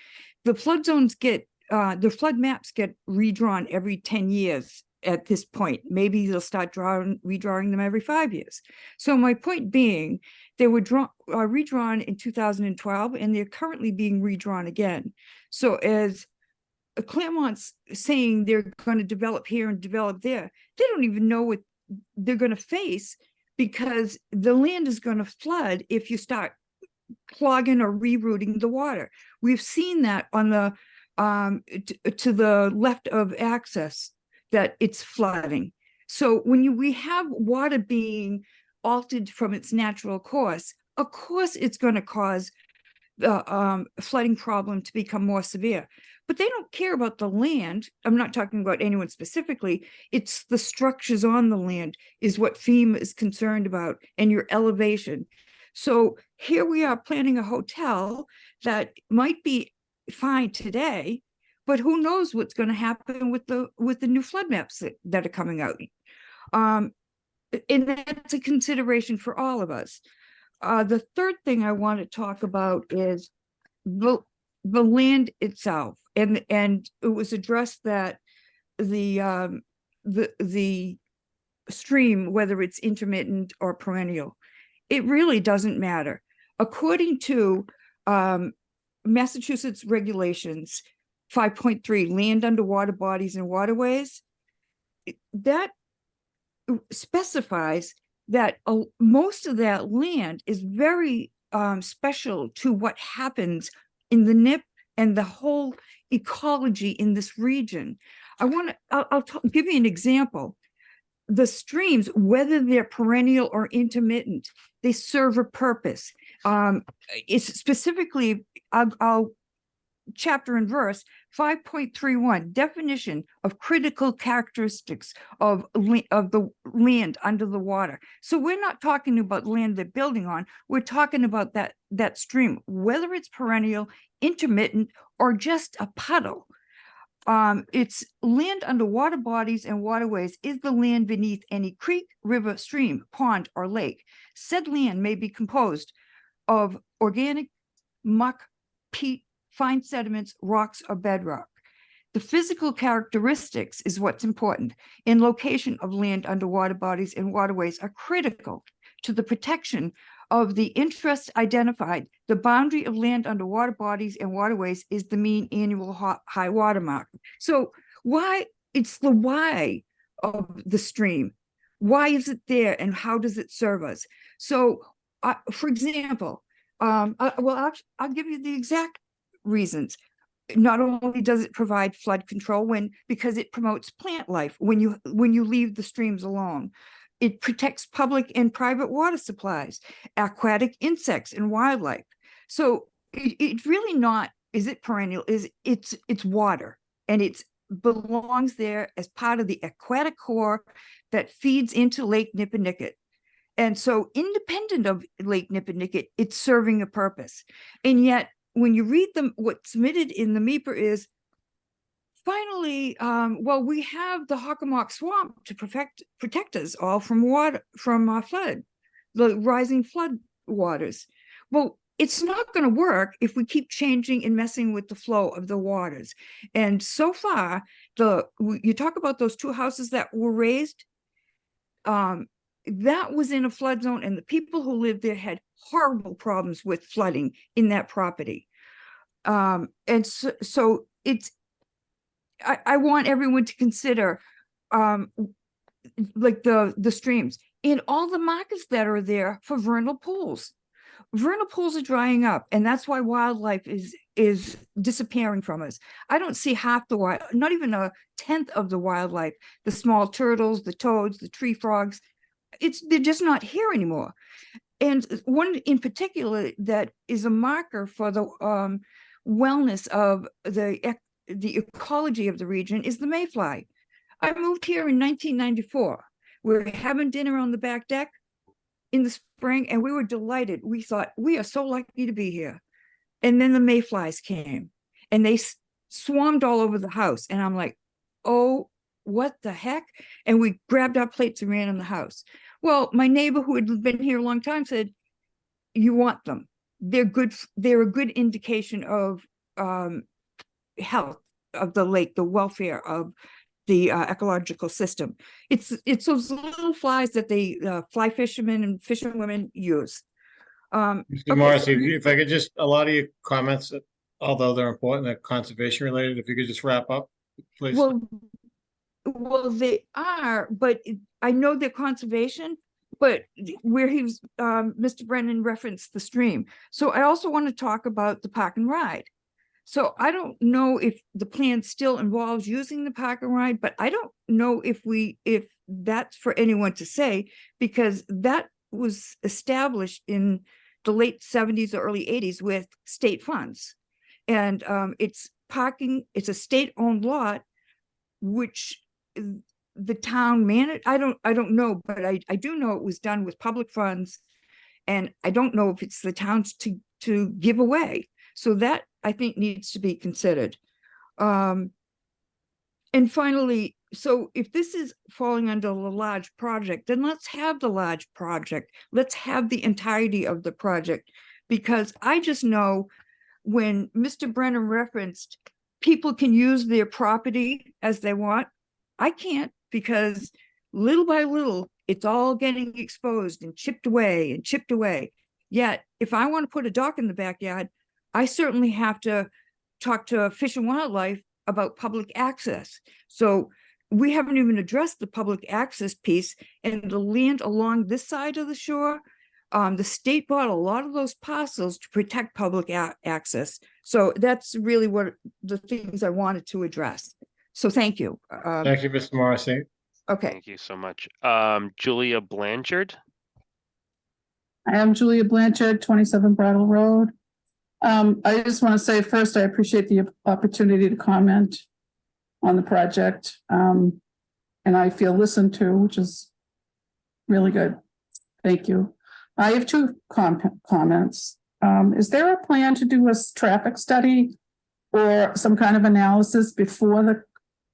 The flood zones the flood maps get redrawn every 10 years at this point. Maybe they'll start redrawing them every 5 years. So my point being, they were redrawn in 2012, and they're currently being redrawn again. So as Claremont's saying they're going to develop here and develop there, they don't even know what they're going to face, because the land is going to flood if you start clogging or rerouting the water. We've seen that on the to the left of access, that it's flooding. So when we have water being altered from its natural course, of course it's going to cause the flooding problem to become more severe. But they don't care about the land. I'm not talking about anyone specifically. It's the structures on the land is what FEMA is concerned about, and your elevation. So here we are planning a hotel that might be fine today, but who knows what's going to happen with the new flood maps that are coming out. And that's a consideration for all of us. The third thing I want to talk about is the land itself, and it was addressed that the stream, whether it's intermittent or perennial, it really doesn't matter. According to Massachusetts regulations 5.3, land under water bodies and waterways, that specifies that most of that land is very special to what happens in the NIP and the whole ecology in this region. I'll give you an example. The streams, whether they're perennial or intermittent, they serve a purpose. It's specifically, I'll chapter and verse 5.31, definition of critical characteristics of the land under the water. So we're not talking about land they're building on. We're talking about that stream, whether it's perennial, intermittent, or just a puddle. It's land under water bodies and waterways is the land beneath any creek, river, stream, pond, or lake. Said land may be composed of organic muck, peat, fine sediments, rocks, or bedrock. The physical characteristics is what's important, and location of land under water bodies and waterways are critical to the protection of the interests identified. The boundary of land under water bodies and waterways is the mean annual high water mark. So it's the why of the stream. Why is it there and how does it serve us? So, for example, I'll give you the exact reasons. Not only does it provide flood control because it promotes plant life when you leave the streams alone. It protects public and private water supplies, aquatic insects and wildlife. So it's really not, is it perennial? It's water, and it belongs there as part of the aquatic core that feeds into Lake Nippenicket. And so independent of Lake Nippenicket, it's serving a purpose. And yet when you read what's submitted in the MEPR is, finally, we have the Hockomock Swamp to protect us all from flood, the rising flood waters. Well, it's not going to work if we keep changing and messing with the flow of the waters. And so far, you talk about those 2 houses that were raised, that was in a flood zone, and the people who lived there had horrible problems with flooding in that property. And so it's, I want everyone to consider like the streams and all the markers that are there for vernal pools. Vernal pools are drying up, and that's why wildlife is disappearing from us. I don't see half the wild, not even a tenth of the wildlife, the small turtles, the toads, the tree frogs. They're just not here anymore. And one in particular that is a marker for the wellness of the ecology of the region is the mayfly. I moved here in 1994. We were having dinner on the back deck in the spring, and we were delighted. We thought, we are so lucky to be here. And then the mayflies came, and they swarmed all over the house. And I'm like, oh, what the heck? And we grabbed our plates and ran in the house. Well, my neighbor who had been here a long time said, you want them. They're good. They're a good indication of health of the lake, the welfare of the ecological system. It's those little flies that the fly fishermen and fisherwomen use. Mr. Okay, Morrissey, if I could just, a lot of your comments, although they're important, they're conservation related, if you could just wrap up, please. Well, they are, but I know they're conservation, but where Mr. Brennan referenced the stream. So I also want to talk about the park and ride. So I don't know if the plan still involves using the park and ride, but I don't know if that's for anyone to say, because that was established in the late 70s or early 80s with state funds. And it's a state-owned lot, which the town managed. I don't know, but I do know it was done with public funds, and I don't know if it's the town's to give away. So that, I think, needs to be considered. And finally, so if this is falling under the large project, then let's have the large project. Let's have the entirety of the project, because I just know when Mr. Brennan referenced people can use their property as they want, I can't, because little by little, it's all getting exposed and chipped away and chipped away. Yet, if I want to put a dock in the backyard, I certainly have to talk to Fish and Wildlife about public access. So we haven't even addressed the public access piece, and the land along this side of the shore. The state bought a lot of those parcels to protect public access. So that's really what the things I wanted to address. So thank you. Thank you, Mr. Morrissey. Okay. Thank you so much. Julia Blanchard. I am Julia Blanchard, 27 Brattle Road. I just want to say first, I appreciate the opportunity to comment on the project. And I feel listened to, which is really good. Thank you. I have 2 comments. Is there a plan to do a traffic study or some kind of analysis before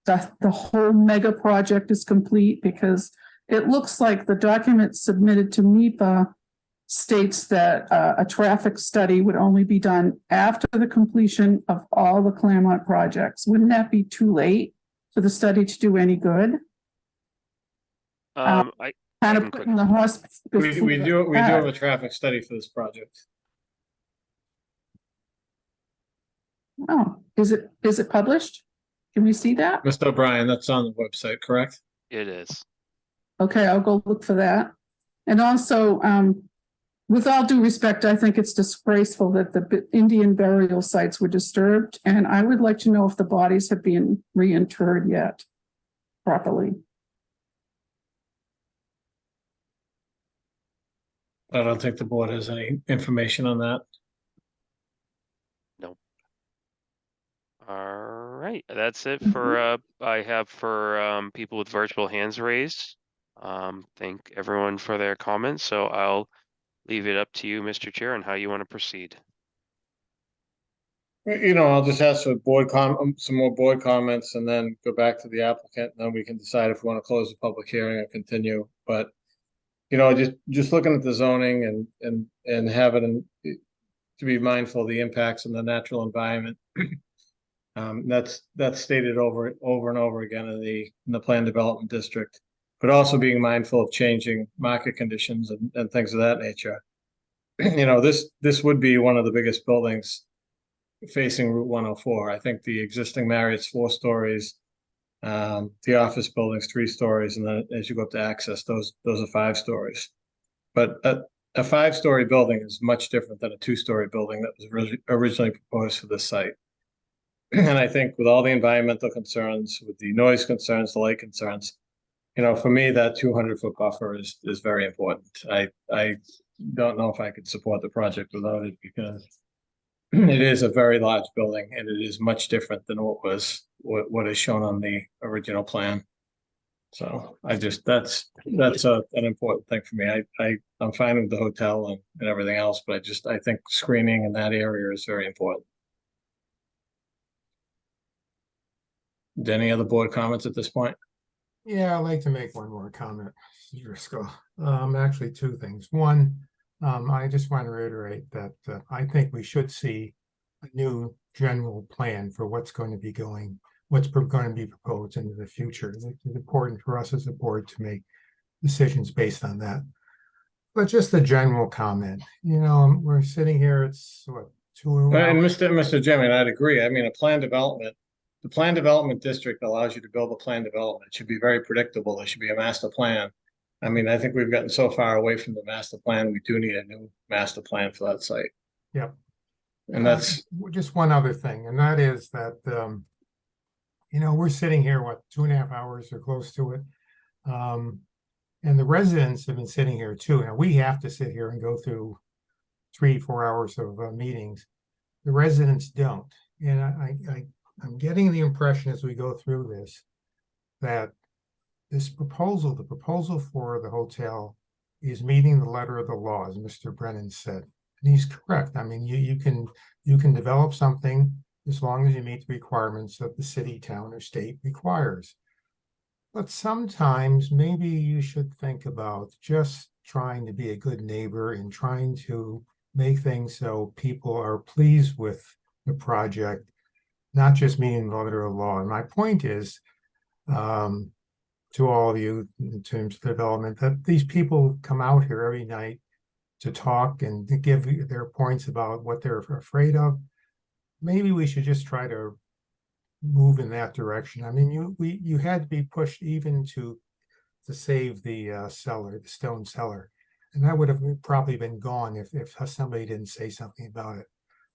the whole mega project is complete? Because it looks like the document submitted to MEPA states that a traffic study would only be done after the completion of all the Claremont projects. Wouldn't that be too late for the study to do any good? I Kind can of putting the horse. We before the do cart. have a traffic study for this project. Oh, is it published? Can we see that? Mr. O'Brien, that's on the website, correct? It is. Okay, I'll go look for that. And also, with all due respect, I think it's disgraceful that the Indian burial sites were disturbed, and I would like to know if the bodies have been reinterred yet properly. I don't think the board has any information on that. No. All right, that's it for I have for people with virtual hands raised. Thank everyone for their comments. So I'll leave it up to you, Mr. Chair, and how you want to proceed. I'll just ask for some more board comments and then go back to the applicant, and then we can decide if we want to close the public hearing or continue. But, just looking at the zoning and having to be mindful of the impacts on the natural environment. That's stated over and over again in the plan development district, but also being mindful of changing market conditions and things of that nature. This would be one of the biggest buildings facing Route 104. I think the existing Marriott's 4 stories, the office building's 3 stories, and then as you go up to access, those are 5 stories. But a 5-story building is much different than a 2-story building that was originally proposed for this site. And I think with all the environmental concerns, with the noise concerns, the light concerns, for me, that 200-foot buffer is very important. I don't know if I could support the project without it, because it is a very large building and it is much different than what is shown on the original plan. So that's an important thing for me. I'm fine with the hotel and everything else, but I think screening in that area is very important. Any other board comments at this point? Yeah, I'd like to make one more comment, Mr. Driscoll. Actually, 2 things. One, I just want to reiterate that I think we should see a new general plan for what's going to be going to be proposed into the future. It's important for us as a board to make decisions based on that. But just a general comment, we're sitting here, it's what, 2 And hours? Mr. Chairman, I'd agree. I mean, the plan development district allows you to build a plan development. It should be very predictable. There should be a master plan. I mean, I think we've gotten so far away from the master plan. We do need a new master plan for that site. Yep. And that's just one other thing, and that is that, we're sitting here, what, 2.5 hours or close to it. And the residents have been sitting here too. Now, we have to sit here and go through 3-4 hours of meetings. The residents don't. And I'm getting the impression as we go through this, that the proposal for the hotel is meeting the letter of the law, as Mr. Brennan said. And he's correct. I mean, you can develop something as long as you meet the requirements that the city, town, or state requires. But sometimes maybe you should think about just trying to be a good neighbor and trying to make things so people are pleased with the project, not just meeting the letter of law. And my point is, to all of you in terms of development, that these people come out here every night to talk and to give their points about what they're afraid of. Maybe we should just try to move in that direction. I mean, you had to be pushed even to save the cellar, the stone cellar, and that would have probably been gone if somebody didn't say something about it.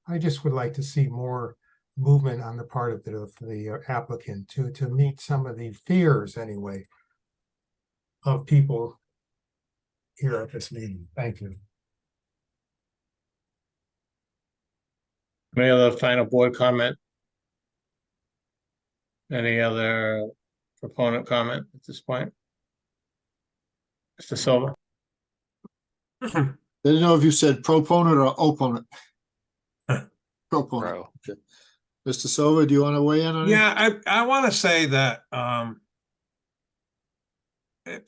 I just would like to see more movement on the part of the applicant to meet some of the fears, anyway, of people here at this meeting. Thank you. Any other final board comment? Any other proponent comment at this point? Mr. Silva? Didn't know if you said proponent or opponent. Proponent. Okay. Mr. Silva, do you want to weigh in on it? Yeah, I want to say that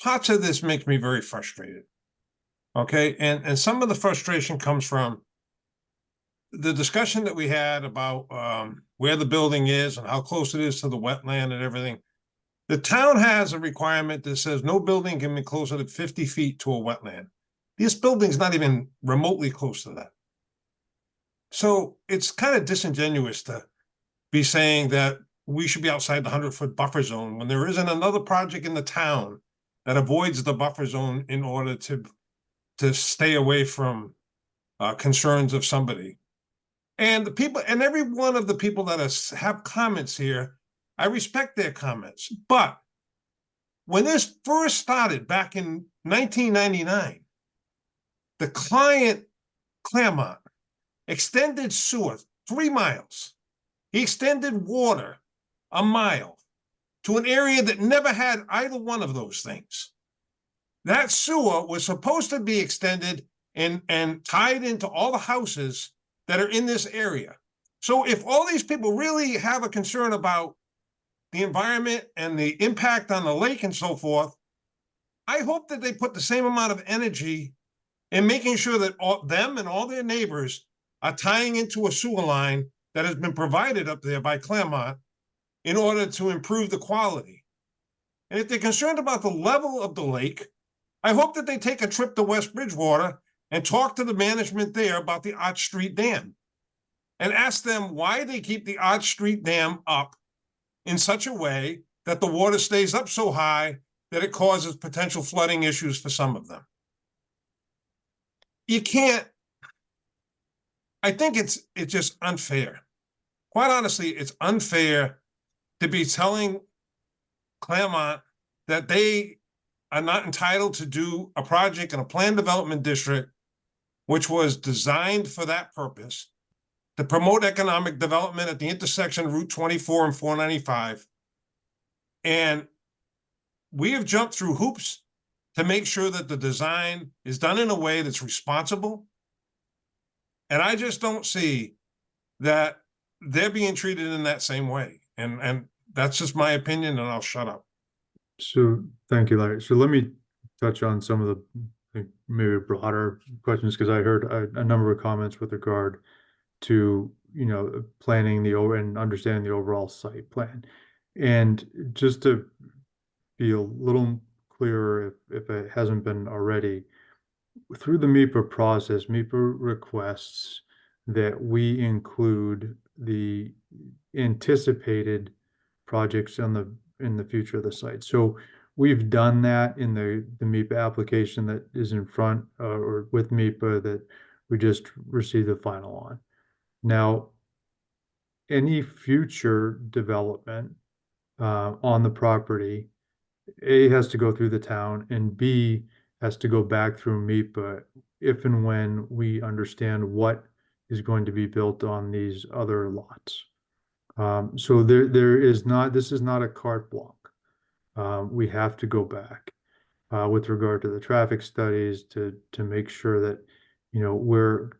parts of this makes me very frustrated. Okay, and some of the frustration comes from the discussion that we had about where the building is and how close it is to the wetland and everything. The town has a requirement that says no building can be closer than 50 feet to a wetland. This building's not even remotely close to that. So it's kind of disingenuous to be saying that we should be outside the 100-foot buffer zone when there isn't another project in the town that avoids the buffer zone in order to stay away from concerns of somebody. And the people, and every one of the people that have comments here, I respect their comments. But when this first started back in 1999, the client, Claremont, extended sewer 3 miles. He extended water 1 mile to an area that never had either one of those things. That sewer was supposed to be extended and tied into all the houses that are in this area. So if all these people really have a concern about the environment and the impact on the lake and so forth, I hope that they put the same amount of energy in making sure that them and all their neighbors are tying into a sewer line that has been provided up there by Claremont in order to improve the quality. And if they're concerned about the level of the lake, I hope that they take a trip to West Bridgewater and talk to the management there about the Arch Street Dam and ask them why they keep the Arch Street Dam up in such a way that the water stays up so high that it causes potential flooding issues for some of them. You can't, I think it's just unfair. Quite honestly, it's unfair to be telling Claremont that they are not entitled to do a project in a planned development district which was designed for that purpose, to promote economic development at the intersection of Route 24 and 495. And we have jumped through hoops to make sure that the design is done in a way that's responsible. And I just don't see that they're being treated in that same way. And that's just my opinion, and I'll shut up. So thank you, Larry. So let me touch on some of the maybe broader questions, because I heard a number of comments with regard to, planning and understanding the overall site plan. And just to be a little clearer, if it hasn't been already, through the MEPA process, MEPA requests that we include the anticipated projects in the future of the site. So we've done that in the MEPA application that is in front or with MEPA that we just received the final on. Now, any future development on the property, A, has to go through the town, and B, has to go back through MEPA if and when we understand what is going to be built on these other lots. So this is not a carte blanche. We have to go back with regard to the traffic studies to make sure that we're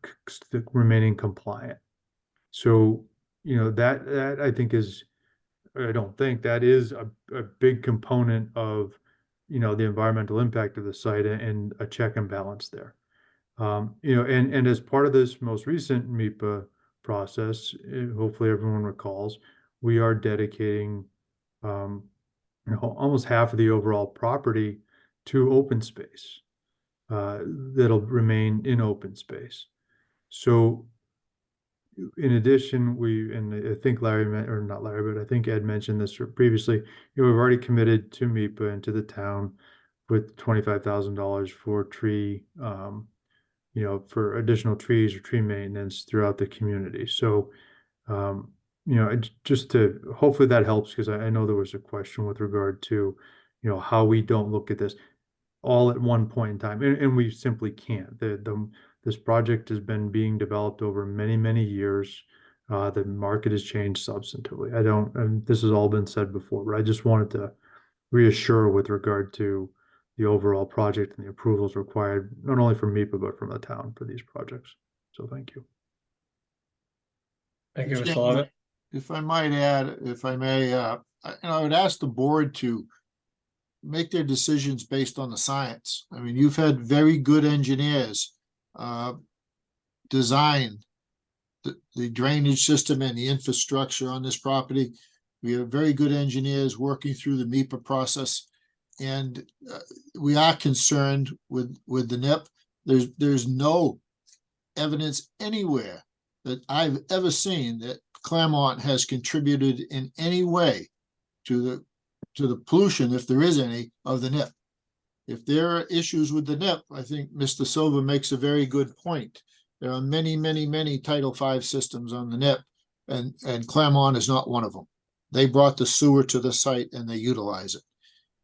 remaining compliant. So that I think is, I don't think that is a big component of the environmental impact of the site and a check and balance there. And as part of this most recent MEPA process, hopefully everyone recalls, we are dedicating almost half of the overall property to open space that'll remain in open space. So in addition, and I think I think Ed mentioned this previously, we've already committed to MEPA and to the town with $25,000 for tree, for additional trees or tree maintenance throughout the community. So, just to, hopefully that helps, because I know there was a question with regard to, how we don't look at this all at one point in time, and we simply can't. This project has been being developed over many, many years. The market has changed substantively. And this has all been said before, but I just wanted to reassure with regard to the overall project and the approvals required, not only from MEPA, but from the town for these projects. So thank you. Thank you, Mr. Levitt. If I might add, if I may, I would ask the board to make their decisions based on the science. I mean, you've had very good engineers design the drainage system and the infrastructure on this property. We have very good engineers working through the MEPA process, and we are concerned with the NIP. There's no evidence anywhere that I've ever seen that Claremont has contributed in any way to the pollution, if there is any, of the NIP. If there are issues with the NIP, I think Mr. Silva makes a very good point. There are many, many, many Title V systems on the NIP, and Claremont is not one of them. They brought the sewer to the site and they utilize it.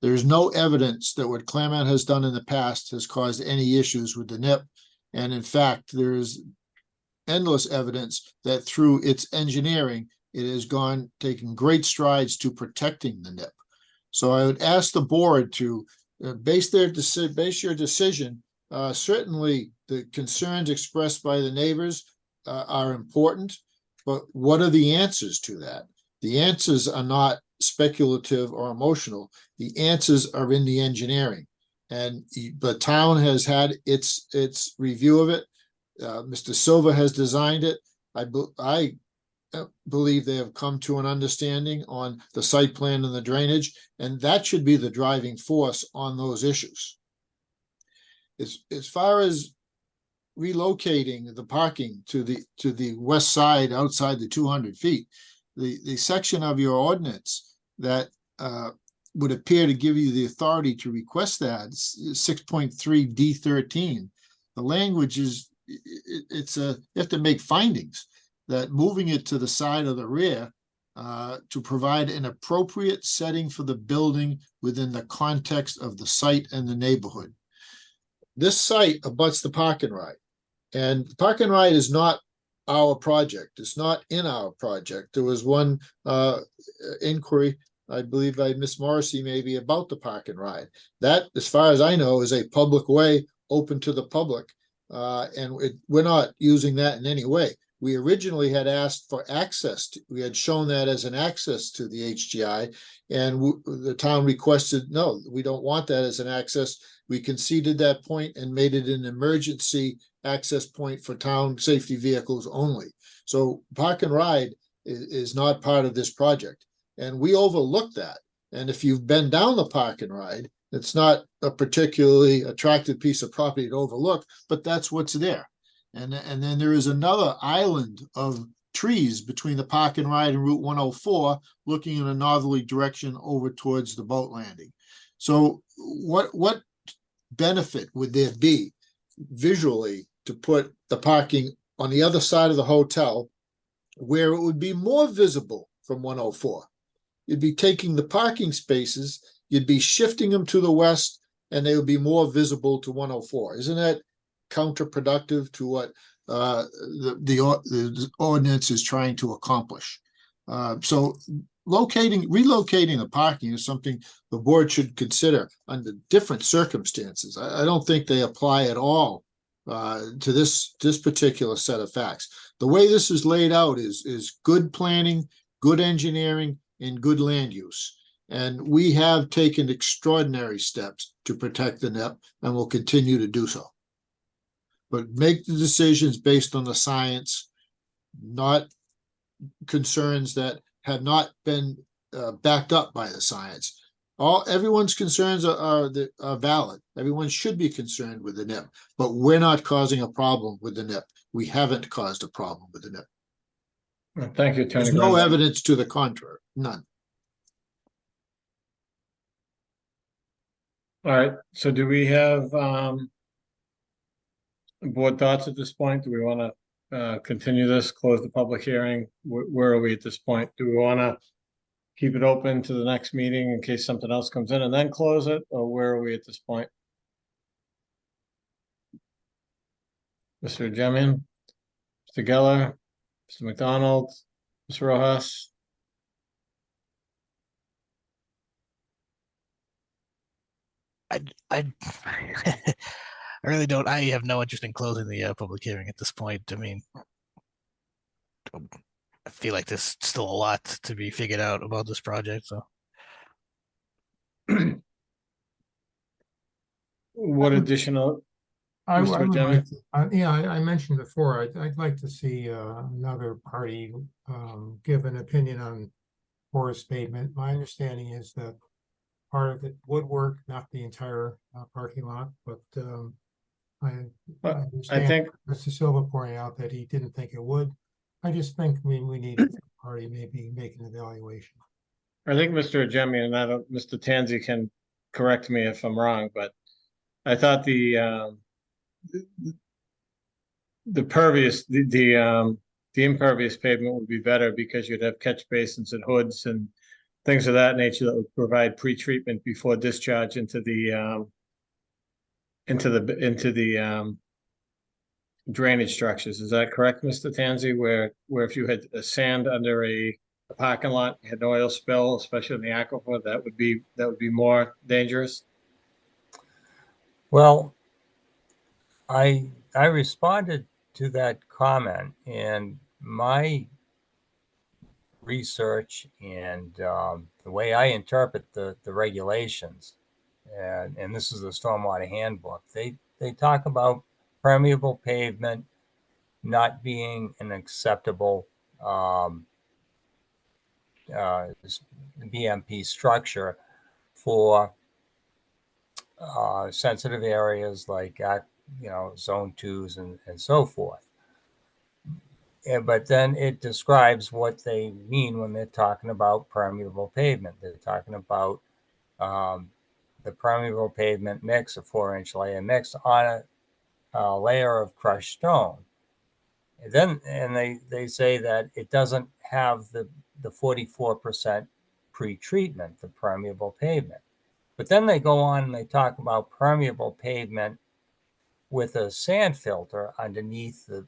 There's no evidence that what Claremont has done in the past has caused any issues with the NIP. And in fact, there's endless evidence that through its engineering, it has taken great strides to protecting the NIP. So I would ask the board to base your decision. Certainly, the concerns expressed by the neighbors are important, but what are the answers to that? The answers are not speculative or emotional. The answers are in the engineering, and the town has had its review of it. Mr. Silva has designed it. I believe they have come to an understanding on the site plan and the drainage, and that should be the driving force on those issues. As far as relocating the parking to the west side outside the 200 feet, the section of your ordinance that would appear to give you the authority to request that, 6.3 D13, the language is, you have to make findings that moving it to the side of the rear to provide an appropriate setting for the building within the context of the site and the neighborhood. This site abuts the park and ride, and the park and ride is not our project. It's not in our project. There was one inquiry, I believe by Miss Morrissey, maybe about the park and ride. That, as far as I know, is a public way open to the public, and we're not using that in any way. We originally had asked for access. We had shown that as an access to the HGI, and the town requested, no, we don't want that as an access. We conceded that point and made it an emergency access point for town safety vehicles only. So park and ride is not part of this project, and we overlooked that. And if you've been down the park and ride, it's not a particularly attractive piece of property to overlook, but that's what's there. And then there is another island of trees between the park and ride and Route 104, looking in a northerly direction over towards the boat landing. So what benefit would there be visually to put the parking on the other side of the hotel where it would be more visible from 104? You'd be taking the parking spaces, you'd be shifting them to the west, and they would be more visible to 104. Isn't that counterproductive to what the ordinance is trying to accomplish? So relocating the parking is something the board should consider under different circumstances. I don't think they apply at all to this particular set of facts. The way this is laid out is good planning, good engineering, and good land use. And we have taken extraordinary steps to protect the NIP and will continue to do so. But make the decisions based on the science, not concerns that have not been backed up by the science. Everyone's concerns are valid. Everyone should be concerned with the NIP, but we're not causing a problem with the NIP. We haven't caused a problem with the NIP. Thank you, Attorney. There's no evidence to the contrary, none. All right, so do we have board thoughts at this point? Do we want to continue this, close the public hearing? Where are we at this point? Do we want to keep it open to the next meeting in case something else comes in and then close it? Or where are we at this point? Mr. Jemian, Mr. Geller, Mr. McDonald, Ms. Rojas? I really don't. I have no interest in closing the public hearing at this point. I mean, I feel like there's still a lot to be figured out about this project. So, what additional? I Mr. would Jemian? like to- I mentioned before, I'd like to see another party give an opinion on forest pavement. My understanding is that part of it would work, not the entire parking lot, but I understand think- Mr. Silva pointed out that he didn't think it would. I just think we need a party maybe make an evaluation. I think Mr. Jemian and Mr. Tanzi can correct me if I'm wrong, but I thought the pervious, the impervious pavement would be better because you'd have catch basins and hoods and things of that nature that would provide pre-treatment before discharge into the drainage structures. Is that correct, Mr. Tanzi? Where if you had a sand under a parking lot, had an oil spill, especially in the aquifer, that would be more dangerous? Well, I responded to that comment, and my research and the way I interpret the regulations, and this is the stormwater handbook, they talk about permeable pavement not being an acceptable BMP structure for sensitive areas like zone 2s and so forth. But then it describes what they mean when they're talking about permeable pavement. They're talking about the permeable pavement mix, a 4-inch layer mix on a layer of crushed stone. And they say that it doesn't have the 44% pre-treatment, the permeable pavement. But then they go on and they talk about permeable pavement with a sand filter underneath the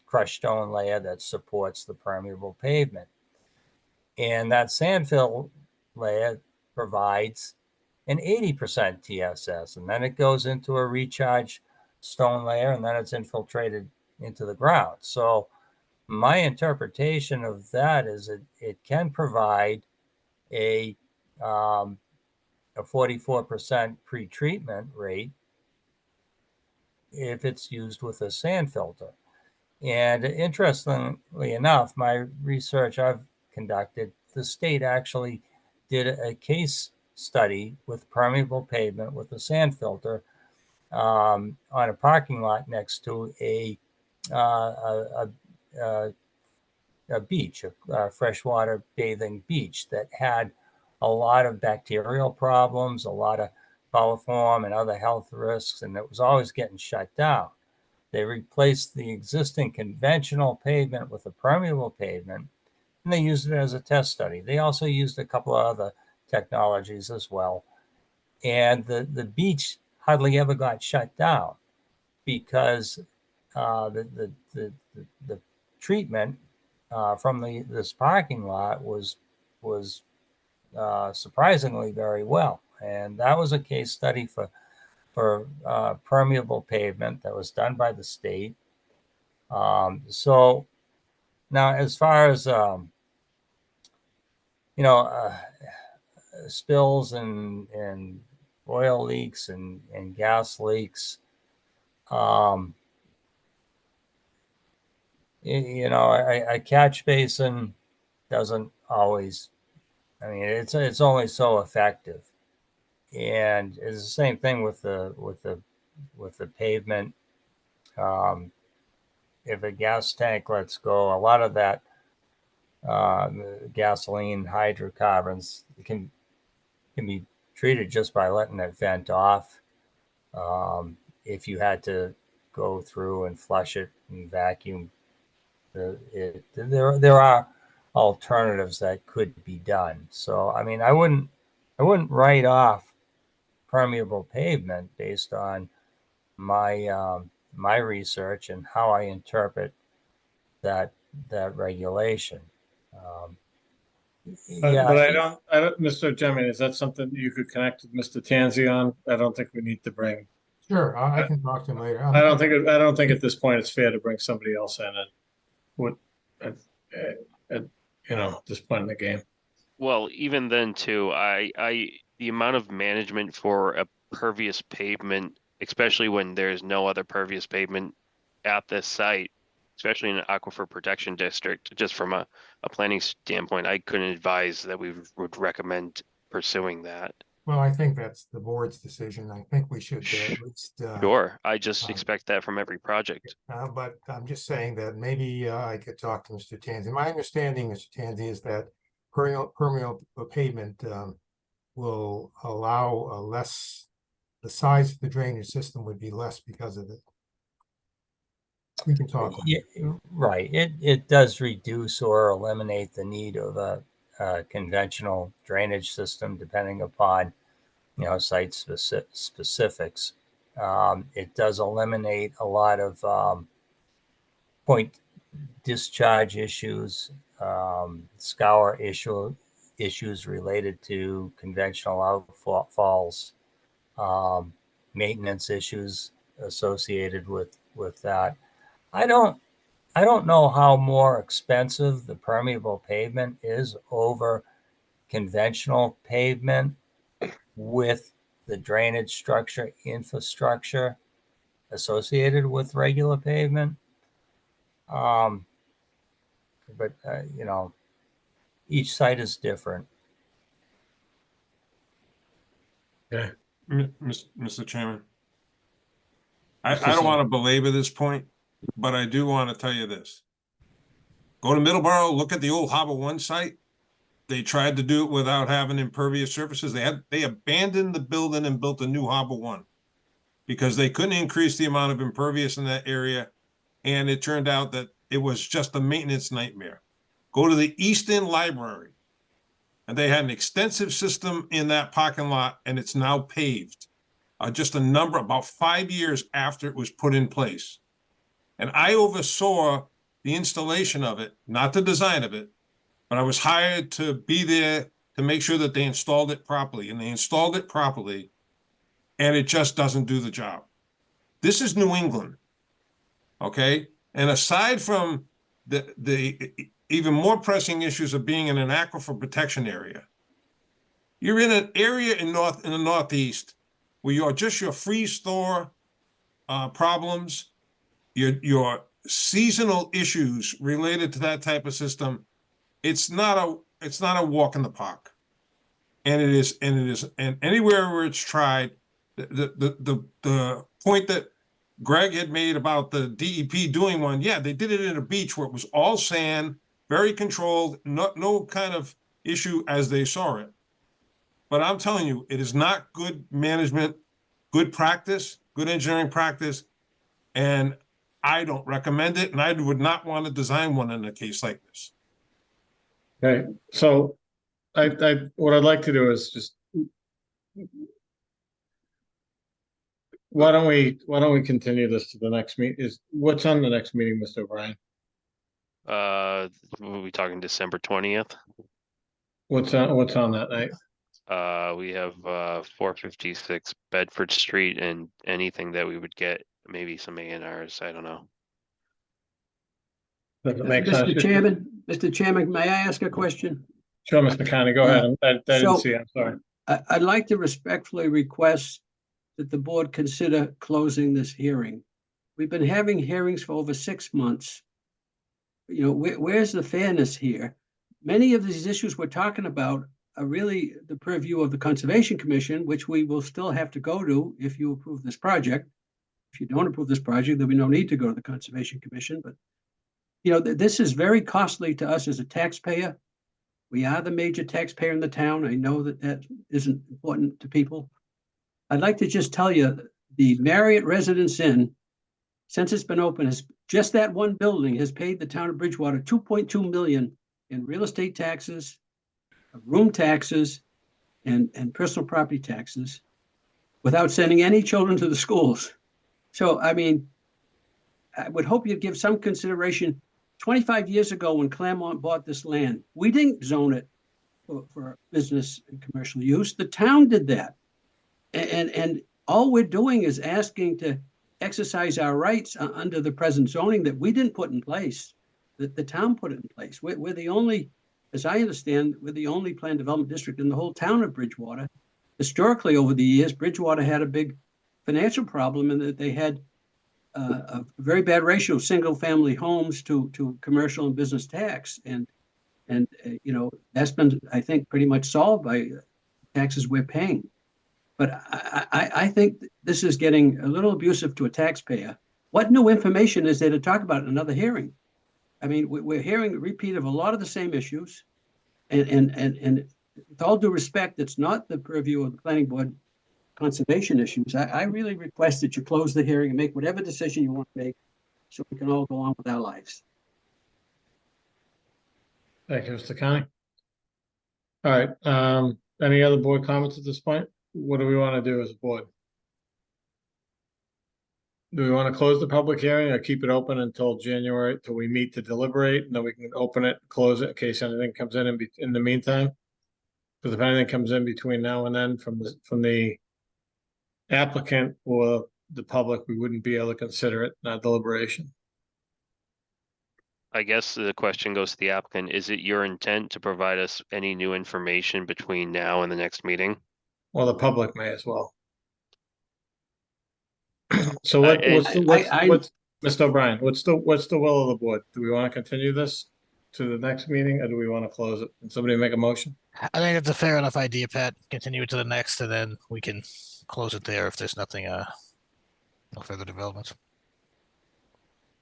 crushed stone layer that supports the permeable pavement. And that sand fill layer provides an 80% TSS, and then it goes into a recharge stone layer, and then it's infiltrated into the ground. So my interpretation of that is it can provide a 44% pre-treatment rate if it's used with a sand filter. And interestingly enough, my research I've conducted, the state actually did a case study with permeable pavement with a sand filter on a parking lot next to a beach, a freshwater bathing beach that had a lot of bacterial problems, a lot of coliform and other health risks, and it was always getting shut down. They replaced the existing conventional pavement with a permeable pavement, and they used it as a test study. They also used a couple of other technologies as well. And the beach hardly ever got shut down because the treatment from this parking lot was surprisingly very well. And that was a case study for permeable pavement that was done by the state. So now, as far as spills and oil leaks and gas leaks, a catch basin doesn't always. I mean, it's only so effective. And it's the same thing with the pavement. If a gas tank lets go, a lot of that gasoline hydrocarbons can be treated just by letting it vent off. If you had to go through and flush it and vacuum, there are alternatives that could be done. So I mean, I wouldn't write off permeable pavement based on my my research and how I interpret that regulation. But I don't, Mr. Jemming, is that something you could connect with Mr. Tanzi on? I don't think we need to bring. Sure, I can talk to him later. I don't think at this point it's fair to bring somebody else in at this point in the game. Well, even then too, the amount of management for a pervious pavement, especially when there's no other pervious pavement at this site, especially in an aquifer protection district, just from a planning standpoint, I couldn't advise that we would recommend pursuing that. Well, I think that's the board's decision. I think we should at least. Sure, I just expect that from every project. But I'm just saying that maybe I could talk to Mr. Tanzi. My understanding, Mr. Tanzi, is that permeable pavement will allow a less the size of the drainage system would be less because of it. We can talk. on Yeah, it, you know? right. It does reduce or eliminate the need of a conventional drainage system, depending upon, site specifics. It does eliminate a lot of point discharge issues, scour issues related to conventional outfalls, maintenance issues associated with that. I don't know how more expensive the permeable pavement is over conventional pavement with the drainage structure infrastructure associated with regular pavement. But each site is different. Yeah. Mr. Chairman. I don't want to belabor this point, but I do want to tell you this. Go to Middleborough, look at the old Harbor One site. They tried to do it without having impervious surfaces. They abandoned the building and built a new Harbor One because they couldn't increase the amount of impervious in that area. And it turned out that it was just a maintenance nightmare. Go to the East End Library, and they had an extensive system in that parking lot, and it's now paved. Just about 5 years after it was put in place. And I oversaw the installation of it, not the design of it, but I was hired to be there to make sure that they installed it properly. And they installed it properly, and it just doesn't do the job. This is New England, okay? And aside from the even more pressing issues of being in an aquifer protection area, you're in an area in the Northeast where you're just your freeze thaw problems, your seasonal issues related to that type of system. It's not a walk in the park, and anywhere where it's tried. The point that Greg had made about the DEP doing one, yeah, they did it in a beach where it was all sand, very controlled, no kind of issue as they saw it. But I'm telling you, it is not good management, good practice, good engineering practice, and I don't recommend it, and I would not want to design one in a case like this. Okay, so what I'd like to do is just why don't we continue this to the next meeting? What's on the next meeting, Mr. O'Brien? Were we talking December 20th? What's on that night? We have 456 Bedford Street and anything that we would get, maybe some A&Rs, I don't know. Does it make sense? Mr. Chairman, may I ask a question? Sure, Mr. Connie, go ahead. I didn't see it, I'm sorry. I'd like to respectfully request that the board consider closing this hearing. We've been having hearings for over 6 months. Where's the fairness here? Many of these issues we're talking about are really the purview of the Conservation Commission, which we will still have to go to if you approve this project. If you don't approve this project, there'll be no need to go to the Conservation Commission. But, this is very costly to us as a taxpayer. We are the major taxpayer in the town. I know that isn't important to people. I'd like to just tell you, the Marriott Residence Inn, since it's been open, just that one building has paid the town of Bridgewater $2.2 million in real estate taxes, room taxes, and personal property taxes without sending any children to the schools. So, I would hope you'd give some consideration. 25 years ago, when Claremont bought this land, we didn't zone it for business and commercial use. The town did that. And all we're doing is asking to exercise our rights under the present zoning that we didn't put in place, that the town put it in place. We're the only, as I understand, we're the only planned development district in the whole town of Bridgewater. Historically, over the years, Bridgewater had a big financial problem in that they had a very bad ratio of single-family homes to commercial and business tax. And that's been, I think, pretty much solved by taxes we're paying. But I think this is getting a little abusive to a taxpayer. What new information is there to talk about in another hearing? We're hearing a repeat of a lot of the same issues. And with all due respect, it's not the purview of the planning board conservation issues. I really request that you close the hearing and make whatever decision you want to make so we can all go on with our lives. Thank you, Mr. Connie. All right, any other board comments at this point? What do we want to do as a board? Do we want to close the public hearing or keep it open until January, till we meet to deliberate, and then we can open it, close it in case anything comes in the meantime? Because if anything comes in between now and then from the applicant or the public, we wouldn't be able to consider it, not deliberation. I guess the question goes to the applicant. Is it your intent to provide us any new information between now and the next meeting? Well, the public may as well. So what's Mr. O'Brien, what's the will of the board? Do we want to continue this to the next meeting or do we want to close it? Can somebody make a motion? I think it's a fair enough idea, Pat. Continue it to the next, and then we can close it there if there's nothing, no further developments.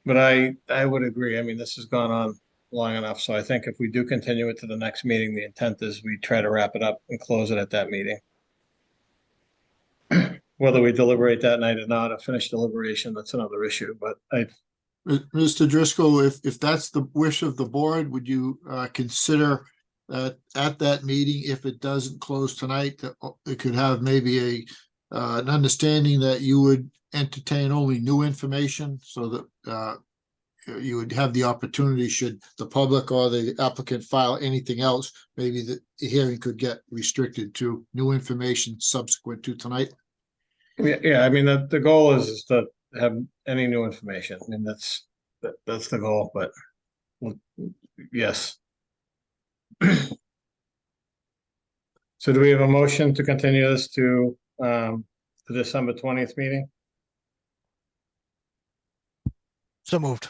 But I would agree. I mean, this has gone on long enough. So I think if we do continue it to the next meeting, the intent is we try to wrap it up and close it at that meeting. Whether we deliberate that night or not, or finish deliberation, that's another issue, but Mr. Driscoll, if that's the wish of the board, would you consider at that meeting, if it doesn't close tonight, that it could have maybe an understanding that you would entertain only new information so that you would have the opportunity, should the public or the applicant file anything else, maybe the hearing could get restricted to new information subsequent to tonight? yeah, I mean, the goal is to have any new information. I mean, that's the goal, but yes. So do we have a motion to continue this to the December 20th meeting? So moved.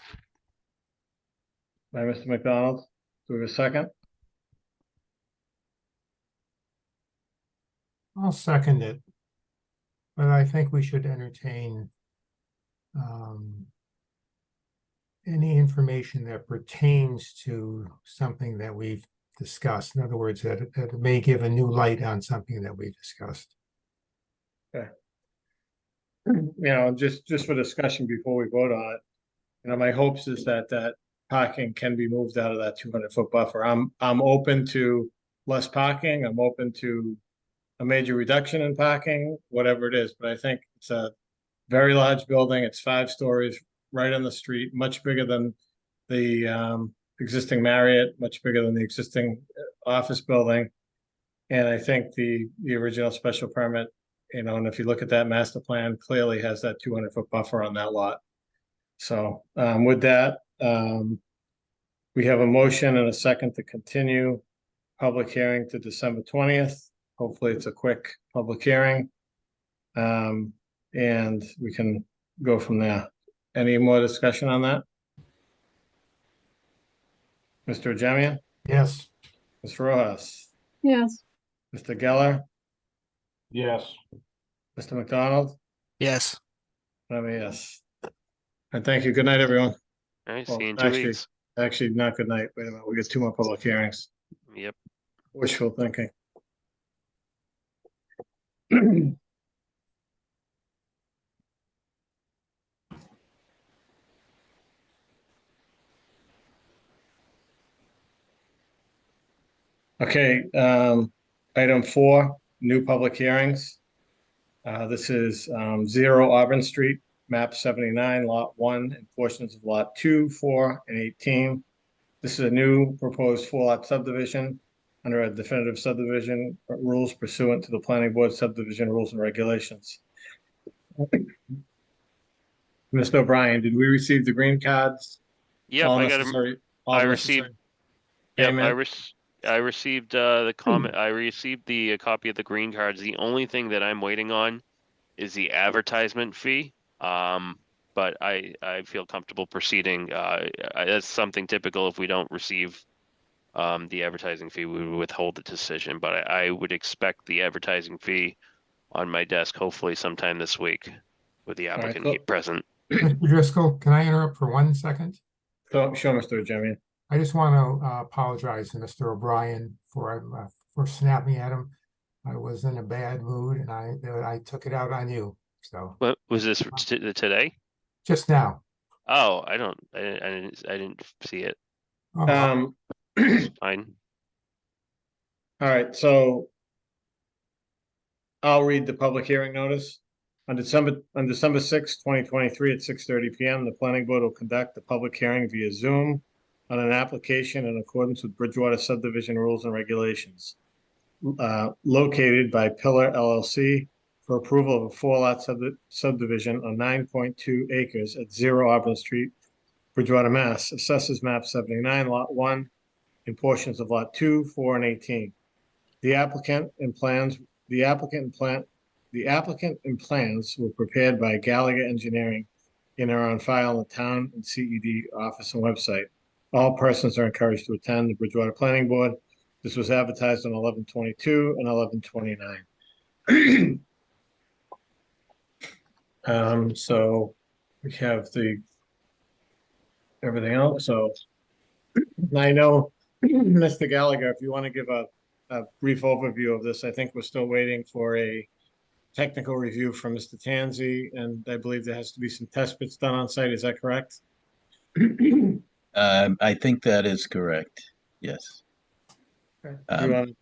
By Mr. McDonald. Do we have a second? I'll second it. But I think we should entertain any information that pertains to something that we've discussed. In other words, that it may give a new light on something that we discussed. Okay. You know, just for discussion before we vote on it, you know, my hopes is that parking can be moved out of that 200-foot buffer. I'm open to less parking. I'm open to a major reduction in parking, whatever it is, but I think it's a very large building. It's 5 stories right on the street, much bigger than the existing Marriott, much bigger than the existing office building. And I think the original special permit, you know, and if you look at that master plan, clearly has that 200-foot buffer on that lot. So with that, we have a motion and a second to continue public hearing to December 20th. Hopefully it's a quick public hearing. And we can go from there. Any more discussion on that? Mr. Jemian? Yes. Ms. Rojas? Yes. Mr. Geller? Yes. Mr. McDonald? Yes. I'm a yes. And thank you. Good night, everyone. All right, Well, see you in 2 weeks. Actually, not good night. Wait a minute. We get 2 more public hearings. Yep. Wishful thinking. Okay, item 4, new public hearings. This is 0 Auburn Street, map 79, lot 1, and portions of lot 2, 4, and 18. This is a new proposed 4-lot subdivision under a definitive subdivision rules pursuant to the planning board subdivision rules and regulations. Mr. O'Brien, did we receive the green cards? Yep, All I got necessary- them. all I necessary received. Yep, payment? I received the comment. I received the copy of the green cards. The only thing that I'm waiting on is the advertisement fee. But I feel comfortable proceeding. That's something typical. If we don't receive the advertising fee, we would withhold the decision. But I would expect the advertising fee on my desk hopefully sometime this week with the right, applicant cool. present. Mr. Driscoll, can I interrupt for 1 second? So, sure, Mr. Jemian. I just want to apologize to Mr. O'Brien for snapping at him. I was in a bad mood and I took it out on you, so, What was this today? just now. Oh, I didn't see it. Oh, Fine. All right, so I'll read the public hearing notice. On December 6, 2023 at 6:30 PM, the planning board will conduct a public hearing via Zoom on an application in accordance with Bridgewater subdivision rules and regulations. Located by Pillar LLC for approval of a 4-lot subdivision on 9.2 acres at 0 Auburn Street, Bridgewater, Mass. Assessors map 79, lot 1, and portions of lot 2, 4, and 18. The applicant and plans were prepared by Gallagher Engineering and are on file in the town and CED office and website. All persons are encouraged to attend the Bridgewater Planning Board. This was advertised on 11/22 and 11/29. So we have everything else, so I know, Mr. Gallagher, if you want to give a brief overview of this, I think we're still waiting for a technical review from Mr. Tanzi, and I believe there has to be some test bits done on site, is that correct? I think that is correct, yes. Do you want to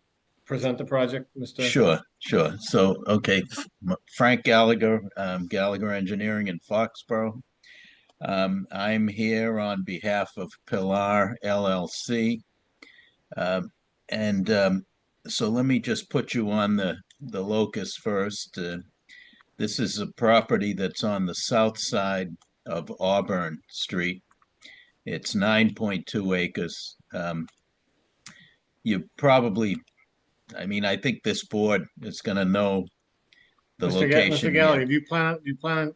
present the project, Mr.? Sure. So, okay, Frank Gallagher, Gallagher Engineering in Foxborough. I'm here on behalf of Pilar LLC. So let me just put you on the locus first. This is a property that's on the south side of Auburn Street. It's 9.2 acres. You probably, I think this board is going to know the location. Mr. Gallagher,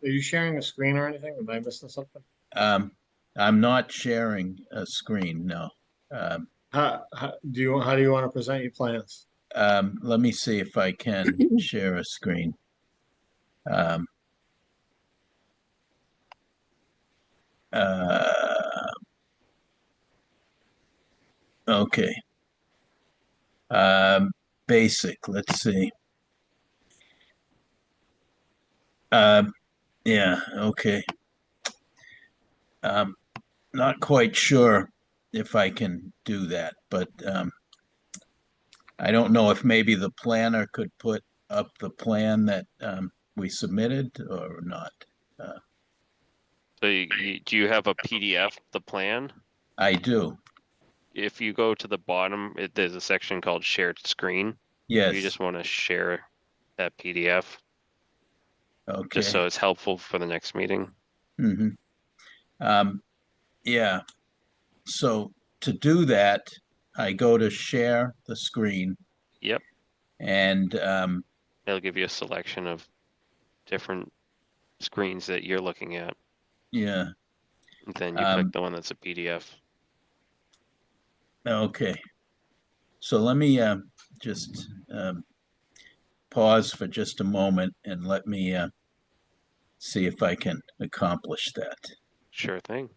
are you sharing a screen or anything? Am I missing something? I'm not sharing a screen, no. How do you want to present your plans? Let me see if I can share a screen. Okay. Basic, let's see. Yeah, okay. Not quite sure if I can do that, but I don't know if maybe the planner could put up the plan that we submitted or not. So do you have a PDF, the plan? I do. If you go to the bottom, there's a section called shared screen. Yes. You just want to share that PDF. Okay. Just so it's helpful for the next meeting. Yeah. So to do that, I go to share the screen. Yep. And it'll give you a selection of different screens that you're looking at. Yeah. And then you click the one that's a PDF. Okay. So let me just pause for just a moment and let me see if I can accomplish that. Sure thing.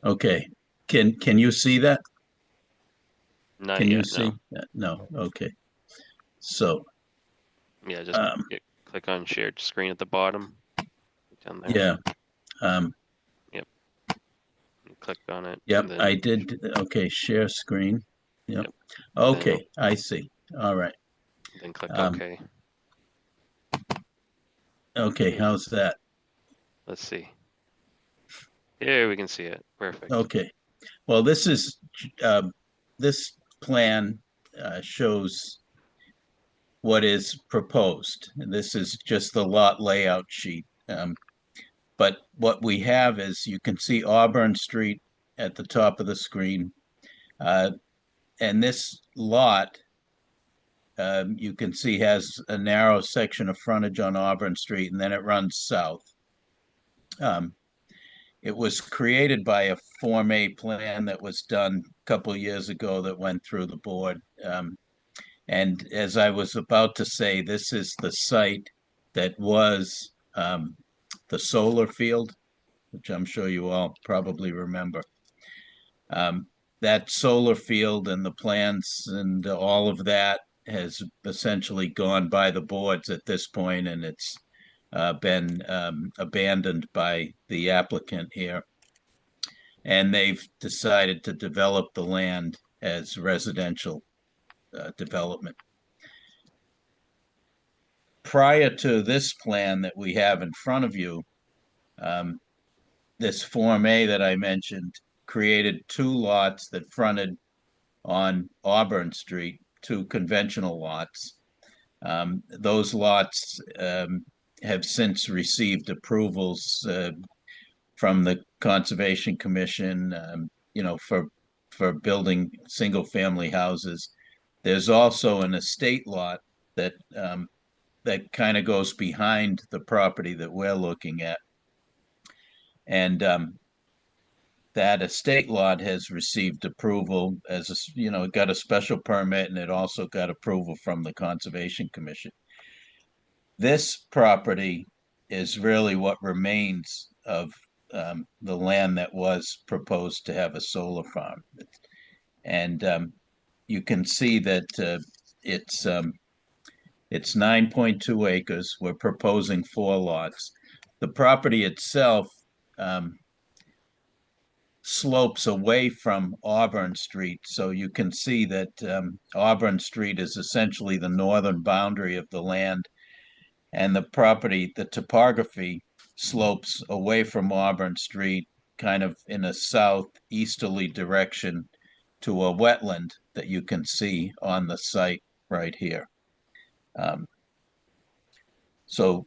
Okay. Can you see that? Not Can yet, you see? no. No. Okay. So. Yeah, just click on shared screen at the bottom. Down there. Yeah. Yep. You clicked on it. Yep, I did. Okay, share screen. Yep. Okay, I see. All right. Then click OK. Okay, how's that? Let's see. Here we can see it. Perfect. Okay. Well, this is this plan shows what is proposed. And this is just the lot layout sheet. But what we have is you can see Auburn Street at the top of the screen. And this lot you can see has a narrow section of frontage on Auburn Street, and then it runs south. It was created by a Form A plan that was done a couple years ago that went through the board. And as I was about to say, this is the site that was the solar field, which I'm sure you all probably remember. That solar field and the plans and all of that has essentially gone by the boards at this point, and it's been abandoned by the applicant here. And they've decided to develop the land as residential development. Prior to this plan that we have in front of you, this Form A that I mentioned created 2 lots that fronted on Auburn Street, 2 conventional lots. Those lots have since received approvals from the Conservation Commission, for building single-family houses. There's also an estate lot that that kind of goes behind the property that we're looking at. And that estate lot has received approval as it got a special permit, and it also got approval from the Conservation Commission. This property is really what remains of the land that was proposed to have a solar farm. And you can see that it's 9.2 acres. We're proposing 4 lots. The property itself slopes away from Auburn Street. So you can see that Auburn Street is essentially the northern boundary of the land, and the property, the topography, slopes away from Auburn Street kind of in a southeasterly direction to a wetland that you can see on the site right here. So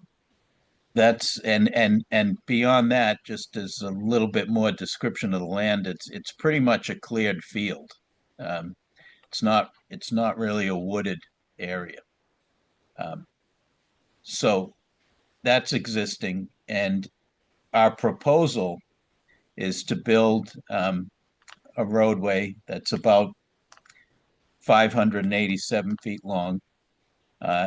that's and beyond that, just as a little bit more description of the land, it's pretty much a cleared field. It's not really a wooded area. So that's existing, and our proposal is to build a roadway that's about 587 feet long.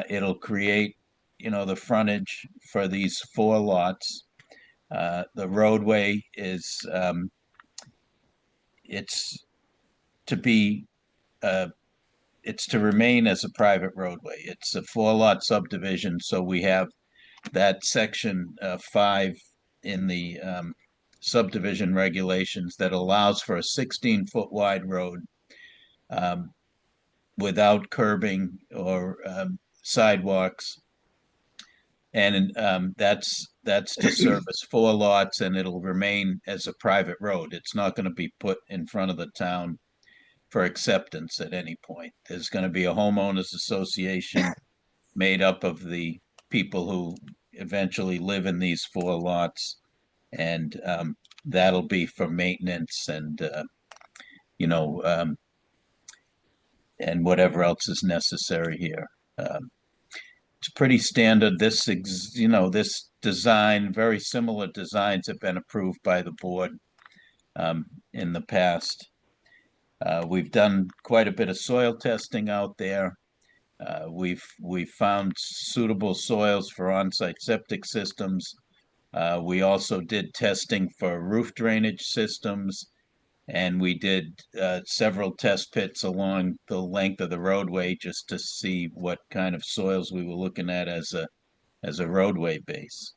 It'll create, the frontage for these 4 lots. The roadway is, it's to remain as a private roadway. It's a 4-lot subdivision, so we have that section 5 in the subdivision regulations that allows for a 16-foot wide road without curbing or sidewalks. And that's to service 4 lots, and it'll remain as a private road. It's not going to be put in front of the town for acceptance at any point. There's going to be a homeowners association made up of the people who eventually live in these 4 lots, and that'll be for maintenance and and whatever else is necessary here. It's pretty standard. This design, very similar designs have been approved by the board in the past. We've done quite a bit of soil testing out there. We've found suitable soils for on-site septic systems. We also did testing for roof drainage systems, and we did several test pits along the length of the roadway just to see what kind of soils we were looking at as a roadway base.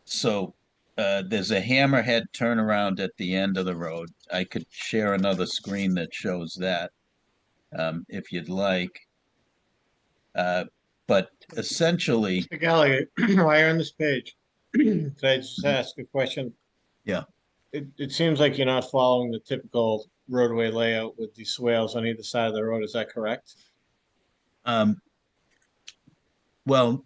So there's a hammerhead turnaround at the end of the road. I could share another screen that shows that if you'd like. But essentially, Mr. Gallagher, while you're on this page, could I just ask a question? Yeah. It seems like you're not following the typical roadway layout with the swales on either side of the road. Is that correct? Well,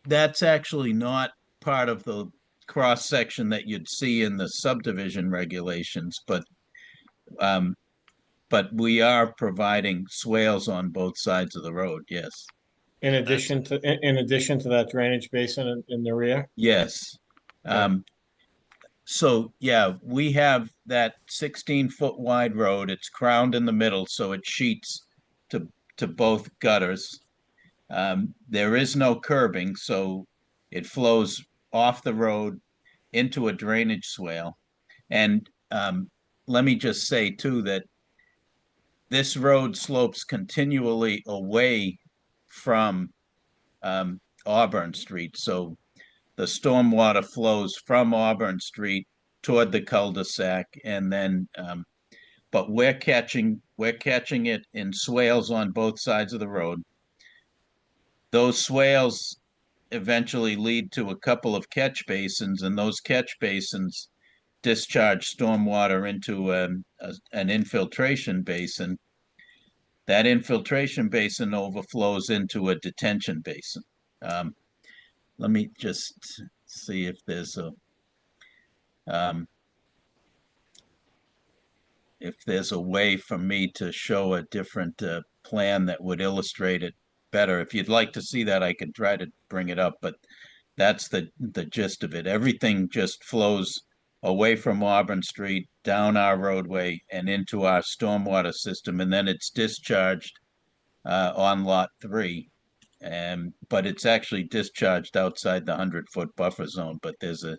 that's actually not part of the cross section that you'd see in the subdivision regulations, but But we are providing swales on both sides of the road, yes. In addition to that drainage basin in the rear? Yes. So yeah, we have that 16-foot wide road. It's crowned in the middle, so it sheets to both gutters. There is no curbing, so it flows off the road into a drainage swale. And let me just say too that this road slopes continually away from Auburn Street. So the stormwater flows from Auburn Street toward the cul-de-sac, and then but we're catching it in swales on both sides of the road. Those swales eventually lead to a couple of catch basins, and those catch basins discharge stormwater into an infiltration basin. That infiltration basin overflows into a detention basin. Let me just see if there's a way for me to show a different plan that would illustrate it better. If you'd like to see that, I can try to bring it up, but that's the gist of it. Everything just flows away from Auburn Street, down our roadway, and into our stormwater system, and then it's discharged on Lot 3. But it's actually discharged outside the 100-foot buffer zone, but there's a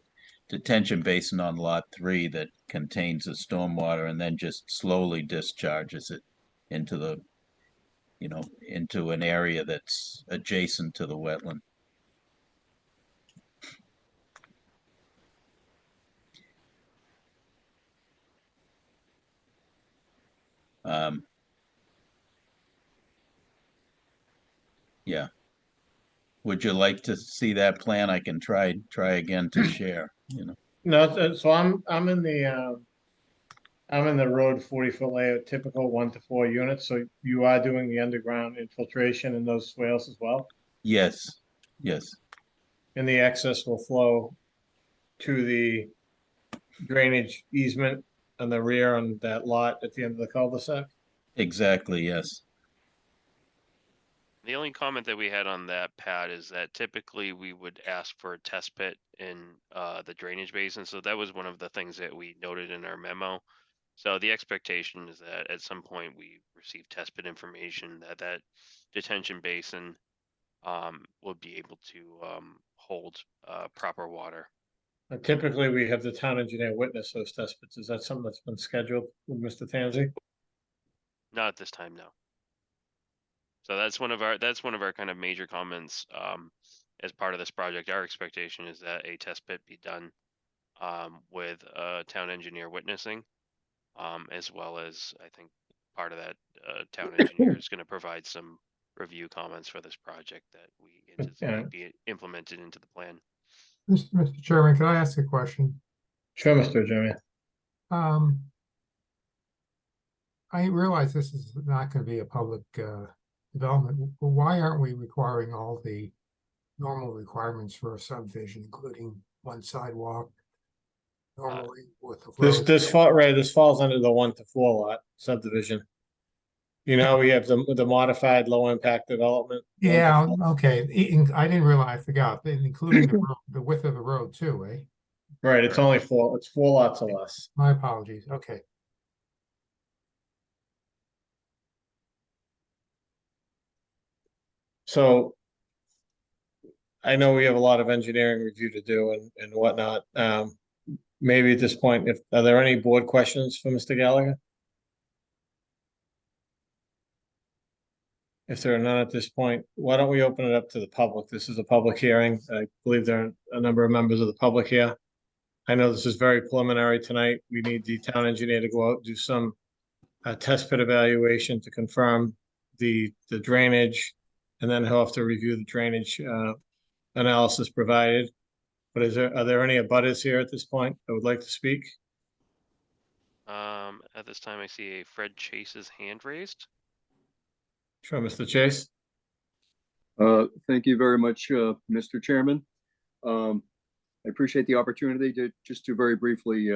detention basin on Lot 3 that contains the stormwater and then just slowly discharges it into the, into an area that's adjacent to the wetland. Yeah. Would you like to see that plan? I can try again to share, No, so I'm in the road 40-foot layout, typical 1 to 4 units. So you are doing the underground infiltration in those swales as well? Yes, yes. And the excess will flow to the drainage easement on the rear on that lot at the end of the cul-de-sac? Exactly, yes. The only comment that we had on that, Pat, is that typically we would ask for a test pit in the drainage basin. So that was one of the things that we noted in our memo. So the expectation is that at some point we receive test pit information that detention basin will be able to hold proper water. Typically, we have the town engineer witness those test pits. Is that something that's been scheduled with Mr. Tanzi? Not at this time, no. So that's one of our kind of major comments as part of this project. Our expectation is that a test pit be done with a town engineer witnessing, as well as I think part of that town engineer is going to provide some review comments for this project that we anticipate be implemented into the plan. Mr. Chairman, can I ask a question? Sure, Mr. Jimmy. I realize this is not going to be a public development, but why aren't we requiring all the normal requirements for a subdivision, including one sidewalk? Normally with the this falls under the 1 to 4 lot subdivision. We have the modified low impact development. Yeah, okay. I didn't realize, I forgot, including the width of the road too, eh? Right, it's 4 lots or less. My apologies. Okay. So I know we have a lot of engineering review to do and whatnot. Maybe at this point, are there any board questions for Mr. Gallagher? If there are none at this point, why don't we open it up to the public? This is a public hearing. I believe there are a number of members of the public here. I know this is very preliminary tonight. We need the town engineer to go out and do some test pit evaluation to confirm the drainage, and then he'll have to review the drainage analysis provided. But are there any abutters here at this point that would like to speak? At this time, I see a Fred Chase's hand raised. Sure, Mr. Chase. Thank you very much, Mr. Chairman. I appreciate the opportunity to just to very briefly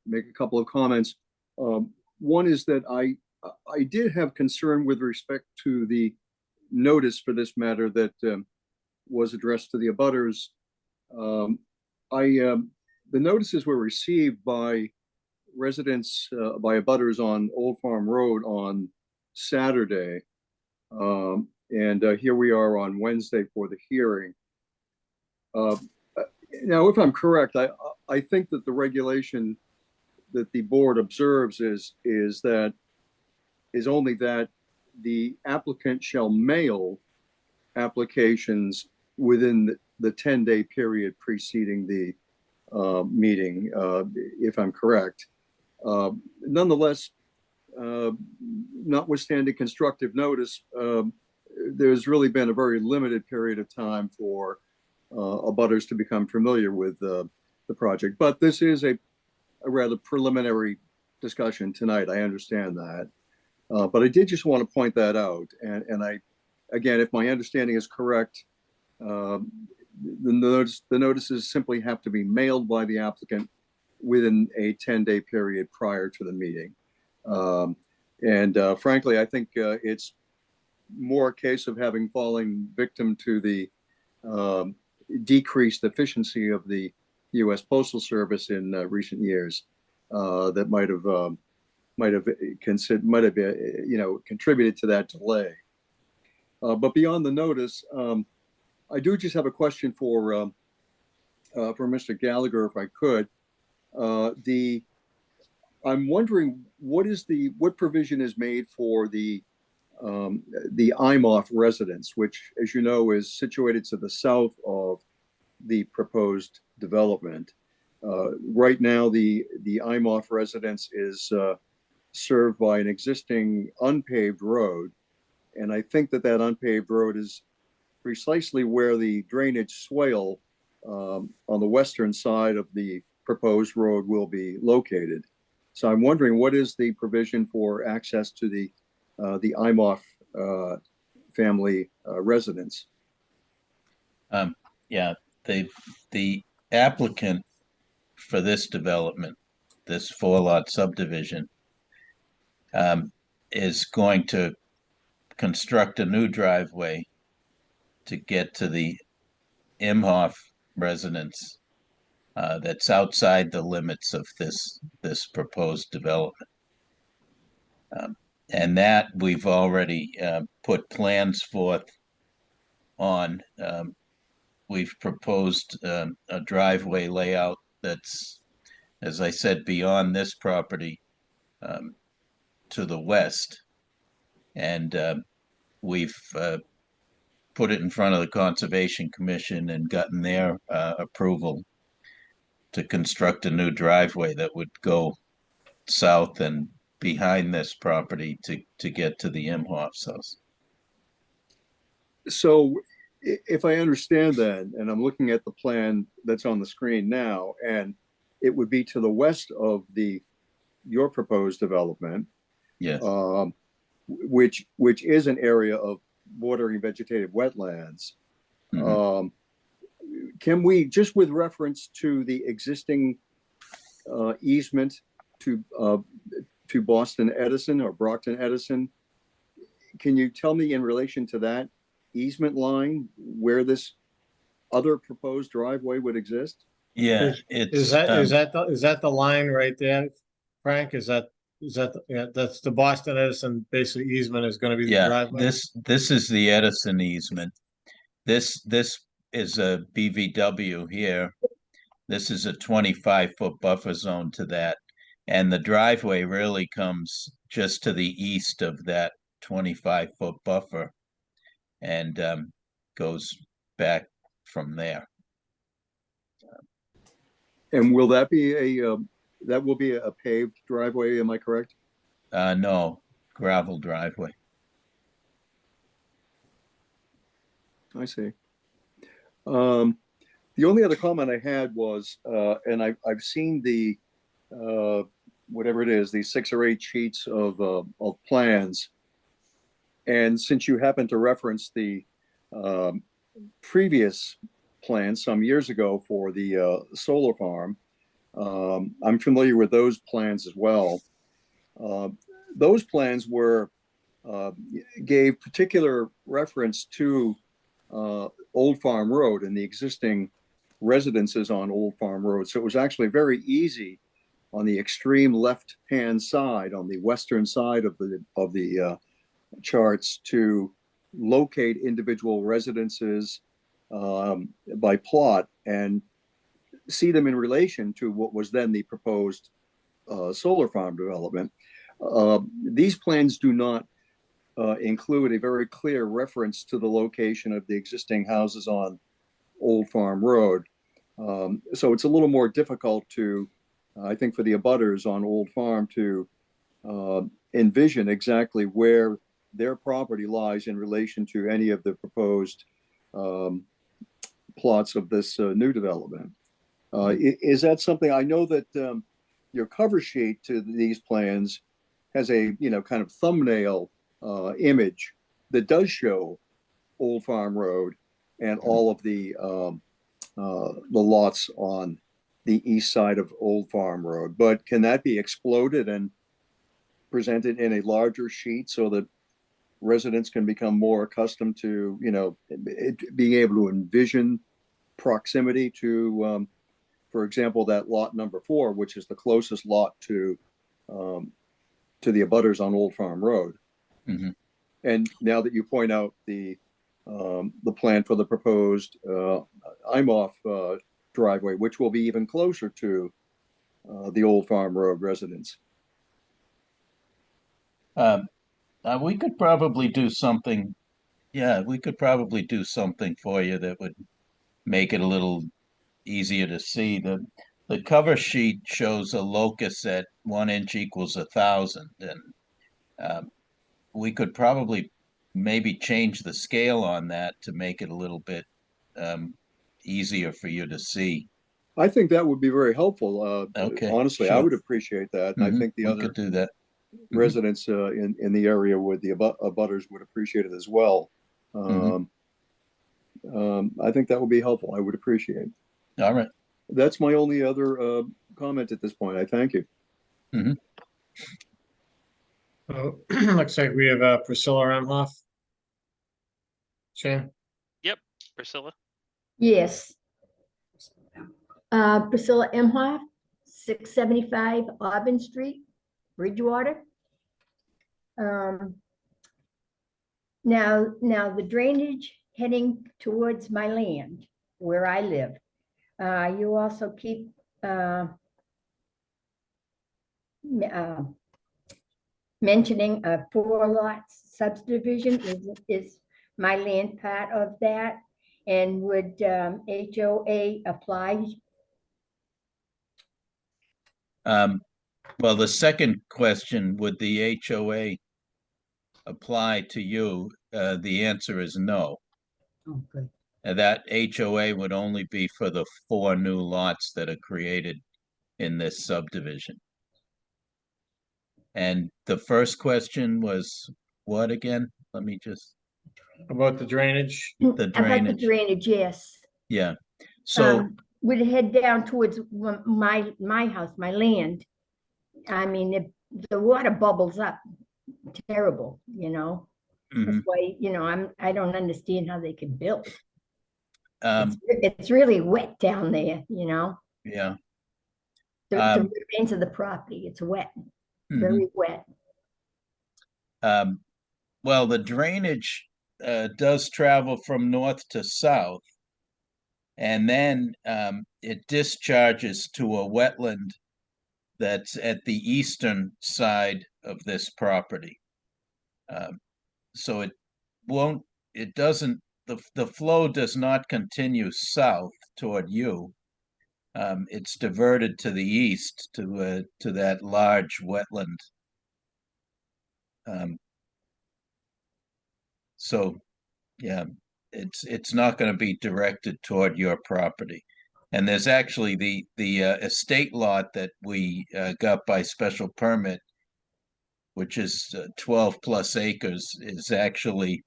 make a couple of comments. One is that I did have concern with respect to the notice for this matter that was addressed to the abutters. The notices were received by residents, by abutters on Old Farm Road on Saturday. And here we are on Wednesday for the hearing. Now, if I'm correct, I think that the regulation that the board observes is only that the applicant shall mail applications within the 10-day period preceding the meeting, if I'm correct. Nonetheless, notwithstanding constructive notice, there's really been a very limited period of time for abutters to become familiar with the project. But this is a rather preliminary discussion tonight. I understand that. But I did just want to point that out. And again, if my understanding is correct, the notices simply have to be mailed by the applicant within a 10-day period prior to the meeting. Frankly, I think it's more a case of having fallen victim to the decreased efficiency of the U.S. Postal Service in recent years that might have contributed to that delay. But beyond the notice, I do just have a question for Mr. Gallagher, if I could. I'm wondering what provision is made for the Eymoff residence, which, as you know, is situated to the south of the proposed development. Right now, the Eymoff residence is served by an existing unpaved road, and I think that unpaved road is precisely where the drainage swale on the western side of the proposed road will be located. So I'm wondering, what is the provision for access to the Eymoff family residence? Yeah, the applicant for this development, this 4-lot subdivision, is going to construct a new driveway to get to the Imhoff residence that's outside the limits of this proposed development. And that we've already put plans forth on. We've proposed a driveway layout that's, as I said, beyond this property to the west. And we've put it in front of the Conservation Commission and gotten their approval to construct a new driveway that would go south and behind this property to get to the Imhoff's house. So if I understand that, and I'm looking at the plan that's on the screen now, and it would be to the west of your proposed development, yes, which is an area of bordering vegetative wetlands. Mm-hmm. Can we, just with reference to the existing easement to Boston Edison or Brockton Edison, can you tell me in relation to that easement line where this other proposed driveway would exist? Yeah, Is that the line right there, Frank? That's the Boston Edison basic easement is going to be the driveway? This is the Edison easement. This is a BVW here. This is a 25-foot buffer zone to that. And the driveway really comes just to the east of that 25-foot buffer and goes back from there. And will that be that will be a paved driveway, am I correct? No, gravel driveway. I see. The only other comment I had was, and I've seen the whatever it is, these 6 or 8 sheets of plans, and since you happen to reference the previous plan some years ago for the solar farm, I'm familiar with those plans as well. Those plans were gave particular reference to Old Farm Road and the existing residences on Old Farm Road. So it was actually very easy on the extreme left-hand side, on the western side of the charts, to locate individual residences by plot and see them in relation to what was then the proposed solar farm development. These plans do not include a very clear reference to the location of the existing houses on Old Farm Road. So it's a little more difficult to, I think, for the abutters on Old Farm to envision exactly where their property lies in relation to any of the proposed plots of this new development. Is that something, I know that your cover sheet to these plans has a, kind of thumbnail image that does show Old Farm Road and all of the lots on the east side of Old Farm Road. But can that be exploded and presented in a larger sheet so that residents can become more accustomed to, being able to envision proximity to, for example, that lot number 4, which is the closest lot to the abutters on Old Farm Road. Mhm. And now that you point out the plan for the proposed Imhoff driveway, which will be even closer to the Old Farm Road residents. We could probably do something. Yeah, we could probably do something for you that would make it a little easier to see. The cover sheet shows a locus at 1 inch equals 1,000, and we could probably maybe change the scale on that to make it a little bit easier for you to see. I think that would be very helpful. Okay, honestly, I sure. would appreciate that. And I think the we other could do that. residents in the area with the abutters would appreciate it as well. I think that would be helpful. I would appreciate. All right. That's my only other comment at this point. I thank you. Looks like we have Priscilla Emhoff. Shane? Yep, Priscilla. Yes. Priscilla Emhoff, 675 Auburn Street, Bridgewater. Now the drainage heading towards my land where I live. You also keep mentioning a 4 lots subdivision. Is my land part of that? And would HOA apply? Well, the second question, would the HOA apply to you? The answer is no. Okay. And that HOA would only be for the 4 new lots that are created in this subdivision. And the first question was what again? Let me just. About the drainage? The About the drainage. drainage, yes. Yeah. So Would it head down towards my house, my land? I mean, the water bubbles up terrible, That's why, I don't understand how they can build. It's really wet down there, yeah. The remains of the property, it's wet, very wet. Well, the drainage does travel from north to south, and then it discharges to a wetland that's at the eastern side of this property. So the flow does not continue south toward you. It's diverted to the east to that large wetland. So, yeah, it's not going to be directed toward your property. And there's actually the estate lot that we got by special permit, which is 12 plus acres, is actually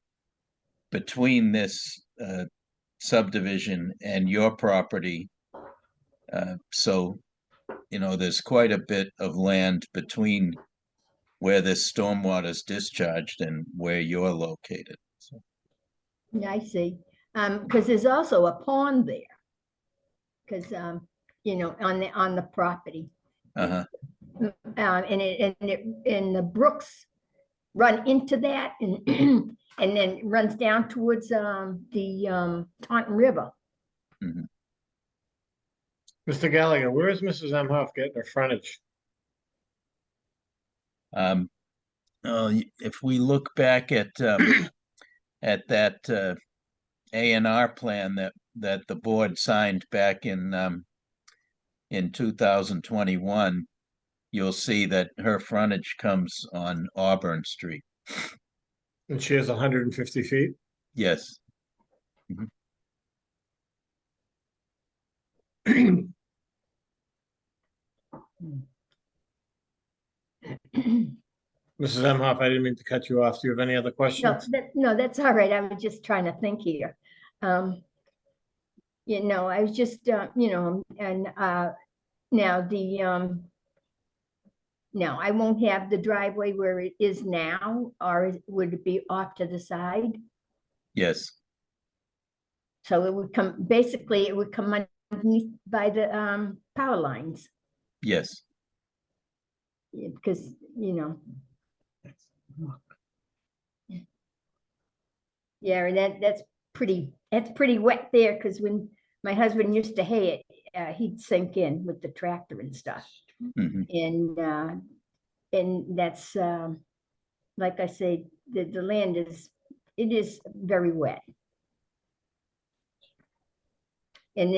between this subdivision and your property. So, there's quite a bit of land between where this stormwater is discharged and where you're located. So, Yeah, I see. Because there's also a pond there. Because, you know, on the property. uh-huh. And the brooks run into that and and then runs down towards the Taunton River. Mr. Gallagher, where is Mrs. Emhoff getting her frontage? If we look back at that A&R plan that the board signed back in 2021, you'll see that her frontage comes on Auburn Street. And she has 150 feet? Yes. Mrs. Emhoff, I didn't mean to cut you off. Do you have any other No, questions? no, that's all right. I was just trying to think here. You know, I was just, you know, and now now I won't have the driveway where it is now, or would it be off to the side? Yes. So it would come, basically, it would come underneath by the power lines. Yes. Because, you know. Yeah, and that's pretty wet there, because when my husband used to hay it, he'd sink in with the tractor and stuff. And that's like I say, the land is very wet. And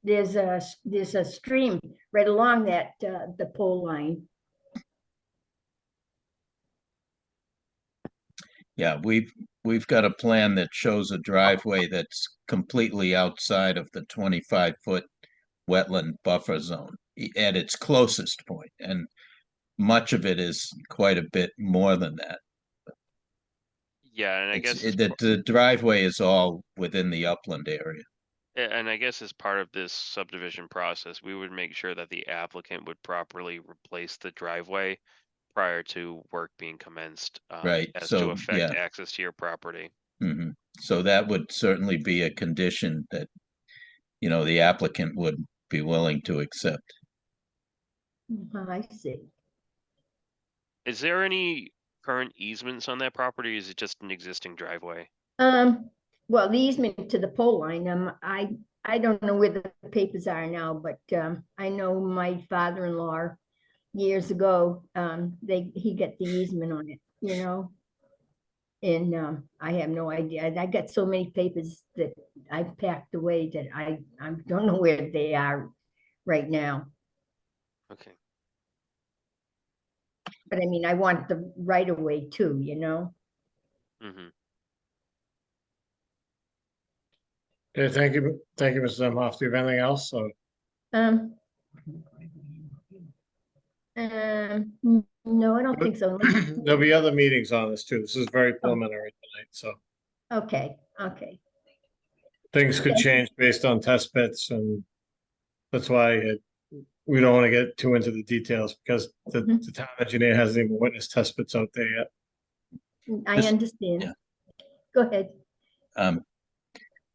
there's a stream right along that the pole line. Yeah, we've got a plan that shows a driveway that's completely outside of the 25-foot wetland buffer zone at its closest point, and much of it is quite a bit more than that. Yeah, and I guess the driveway is all within the upland area. and I guess as part of this subdivision process, we would make sure that the applicant would properly replace the driveway prior to work being commenced, Right, as so, to affect yeah. access to your property. So that would certainly be a condition that, you know, the applicant would be willing to accept. I see. Is there any current easements on that property, or is it just an existing driveway? Well, the easement to the pole line, I don't know where the papers are now, but I know my father-in-law years ago, he got the easement on it, you know. And I have no idea. I got so many papers that I've packed away that I don't know where they are right now. Okay. But I mean, I want the right of way too, you know. Okay, thank you, Mrs. Emhoff. Do you have anything else? So, no, I don't think so. there'll be other meetings on this too. This is very preliminary tonight, so Okay. things could change based on test pits, and that's why we don't want to get too into the details, because the town engineer hasn't even witnessed test pits out there yet. I understand. Yeah. Go ahead.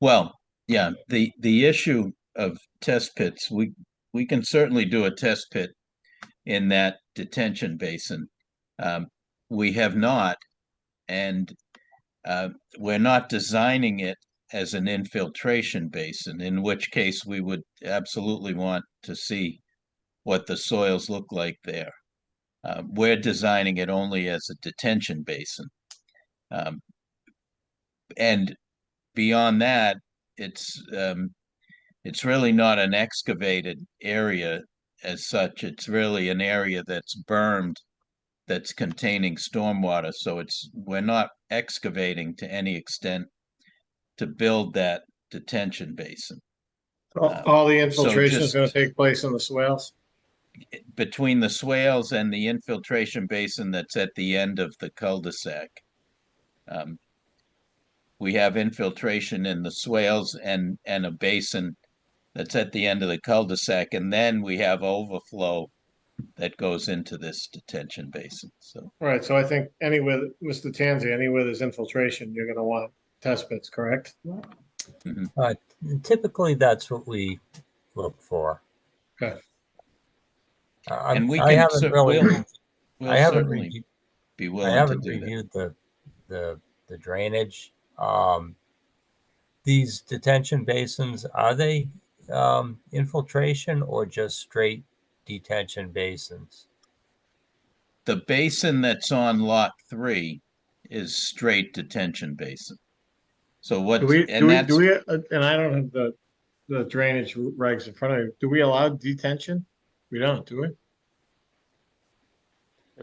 Well, yeah, the issue of test pits, we can certainly do a test pit in that detention basin. We have not, and we're not designing it as an infiltration basin, in which case we would absolutely want to see what the soils look like there. We're designing it only as a detention basin. And beyond that, it's really not an excavated area as such. It's really an area that's bermed, that's containing stormwater. So we're not excavating to any extent to build that detention basin. All the infiltration is just going to take place in the swales? between the swales and the infiltration basin that's at the end of the cul-de-sac. We have infiltration in the swales and a basin that's at the end of the cul-de-sac, and then we have overflow that goes into this detention basin, so. Right, so I think anywhere, Mr. Tanzi, anywhere there's infiltration, you're gonna want test pits, correct? Mhm. Typically, that's what we look for. Okay. And we I can, haven't really, we'll I haven't certainly reviewed, be I willing to haven't do that. reviewed the drainage. These detention basins, are they infiltration or just straight detention basins? The basin that's on lot 3 is straight detention basin. So what, Do we, and that's, and I don't have the drainage regs in front of me, do we allow detention? We don't, do we?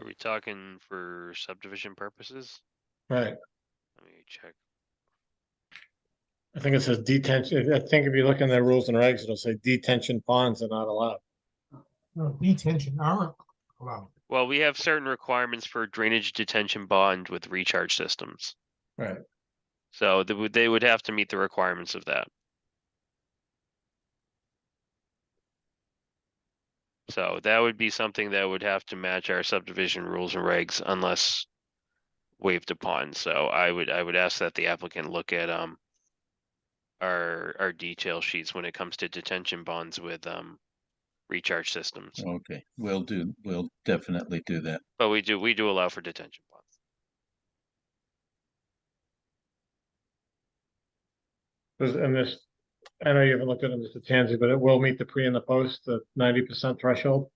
Are we talking for subdivision purposes? Right, Let me check. I think it says detention, I think if you look in the rules and regs, it'll say detention ponds are not allowed. No, detention, aren't allowed. Well, we have certain requirements for drainage detention bond with recharge systems. Right. So they would have to meet the requirements of that. So that would be something that would have to match our subdivision rules and regs unless waived upon. So I would ask that the applicant look at our detail sheets when it comes to detention bonds with recharge systems. okay, we'll definitely do that. But we do allow for detention bonds. And this, I know you haven't looked at it, Mr. Tanzi, but it will meet the pre and the post, the 90% threshold?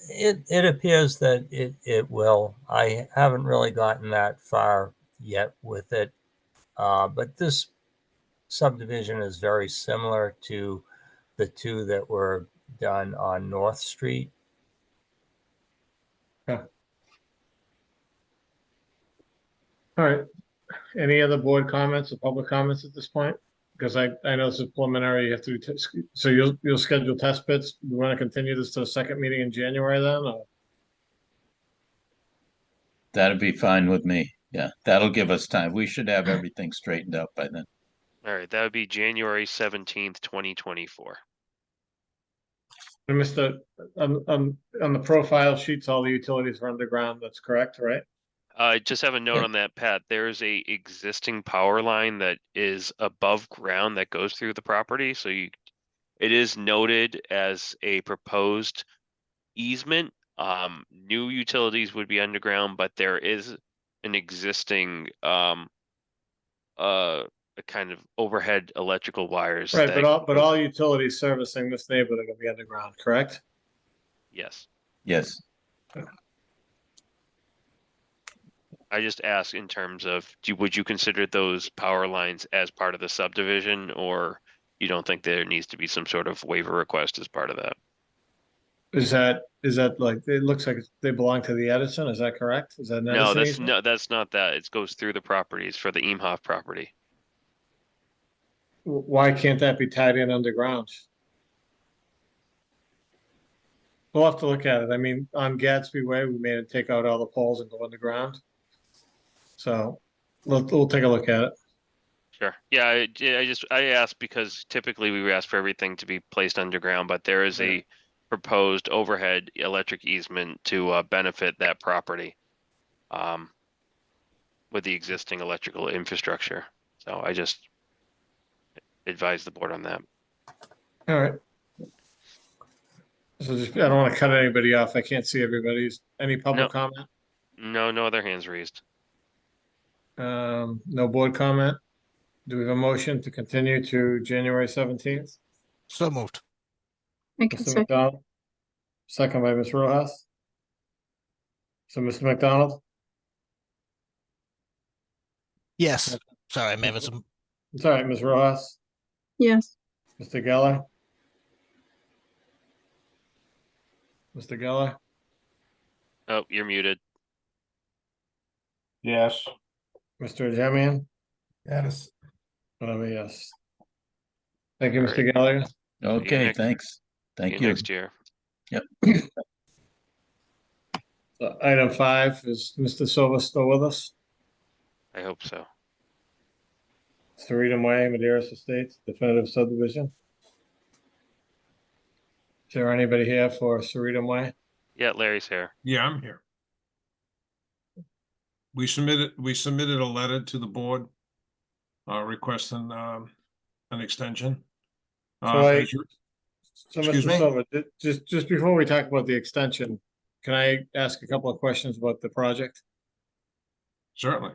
It appears that it will. I haven't really gotten that far yet with it. But this subdivision is very similar to the two that were done on North Street. Yeah. All right. Any other board comments or public comments at this point? Because I know this is preliminary, you have to, so you'll schedule test pits. We want to continue this to the second meeting in January then, or? That'd be fine with me. Yeah, that'll give us time. We should have everything straightened out by then. All right, that would be January 17th, 2024. And Mr., on the profile sheets, all the utilities are underground, that's correct, right? I just have a note on that, Pat. There is a existing power line that is above ground that goes through the property. So it is noted as a proposed easement. New utilities would be underground, but there is an existing a kind of overhead electrical wires. Right, but all utilities servicing this neighborhood are gonna be underground, correct? Yes. Yes. I just ask in terms of, would you consider those power lines as part of the subdivision, or you don't think there needs to be some sort of waiver request as part of that? Is that like, it looks like they belong to the Edison, is that correct? Is that an No, Edison easement? that's not that. It goes through the properties for the Eamhoff property. Why can't that be tied in underground? We'll have to look at it. I mean, on Gatsby Way, we made it take out all the poles and go underground. So we'll take a look at it. Sure. Yeah, I asked because typically we ask for everything to be placed underground, but there is a proposed overhead electric easement to benefit that property with the existing electrical infrastructure. So I just advise the board on that. All right. So just, I don't want to cut anybody off. I can't see everybody's. Any public comment? No other hands raised. No board comment? Do we have a motion to continue to January 17th? So moved. Mr. McDonald? Second by Ms. Rojas. So Mr. McDonald? Yes. Sorry, I may have some. It's all right, Ms. Rojas. Yes. Mr. Geller? Mr. Geller? Oh, you're muted. Yes. Mr. Jemian? Yes. Yes. Thank you, All Mr. Gallagher. Okay, thanks. Thank you. Next year. Yep. Item 5, is Mr. Silva still with us? I hope so. Freedom Way, Madeira Estates, definitive subdivision. Is there anybody here for Sarita Way? Yeah, Larry's here. Yeah, I'm here. We submitted a letter to the board requesting an extension. As you- So Excuse Mr. me? Silva, just before we talk about the extension, can I ask a couple of questions about the project? Certainly.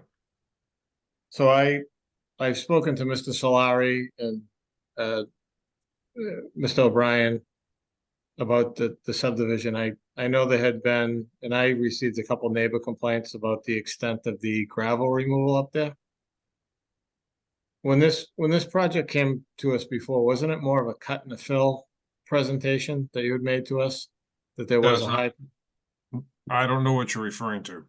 So I've spoken to Mr. Solari and Mr. O'Brien about the subdivision. I know there had been, and I received a couple neighbor complaints about the extent of the gravel removal up there. When this project came to us before, wasn't it more of a cut and a fill presentation that you had made to us? That there was a high, I don't know what you're referring to.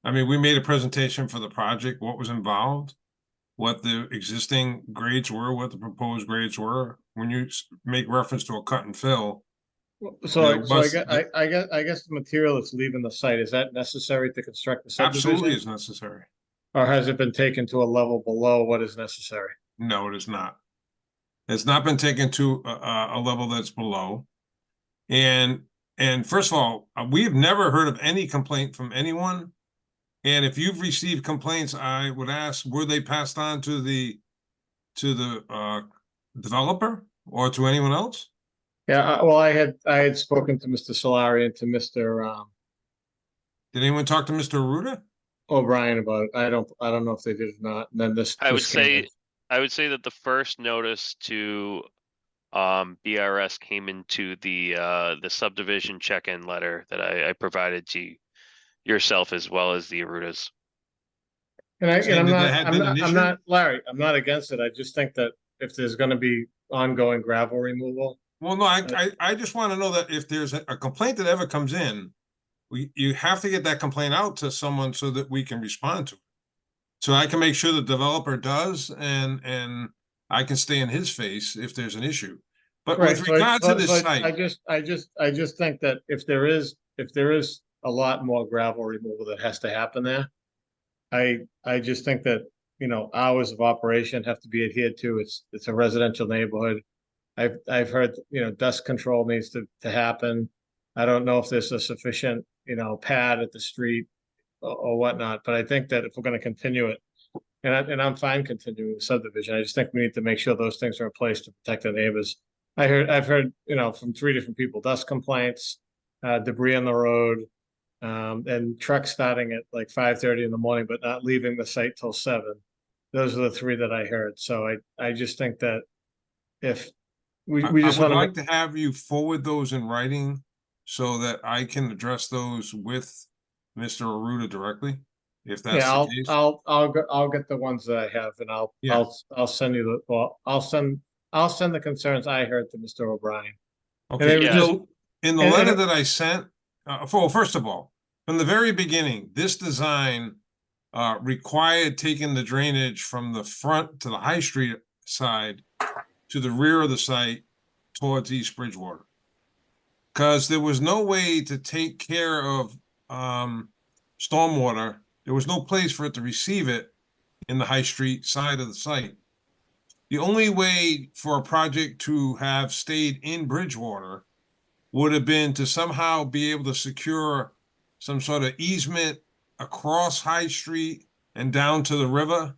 I mean, we made a presentation for the project, what was involved, what the existing grades were, what the proposed grades were. When you make reference to a cut and fill. so there was- I guess the material that's leaving the site, is that necessary to construct the subdivision? Absolutely is necessary. Or has it been taken to a level below what is necessary? No, it is not. It's not been taken to a level that's below. And first of all, we have never heard of any complaint from anyone. And if you've received complaints, I would ask, were they passed on to the developer or to anyone else? Yeah, well, I had spoken to Mr. Solari and to Mr. Did anyone talk to Mr. Aruda? O'Brien about it. I don't know if they did or not. And then this. I would this came in. say that the first notice to BRS came into the subdivision check-in letter that I provided to yourself as well as the Arudas. And I'm Saying that there had been an I'm issue? not, Larry, I'm not against it. I just think that if there's gonna be ongoing gravel removal. Well, no, I just want to know that if there's a complaint that ever comes in, you have to get that complaint out to someone so that we can respond to it. So I can make sure the developer does, and I can stay in his face if there's an issue. But Right, with so regard to so- this so site, I just think that if there is a lot more gravel removal that has to happen there. I just think that, hours of operation have to be adhered to. It's a residential neighborhood. I've heard, dust control needs to happen. I don't know if there's a sufficient, pad at the street or whatnot, but I think that if we're gonna continue it, and I'm fine continuing the subdivision, I just think we need to make sure those things are in place to protect the neighbors. I've heard, from 3 different people, dust complaints, debris on the road, and trucks starting at like 5:30 in the morning, but not leaving the site till 7. Those are the 3 that I heard. So I just think that if we I just would want like to have you forward those in writing so that I can address those with Mr. Aruda directly, if that's yeah, the case. I'll get the ones that I have and Yeah. I'll send you I'll send the concerns I heard to Mr. O'Brien. And Okay, they were yeah. just- in the and- letter and- that I sent, well, first of all, from the very beginning, this design required taking the drainage from the front to the High Street side to the rear of the site towards East Bridgewater. Because there was no way to take care of stormwater. There was no place for it to receive it in the High Street side of the site. The only way for a project to have stayed in Bridgewater would have been to somehow be able to secure some sort of easement across High Street and down to the river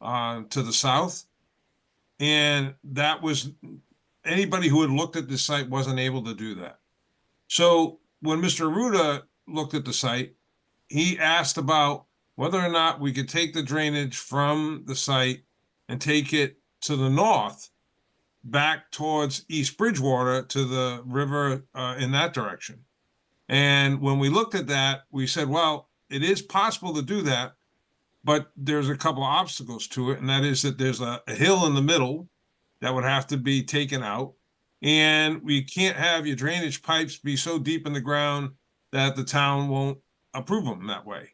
to the south. And that was, anybody who had looked at this site wasn't able to do that. So when Mr. Aruda looked at the site, he asked about whether or not we could take the drainage from the site and take it to the north back towards East Bridgewater to the river in that direction. And when we looked at that, we said, well, it is possible to do that, but there's a couple of obstacles to it. And that is that there's a hill in the middle that would have to be taken out. And we can't have your drainage pipes be so deep in the ground that the town won't approve them that way.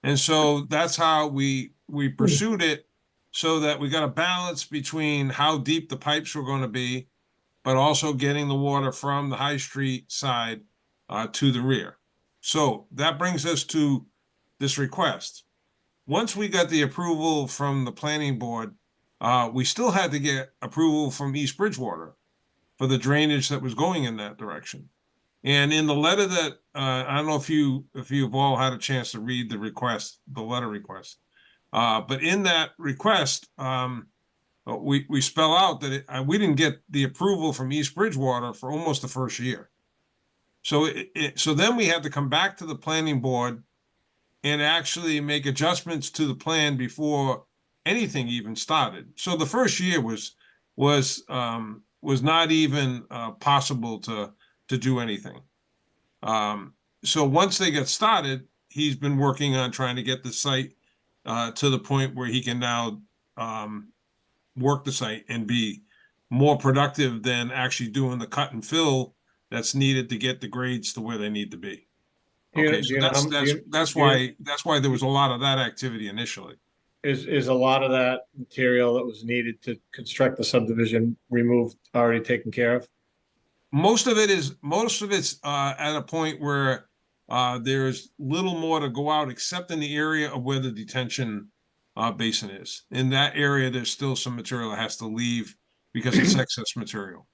And so that's how we pursued it, so that we got a balance between how deep the pipes were going to be, but also getting the water from the High Street side to the rear. So that brings us to this request. Once we got the approval from the planning board, we still had to get approval from East Bridgewater. for the drainage that was going in that direction. And in the letter that, I don't know if you've all had a chance to read the request, the letter request. But in that request, we spell out that we didn't get the approval from East Bridgewater for almost the first year. So so then we had to come back to the planning board and actually make adjustments to the plan before anything even started. So the first year was not even possible to do anything. So once they get started, he's been working on trying to get the site to the point where he can now work the site and be more productive than actually doing the cut and fill that's needed to get the grades to where they need to be. Okay, so that's why there was a lot of that activity initially. Is a lot of that material that was needed to construct the subdivision removed, already taken care of? Most of it's at a point where there's little more to go out except in the area of where the detention basin is. In that area, there's still some material that has to leave because it's excess material.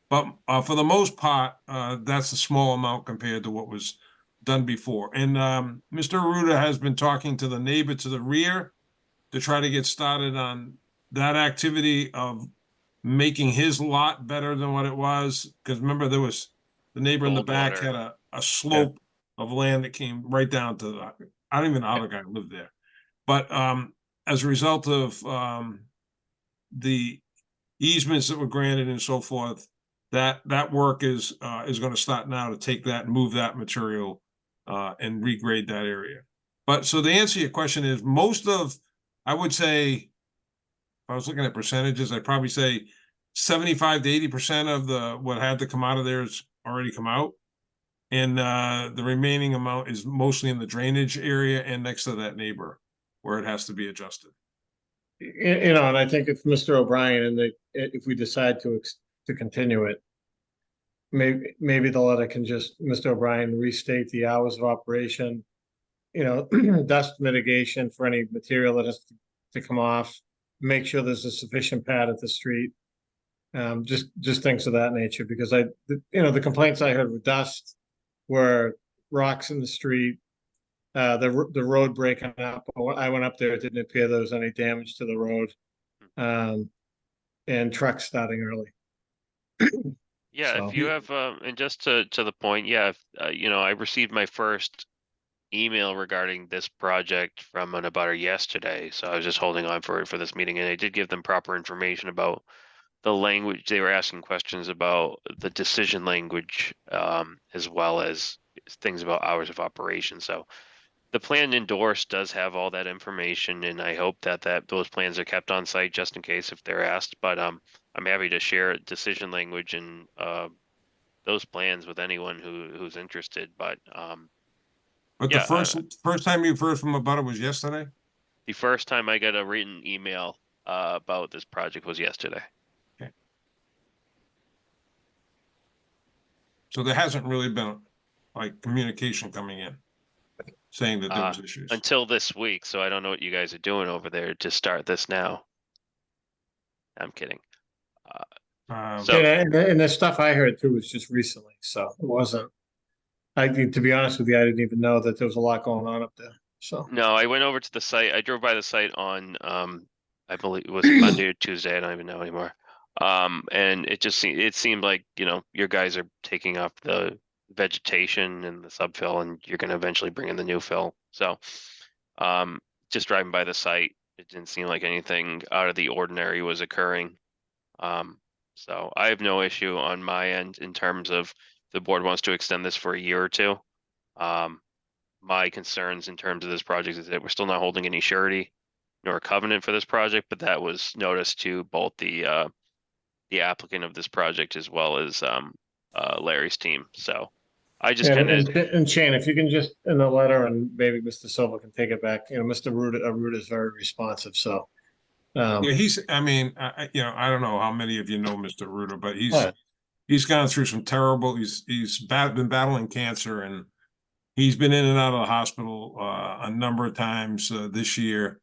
But for the most part, that's a small amount compared to what was done before. And Mr. Arruda has been talking to the neighbor to the rear to try to get started on that activity of making his lot better than what it was. Because remember, there was the neighbor in the back had a slope of land that came right down to the, I don't even know how the guy lived there. But as a result of the easements that were granted and so forth, that work is going to start now to take that and move that material and regrade that area. But so to answer your question is I would say, if I was looking at percentages, I'd probably say 75 to 80% of what had to come out of there has already come out. And the remaining amount is mostly in the drainage area and next to that neighbor where it has to be adjusted. And I think if Mr. O'Brien and if we decide to continue it, maybe the letter can just, Mr. O'Brien, restate the hours of operation, dust mitigation for any material that has to come off, make sure there's a sufficient pad at the street. Just things of that nature, because the complaints I heard with dust were rocks in the street, the road breaking up. I went up there, it didn't appear there was any damage to the road, and trucks starting early. Yeah, So- if you have, and just to the point, yeah, if, I received my first email regarding this project from an abutter yesterday, so I was just holding on for it for this meeting, and I did give them proper information about the language. They were asking questions about the decision language, as well as things about hours of operation. So the plan endorsed does have all that information, and I hope that those plans are kept on site just in case if they're asked. But I'm happy to share decision language and those plans with anyone who's interested. But the first time you've heard from a butter was yesterday? The first time I got a written email about this project was yesterday. Okay. So there hasn't really been like communication coming in saying that there was issues. Until this week, so I don't know what you guys are doing over there to start this now. I'm kidding. And the stuff I heard too was just recently, so it wasn't. To be honest with you, I didn't even know that there was a lot going on up there. So No, I went over to the site. I drove by the site on, I believe it was Monday or Tuesday. I don't even know anymore. And it seemed like, your guys are taking off the vegetation and the subfill, and you're going to eventually bring in the new fill. So, just driving by the site, it didn't seem like anything out of the ordinary was occurring. So I have no issue on my end in terms of the board wants to extend this for a year or two. My concerns in terms of this project is that we're still not holding any surety nor a covenant for this project, but that was noticed to both the applicant of this project as well as Larry's team. So I just and Shane, if you can just in the letter, and maybe Mr. Silva can take it back. Mr. Arruda is very responsive. So yeah, I don't know how many of you know Mr. Arruda, but he's gone through some terrible. He's been battling cancer, and he's been in and out of the hospital a number of times this year.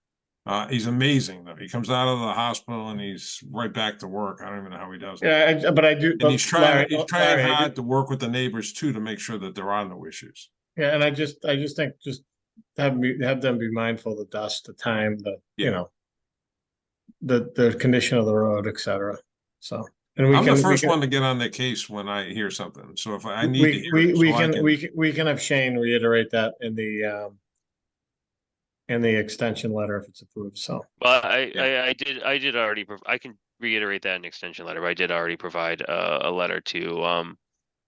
He's amazing though. He comes out of the hospital and he's right back to work. I don't even know how he does it. Yeah, but I do. And but he's trying, Larry- he's trying Larry, I do- hard to work with the neighbors too, to make sure that there are no issues. Yeah, and I just think just have them be mindful of the dust, the time, the condition of the road, et cetera. So, and I'm the first one to get on their case when I hear something. So if I need to hear it, we so I we can have Shane reiterate that in the extension letter if it's approved. So, Well, I did already, I can reiterate that in extension letter, but I did already provide a letter to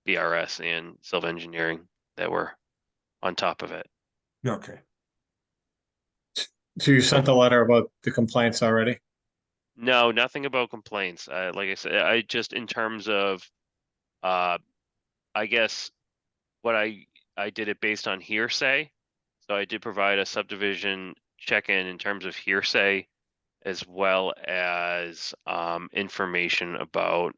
BRS and Silva Engineering that were on top of it. Okay. so you sent the letter about the complaints already? No, nothing about complaints. Like I said, I just in terms of, I guess what I did it based on hearsay. So I did provide a subdivision check-in in terms of hearsay, as well as information about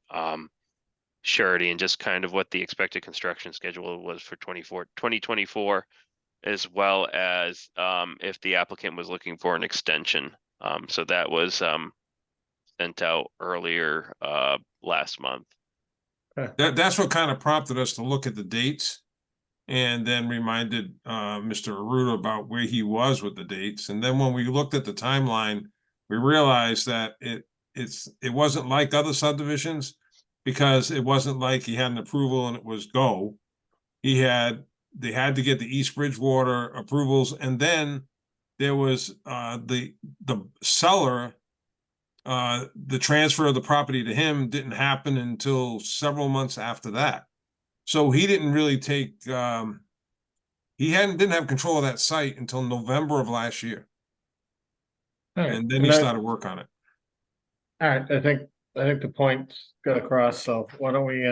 surety and just kind of what the expected construction schedule was for 2024, as well as if the applicant was looking for an extension. So that was sent out earlier last month. That's what kind of prompted us to look at the dates, and then reminded Mr. Aruda about where he was with the dates. And then when we looked at the timeline, we realized that it wasn't like other subdivisions, because it wasn't like he had an approval and it was go. They had to get the East Bridgewater approvals, and then there was the seller. The transfer of the property to him didn't happen until several months after that. So he didn't really take, didn't have control of that site until November of last year. All right. And then he started work on it. All right, I think the point got across, so why don't we,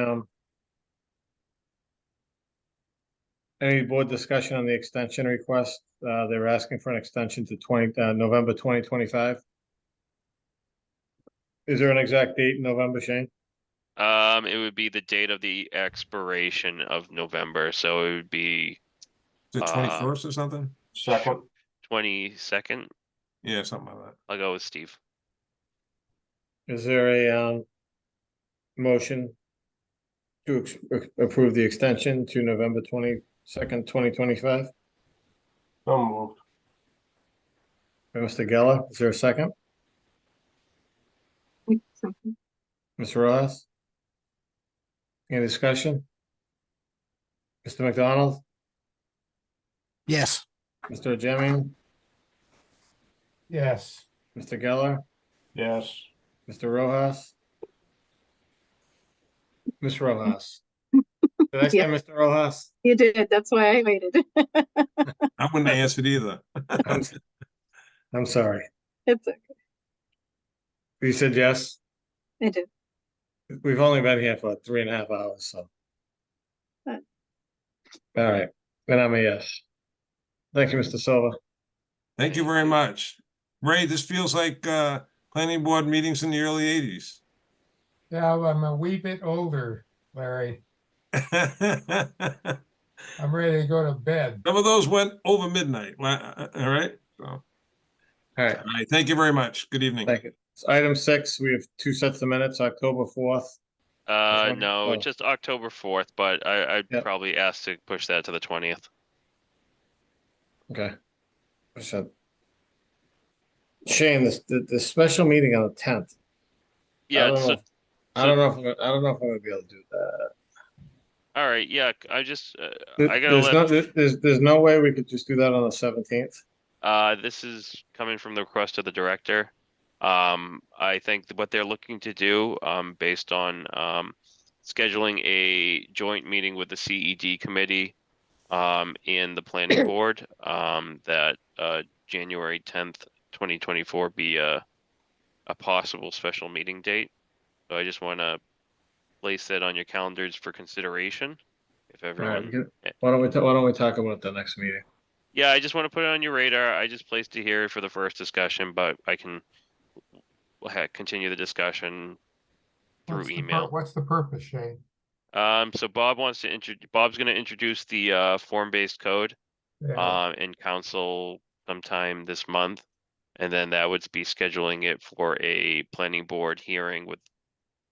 any board discussion on the extension request? They were asking for an extension to November 2025. Is there an exact date in November, Shane? It would be the date of the expiration of November, so it would be The 21st or something? Second. 22nd. Yeah, something like that. I'll go with Steve. Is there a motion to approve the extension to November 22nd, 2025? So moved. By Mr. Geller, is there a second? Ms. Rojas? Any discussion? Mr. McDonald? Yes. Mr. Jemian? Yes. Mr. Geller? Yes. Mr. Rojas? Ms. Rojas? Did I say Mr. Rojas? You did. That's why I waited. I wouldn't have answered either. I'm sorry. It's okay. You said yes? I did. We've only been here for 3.5 hours, so. But- All right, then I'm a yes. Thank you, Mr. Silva. Thank you very much. Ray, this feels like planning board meetings in the early 80s. Yeah, I'm a wee bit older, Larry. I'm ready to go to bed. Some of those went over midnight, all right? So, all right. Thank you very much. Good evening. Thank you. So item 6, we have 2 sets of minutes, October 4th. No, Oh. just October 4th, but I'd probably ask to push that to the 20th. Okay. So, Shane, the special meeting on the 10th. Yeah, I don't know if I'm gonna be able to do that. All right, yeah, I just I gotta There's no way we could just do that on the 17th. This is coming from the request of the director. I think what they're looking to do, based on scheduling a joint meeting with the CED committee and the planning board, that January 10th, 2024 be a possible special meeting date. So I just want to place it on your calendars for consideration. If All everyone, right, why don't we talk about the next meeting? yeah, I just want to put it on your radar. I just placed it here for the first discussion, but I can continue the discussion through email. What's the purpose, Shane? So Bob's going to introduce the form-based code Yeah. in council sometime this month, And then that would be scheduling it for a planning board hearing with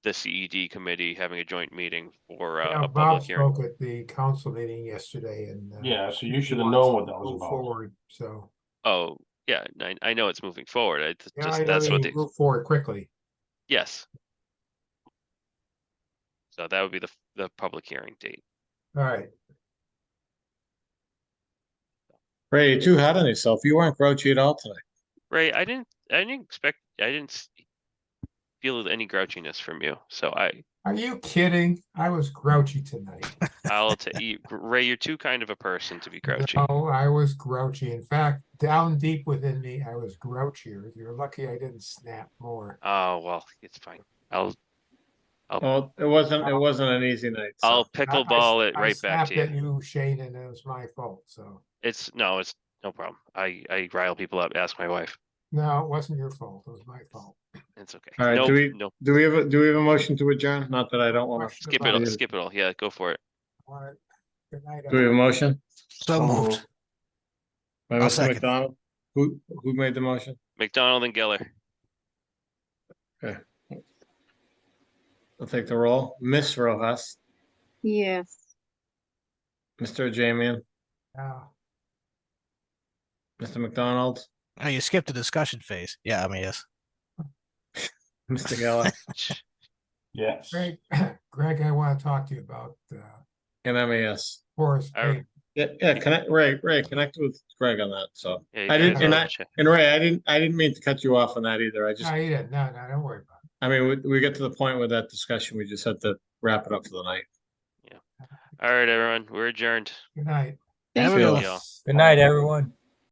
the CED committee, having a joint meeting for Yeah, a Bob public hearing. spoke at the council meeting yesterday and. Yeah, so you he should have wants known to what that was move about. Forward, so, Oh, yeah, I know it's moving forward. yeah, I Just, know that's what they the, move forward quickly. yes. So that would be the public hearing date. All right, Ray, you're too hard on yourself. You weren't grouchy at all tonight. Ray, I didn't feel any grouchiness from you. So are you kidding? I was grouchy tonight. I'll tell you, Ray, you're too kind of a person to be grouchy. No, I was grouchy. In fact, down deep within me, I was grouchier. You're lucky I didn't snap more. Oh, well, it's fine. Well, it wasn't an easy night. so. I'll pickleball it I right back snapped to at you. you, Shane, and it was my fault, so. It's no problem. I rile people up. Ask my wife. No, it wasn't your fault. It was my fault. It's okay. All right, No, do we have a motion to adjourn? Not that I don't want to. skip it. Skip it all. Yeah, go for it. All right. Good night. Do we have a motion? So moved. By I'll Mr. second. McDonald? Who made the motion? McDonald and Geller. Okay. I'll take the roll. Miss Rojas, Yes. Mr. Jamian, Mr. McDonald, Oh, you skipped the discussion phase. Yeah, I mean, yes. Mr. Geller, Yes. Greg, I want to talk to you about, and MES. Forest All right. Gate. Yeah, connect, Ray, connect with Greg on that, so. Yeah, you I didn't, guys and all I, check. and Ray, I didn't mean to cut you off on that either. I just, No, you didn't. No, don't worry about it. I mean, we get to the point with that discussion, we just had to wrap it up for the night. All right, everyone. We're adjourned. Good night. Have a you. good one. Y'all. Good night, everyone.